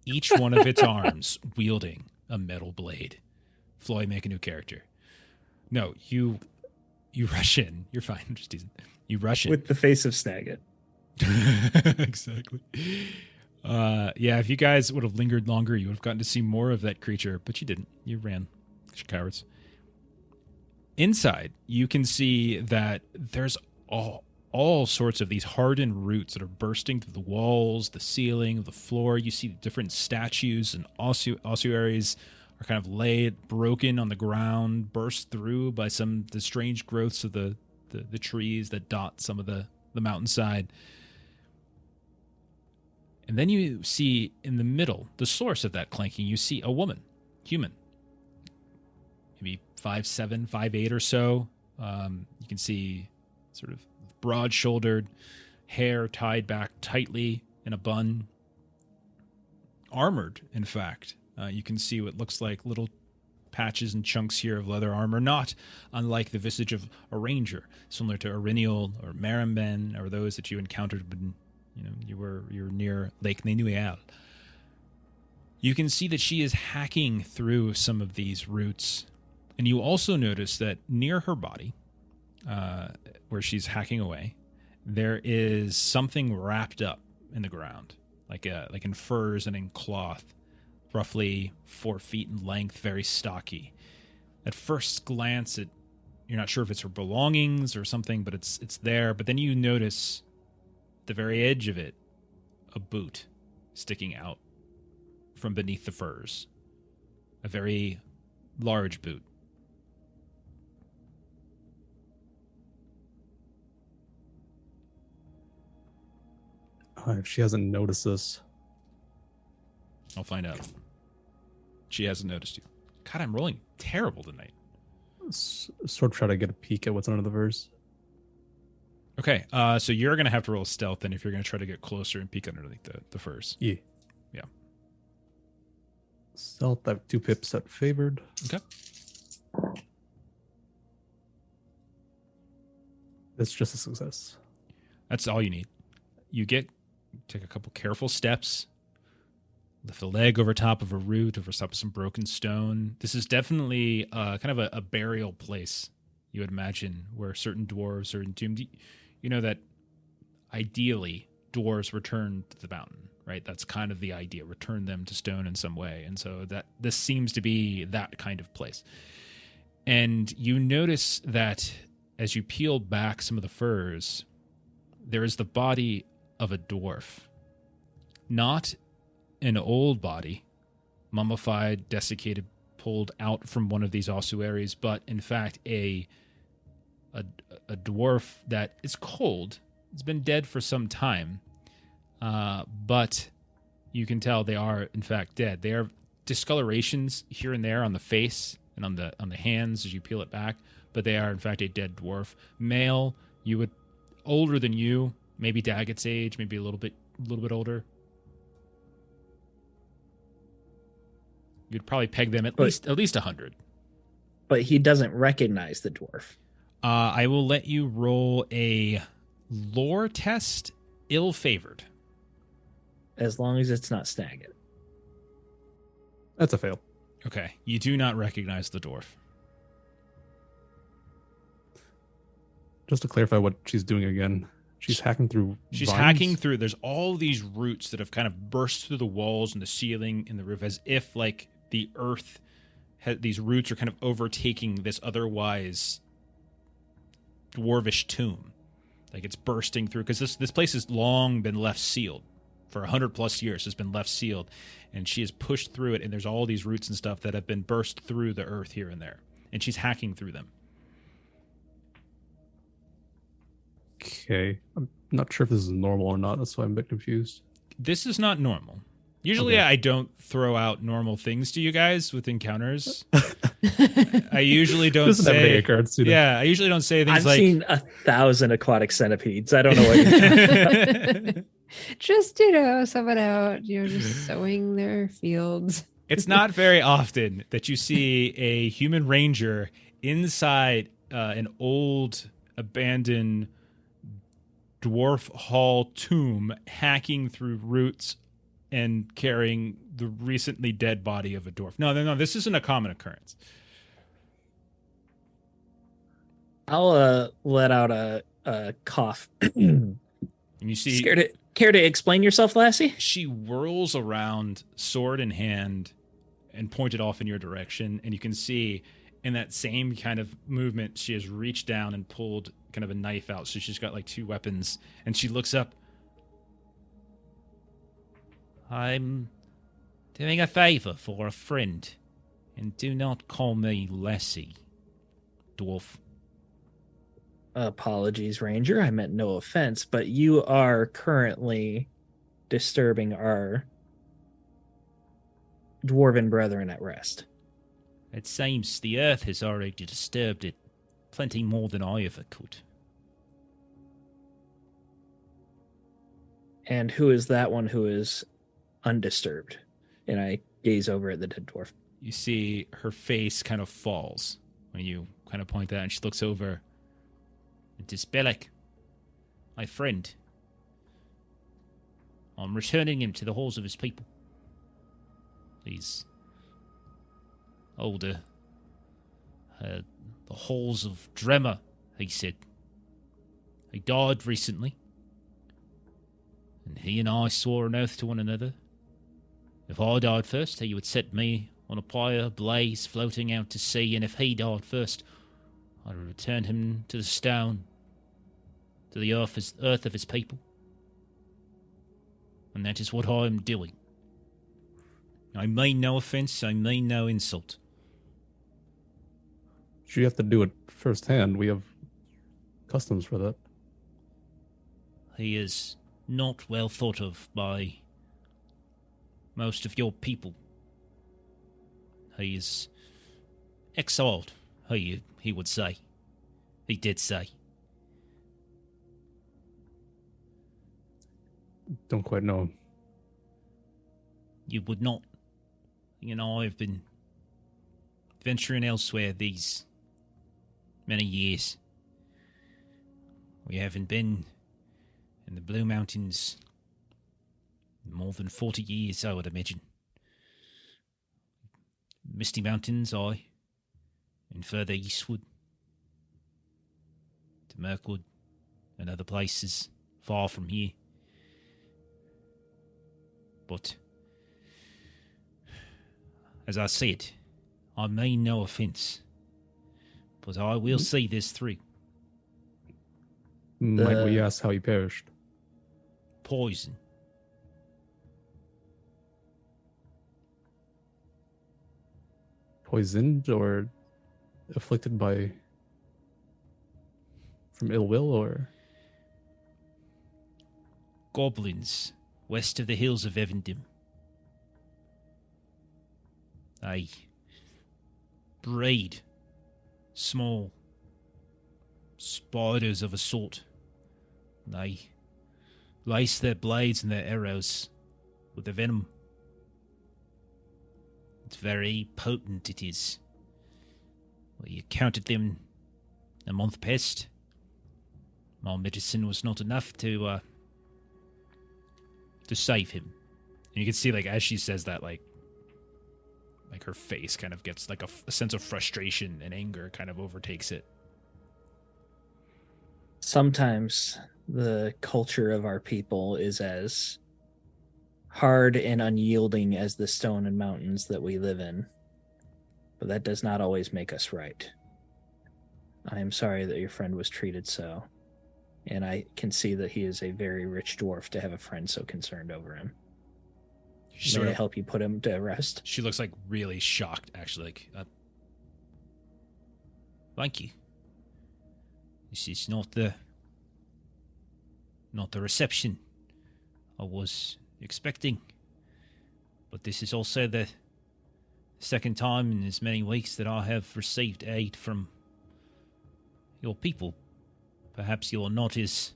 each one of its arms wielding a metal blade. Floyd, make a new character. No, you rush in. You're fine. I'm just teasing. You rush in. With the face of Snagit. Exactly. Yeah, if you guys would have lingered longer, you would have gotten to see more of that creature, but you didn't. You ran. You're cowards. Inside, you can see that there's all sorts of these hardened roots that are bursting through the walls, the ceiling, the floor. You see different statues and ossuaries are kind of laid, broken on the ground, burst through by the strange growths of the trees that dot some of the mountainside. And then you see in the middle, the source of that clanking, you see a woman, human, maybe 5'7", 5'8" or so. You can see sort of broad-shouldered, hair tied back tightly in a bun. Armored, in fact. You can see what looks like little patches and chunks here of leather armor, not unlike the visage of a ranger, similar to Arinial or Marimben, or those that you encountered when you were near Lake Nenuial. You can see that she is hacking through some of these roots, and you also notice that near her body, where she's hacking away, there is something wrapped up in the ground, like in furs and in cloth, roughly 4 feet in length, very stocky. At first glance, you're not sure if it's her belongings or something, but it's there. But then you notice the very edge of it, a boot sticking out from beneath the furs. A very large boot. If she hasn't noticed this. I'll find out. She hasn't noticed you. God, I'm rolling terrible tonight. Sort of try to get a peek at what's under the verse. Okay, so you're going to have to roll stealth then if you're going to try to get closer and peek underneath the furs. Yeah. Yeah. Stealth, I have 2 pips at favored. Okay. It's just a success. That's all you need. You take a couple careful steps, lift a leg over top of a root, over top of some broken stone. This is definitely kind of a burial place, you would imagine, where certain dwarves are entombed. You know that ideally dwarves return to the mountain, right? That's kind of the idea, return them to stone in some way. And so that this seems to be that kind of place. And you notice that as you peel back some of the furs, there is the body of a dwarf. Not an old body, mummified, desiccated, pulled out from one of these ossuaries, but in fact a dwarf that is cold. It's been dead for some time, but you can tell they are in fact dead. They are discolorations here and there on the face and on the hands as you peel it back, but they are in fact a dead dwarf. Male, you would older than you, maybe Daggett's age, maybe a little bit older. You'd probably peg them at least 100. But he doesn't recognize the dwarf. I will let you roll a lore test, ill-favored. As long as it's not Snagit. That's a fail. Okay, you do not recognize the dwarf. Just to clarify what she's doing again, she's hacking through. She's vines? hacking through. There's all these roots that have kind of burst through the walls and the ceiling and the roof, as if like the earth, these roots are kind of overtaking this otherwise dwarvish tomb. Like it's bursting through, because this place has long been left sealed. For 100+ years has been left sealed, and she has pushed through it, and there's all these roots and stuff that have been burst through the earth here and there, and she's hacking through them. Okay, I'm not sure if this is normal or not. That's why I'm a bit confused. This is not normal. Usually Okay. I don't throw out normal things to you guys with encounters. I usually don't Doesn't have say... any cards, do they? Yeah, I usually don't say things I've like... seen 1,000 aquatic centipedes. I don't know what you're talking about. Just, someone out, just sowing their fields. It's not very often that you see a human ranger inside an old abandoned dwarf hall tomb, hacking through roots and carrying the recently dead body of a dwarf. No, this isn't a common occurrence. I'll let out a cough. And you see Care to explain yourself, Lassie? she whirls around, sword in hand, and pointed off in your direction, and you can see in that same kind of movement she has reached down and pulled kind of a knife out, so she's got like two weapons, and she looks up. I'm doing a favor for a friend, and do not call me Lassie, dwarf. Apologies, Ranger. I meant no offense, but you are currently disturbing our dwarven brethren at rest. It seems the earth has already disturbed it plenty more than I ever could. And who is that one who is undisturbed? And I gaze over at the dead dwarf. You see her face kind of falls when you kind of point that, and she looks over. It is Bellic, my friend. I'm returning him to the halls of his people. He's older. The halls of Dremar, he said. He died recently. And he and I swore an oath to one another. If I died first, he would set me on a pyre blaze floating out to sea, and if he died first, I would return him to the stone, to the earth of his people. And that is what I am doing. I mean no offense, I mean no insult. You have to do it firsthand. We have customs for that. He is not well thought of by most of your people. He is exiled, he would say. He did say. Don't quite know. You would not. You know, I've been venturing elsewhere these many years. We haven't been in the Blue Mountains in more than 40 years, I would imagine. Misty Mountains, and further eastward to Mirkwood and other places far from here. But as I said, I mean no offence, but I will see this through. Might we ask how he perished? Poison. Poisoned or afflicted by from ill will, or Goblins west of the hills of Evendom. They breed small spiders of a sort. They lace their blades and their arrows with the venom. It's very potent, it is. We counted them a month past. My medicine was not enough to save him. And you can see, like, as she says that, like her face kind of gets like a sense of frustration and anger kind of overtakes it. Sometimes the culture of our people is as hard and unyielding as the stone and mountains that we live in. But that does not always make us right. I am sorry that your friend was treated so. And I can see that he is a very rich dwarf to have a friend so concerned over him. May I help you put him to rest? She looks like really shocked, actually. Like, Thank you. This is not the reception I was expecting. But this is also the second time in as many weeks that I have received aid from your people. Perhaps you're not as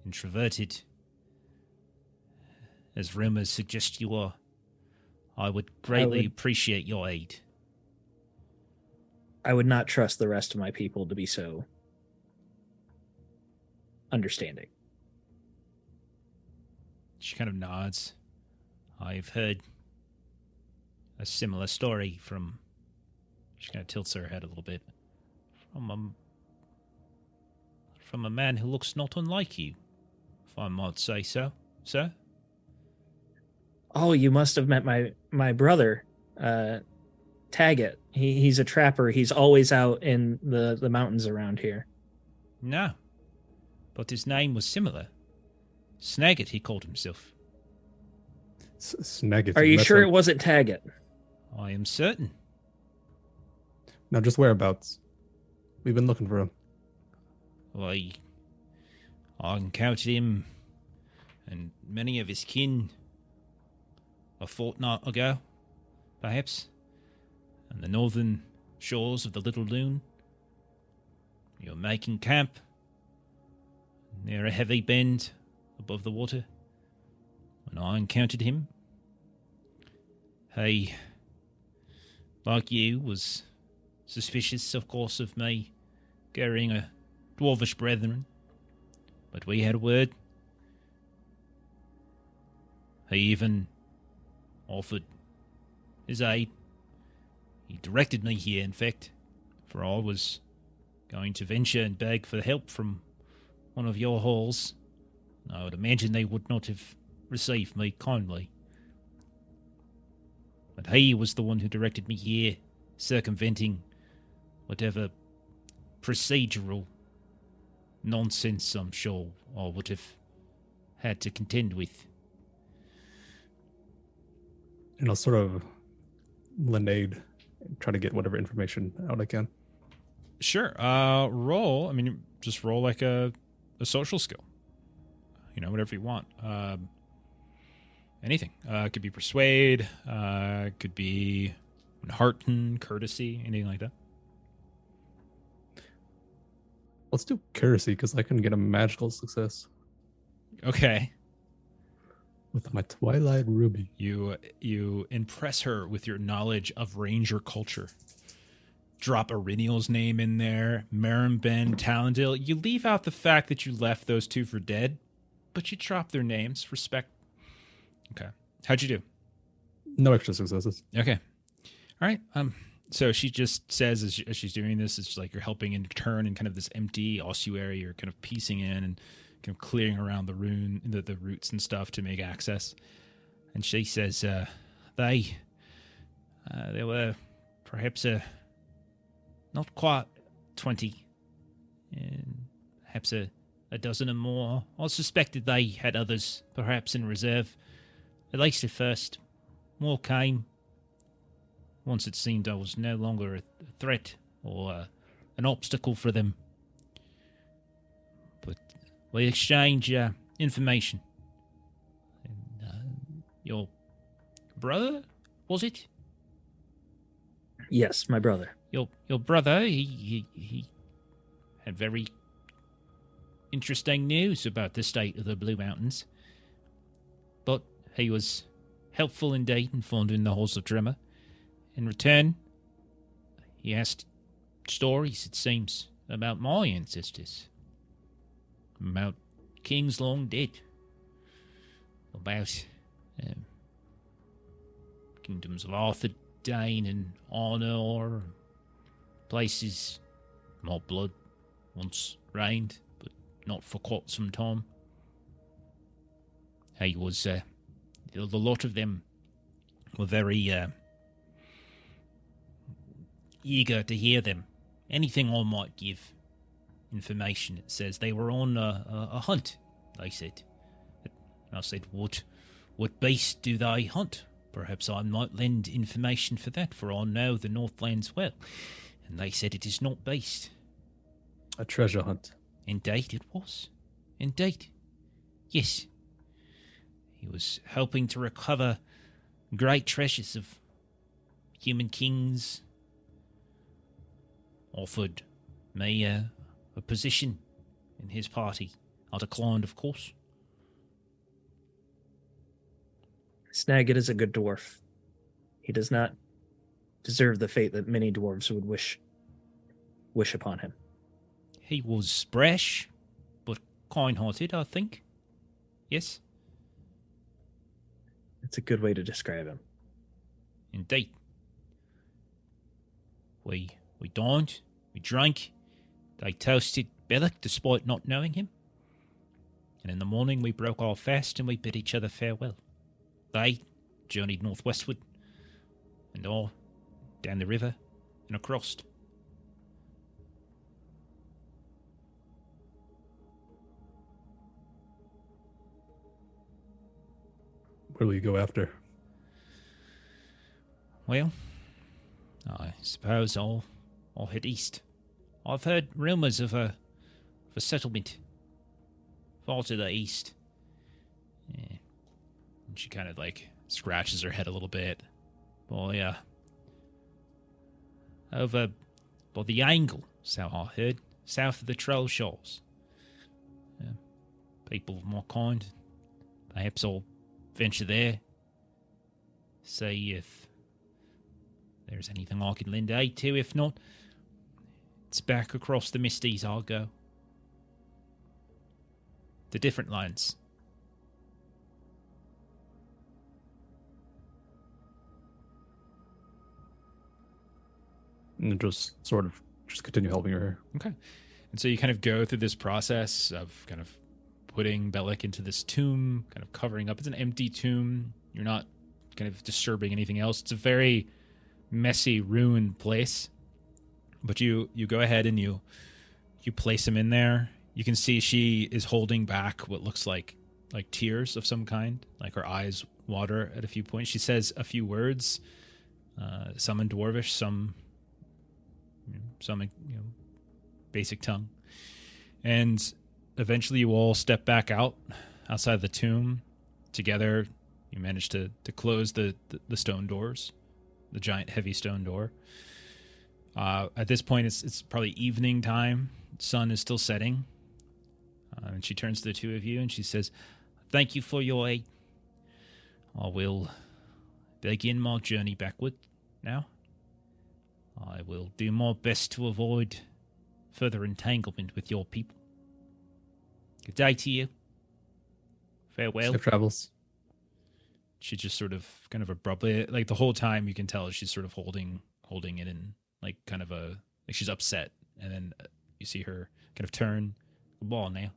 introverted as rumors suggest you are. I would greatly appreciate your aid. I would not trust the rest of my people to be so understanding. she kind of nods. I've heard a similar story from... She kind of tilts her head a little bit. From a man who looks not unlike you, if I might say so, sir. Oh, you must have met my brother, Taggett. He's a trapper. He's always out in the mountains around here. No, but his name was similar. Snagget, he called himself. Snagget. Are you sure it wasn't Taggett? I am certain. No, just whereabouts. We've been looking for him. I encountered him and many of his kin a fortnight ago, perhaps, on the northern shores of the Little Loon. We were making camp near a heavy bend above the water when I encountered him. He, like you, was suspicious, of course, of me carrying a dwarvish brethren, but we had a word. He even offered his aid. He directed me here, in fact, for I was going to venture and beg for help from one of your halls. I would imagine they would not have received me kindly. But he was the one who directed me here, circumventing whatever procedural nonsense I'm sure I would have had to contend with. And I'll sort of lend aid and try to get whatever information out I can. Sure. Roll. I mean, just roll like a social skill. You know, whatever you want. Anything. Could be persuade. Could be hearten, courtesy, anything like that. Let's do courtesy because I can get a magical success Okay. with my Twilight Ruby. You impress her with your knowledge of Ranger culture. Drop Iriniel's name in there, Marimben, Talendil. You leave out the fact that you left those two for dead, but you drop their names. Respect. Okay. How'd you do? No extra successes. Okay. All right. So she just says as she's doing this, it's like you're helping in turn in kind of this empty ossuary. You're kind of piecing in and kind of clearing around the the roots and stuff to make access. And she says, there were perhaps not quite 20, and perhaps a dozen or more. I suspected they had others, perhaps in reserve. At least at first. More came. Once it seemed I was no longer a threat or an obstacle for them. But we exchange information. your brother, was it? Yes, my brother. Your brother, he had very interesting news about the state of the Blue Mountains. But he was helpful indeed in finding the halls of Dremar. In return, he asked stories, it seems, about my ancestors. About kings long dead. About kingdoms of Arthur, Dane, and Arnor. Places my blood once reigned, but not for quite some time. He was, the lot of them were very eager to hear them. Anything I might give information. It says they were on a hunt, they said. I said, what beast do they hunt? Perhaps I might lend information for that, for I know the Northlands well. And they said it is not beast. A treasure hunt. Indeed it was. Indeed. Yes. He was hoping to recover great treasures of human kings. Offered me a position in his party. I declined, of course. Snagit is a good dwarf. He does not deserve the fate that many dwarves would wish upon him. He was brash, but kind-hearted, I think. Yes? It's a good way to describe him. Indeed. We dined, we drank, they toasted Bellic despite not knowing him. And in the morning we broke our fast and we bid each other farewell. They journeyed northwestward, and I down the river and across. Where will you go after? Well, I suppose I'll head east. I've heard rumours of a settlement far to the east. Yeah. And she kind of like scratches her head a little bit. Boy, over by the Angle, so I heard, south of the Troll Shoals. People of my kind, perhaps I'll venture there, see if there's anything I can lend aid to. If not, it's back across the Misties I'll go. To different lands. And just sort of just continue helping her. Okay. And so you kind of go through this process of kind of putting Bellic into this tomb, kind of covering up. It's an empty tomb. You're not kind of disturbing anything else. It's a very messy, ruined place. But you go ahead and you place him in there. You can see she is holding back what looks like tears of some kind. Like her eyes water at a few points. She says a few words, some in Dwarvish, some basic tongue. And eventually you all step back outside the tomb together. You manage to close the stone doors, the giant heavy stone door. At this point, it's probably evening time. Sun is still setting. And she turns to the two of you and she says, "Thank you for your aid. I will begin my journey backward now. I will do my best to avoid further entanglement with your people. Good day to you. Farewell." Safe travels. She just sort of kind of abruptly, like the whole time you can tell she's sort of holding it in like kind of like she's upset. And then you see her kind of turn. Goodbye now.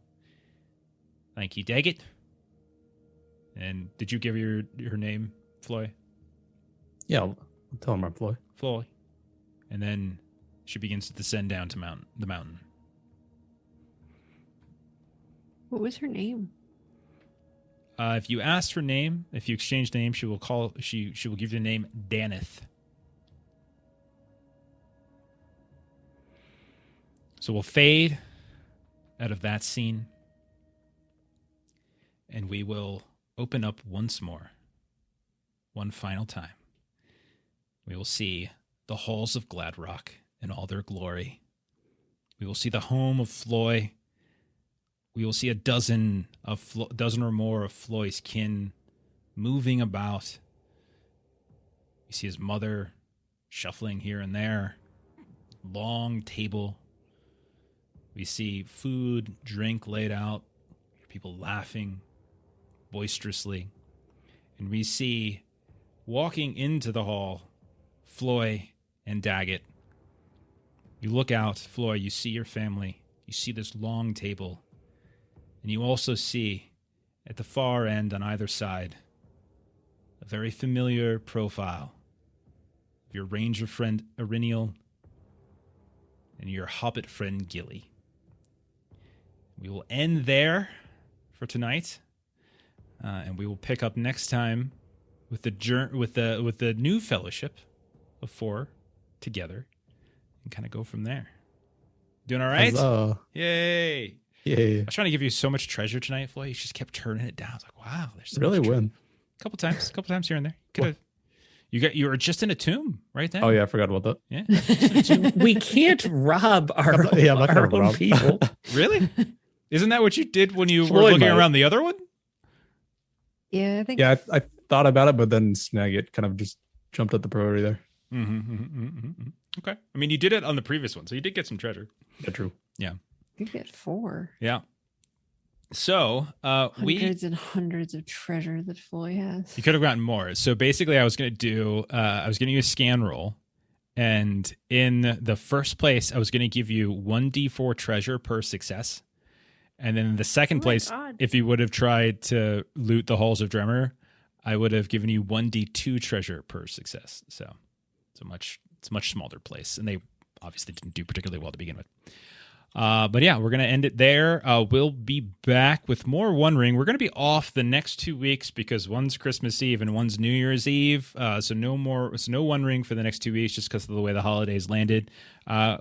Thank you, Daggett. And did you give her name, Floy? Yeah, I'll tell him I'm Floy. Floy. And then she begins to descend down to the mountain. What was her name? If you asked her name, if you exchange names, she will give you the name Daneth. So we'll fade out of that scene, and we will open up once more one final time, we will see the halls of Gladrock in all their glory. We will see the home of Floy. We will see a dozen or more of Floy's kin moving about. We see his mother shuffling here and there. Long table. We see food, drink laid out. People laughing boisterously. And we see, walking into the hall, Floy and Daggett. You look out, Floy, you see your family. You see this long table. And you also see, at the far end on either side, a very familiar profile of your ranger friend Iriniel and your hobbit friend Gilly. We will end there for tonight, and we will pick up next time with the new fellowship of 4 together, and kind of go from there. Doing all right? Huzzah. Yay! Yay. I was trying to give you so much treasure tonight, Floy. You just kept turning it down. I was like, wow, there's so Really much treasure. win. A couple times here and there. Could have. You were just in a tomb right there. Oh yeah, I forgot about that. Yeah. We can't rob our, I'm not our gonna own rob. people. Really? Isn't that what you did when you were Floyd looking might. around the other one? Yeah, I think. Yeah, I thought about it, but then Snag it kind of just jumped at the priority there. Okay. I mean, you did it on the previous one, so you did get some treasure. Yeah, true. You get 4. Yeah. So Hundreds and hundreds of treasure that Floy has. you could have gotten more. So basically, I was going to use a scan roll, and in the first place, I was going to give you 1d4 treasure per success, and then in the second place, God. if you would have tried to loot the halls of Dremar, I would have given you 1d2 treasure per success. So it's a much smaller place, and they obviously didn't do particularly well to begin with. But yeah, we're going to end it there. We'll be back with more One Ring. We're going to be off the next 2 weeks because one's Christmas Eve and one's New Year's Eve. So no One Ring for the next 2 weeks just because of the way the holidays landed.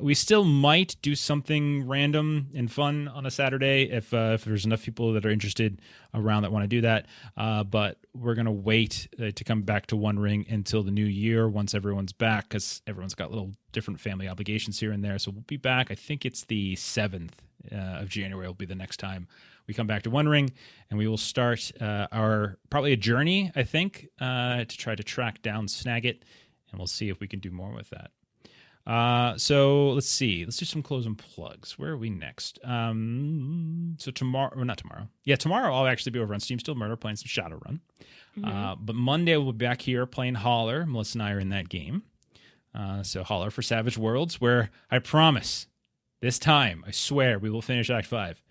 We still might do something random and fun on a Saturday if there's enough people that are interested around that want to do that. But we're going to wait to come back to One Ring until the new year once everyone's back because everyone's got little different family obligations here and there. So we'll be back. I think it's the 7th of January will be the next time we come back to One Ring, and we will start probably a journey, I think, to try to track down Snagit, and we'll see if we can do more with that. So let's see. Let's do some closing plugs. Where are we next? So tomorrow, or not tomorrow. Yeah, tomorrow I'll actually be over on Steam Still Murder playing some Shadowrun. But Monday we'll be back here playing Holler. Melissa and I are in that game. So Holler for Savage Worlds, where I promise this time, I swear, we will finish Act 5.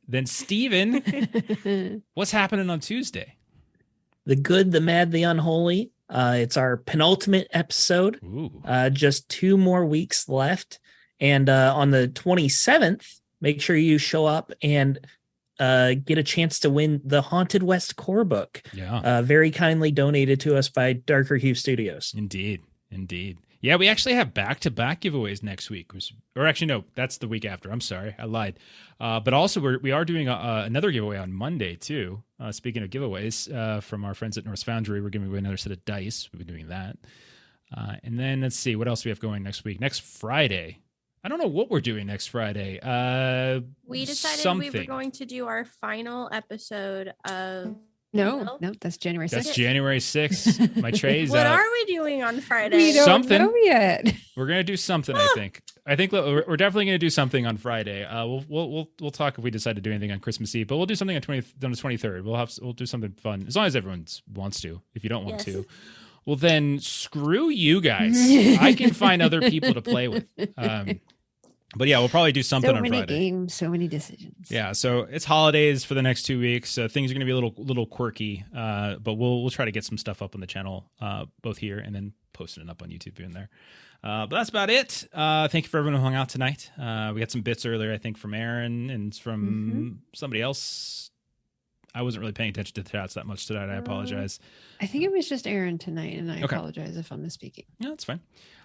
Then Steven, what's happening on Tuesday? The Good, the Mad, the Unholy. It's our penultimate episode. Ooh. Just 2 more weeks left. And on the 27th, make sure you show up and get a chance to win the Haunted West core book. Yeah. Very kindly donated to us by Darker Hue Studios. Indeed. Yeah, we actually have back-to-back giveaways next week. Or actually, no, that's the week after. I'm sorry, I lied. But also, we are doing another giveaway on Monday, too. Speaking of giveaways, from our friends at Norse Foundry, we're giving away another set of dice. We've been doing that. And then, let's see, what else we have going next week? Next Friday. I don't know what we're doing next Friday. We decided something. we were going to do our final episode of... No, that's January 6th. That's January 6th. My tray's What out. are we doing on Friday? We don't Something. know yet. We're gonna do something. I think we're definitely gonna do something on Friday. We'll talk if we decide to do anything on Christmas Eve, but we'll do something on the 23rd. We'll do something fun as long as everyone wants to. If you don't want to, well then screw you guys. I can find other people to play with. But yeah, we'll probably do something So on many Friday. games, so many decisions. Yeah, so it's holidays for the next 2 weeks. Things are going to be a little quirky, but we'll try to get some stuff up on the channel, both here and then posting it up on YouTube here and there. But that's about it. Thank you for everyone who hung out tonight. We got some bits earlier, I think, from Aaron and from somebody else. I wasn't really paying attention to the chats that much tonight. I apologize. I think it was just Aaron tonight, and I Okay. apologize if I'm misspeaking. Yeah, that's fine.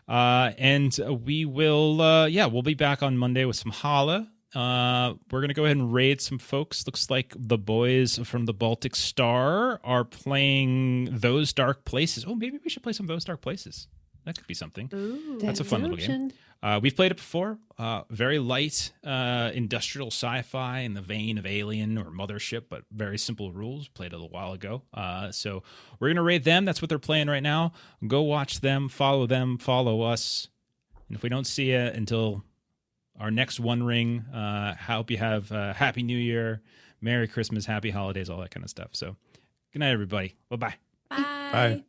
And we will, we'll be back on Monday with some Hala. we're going to go ahead and raid some folks. Looks like the boys from the Baltic Star are playing Those Dark Places. Oh, maybe we should play some of Those Dark Places. That could be something. Ooh. That's a fun little game. We've played it before. Very light industrial sci-fi in the vein of Alien or Mothership, but very simple rules. Played it a while ago. So we're going to raid them. That's what they're playing right now. Go watch them, follow us. And if we don't see you until our next One Ring, hope you have Happy New Year, Merry Christmas, Happy Holidays, all that kind of stuff. So good night, everybody. Bye-bye. Bye. Bye. Bye.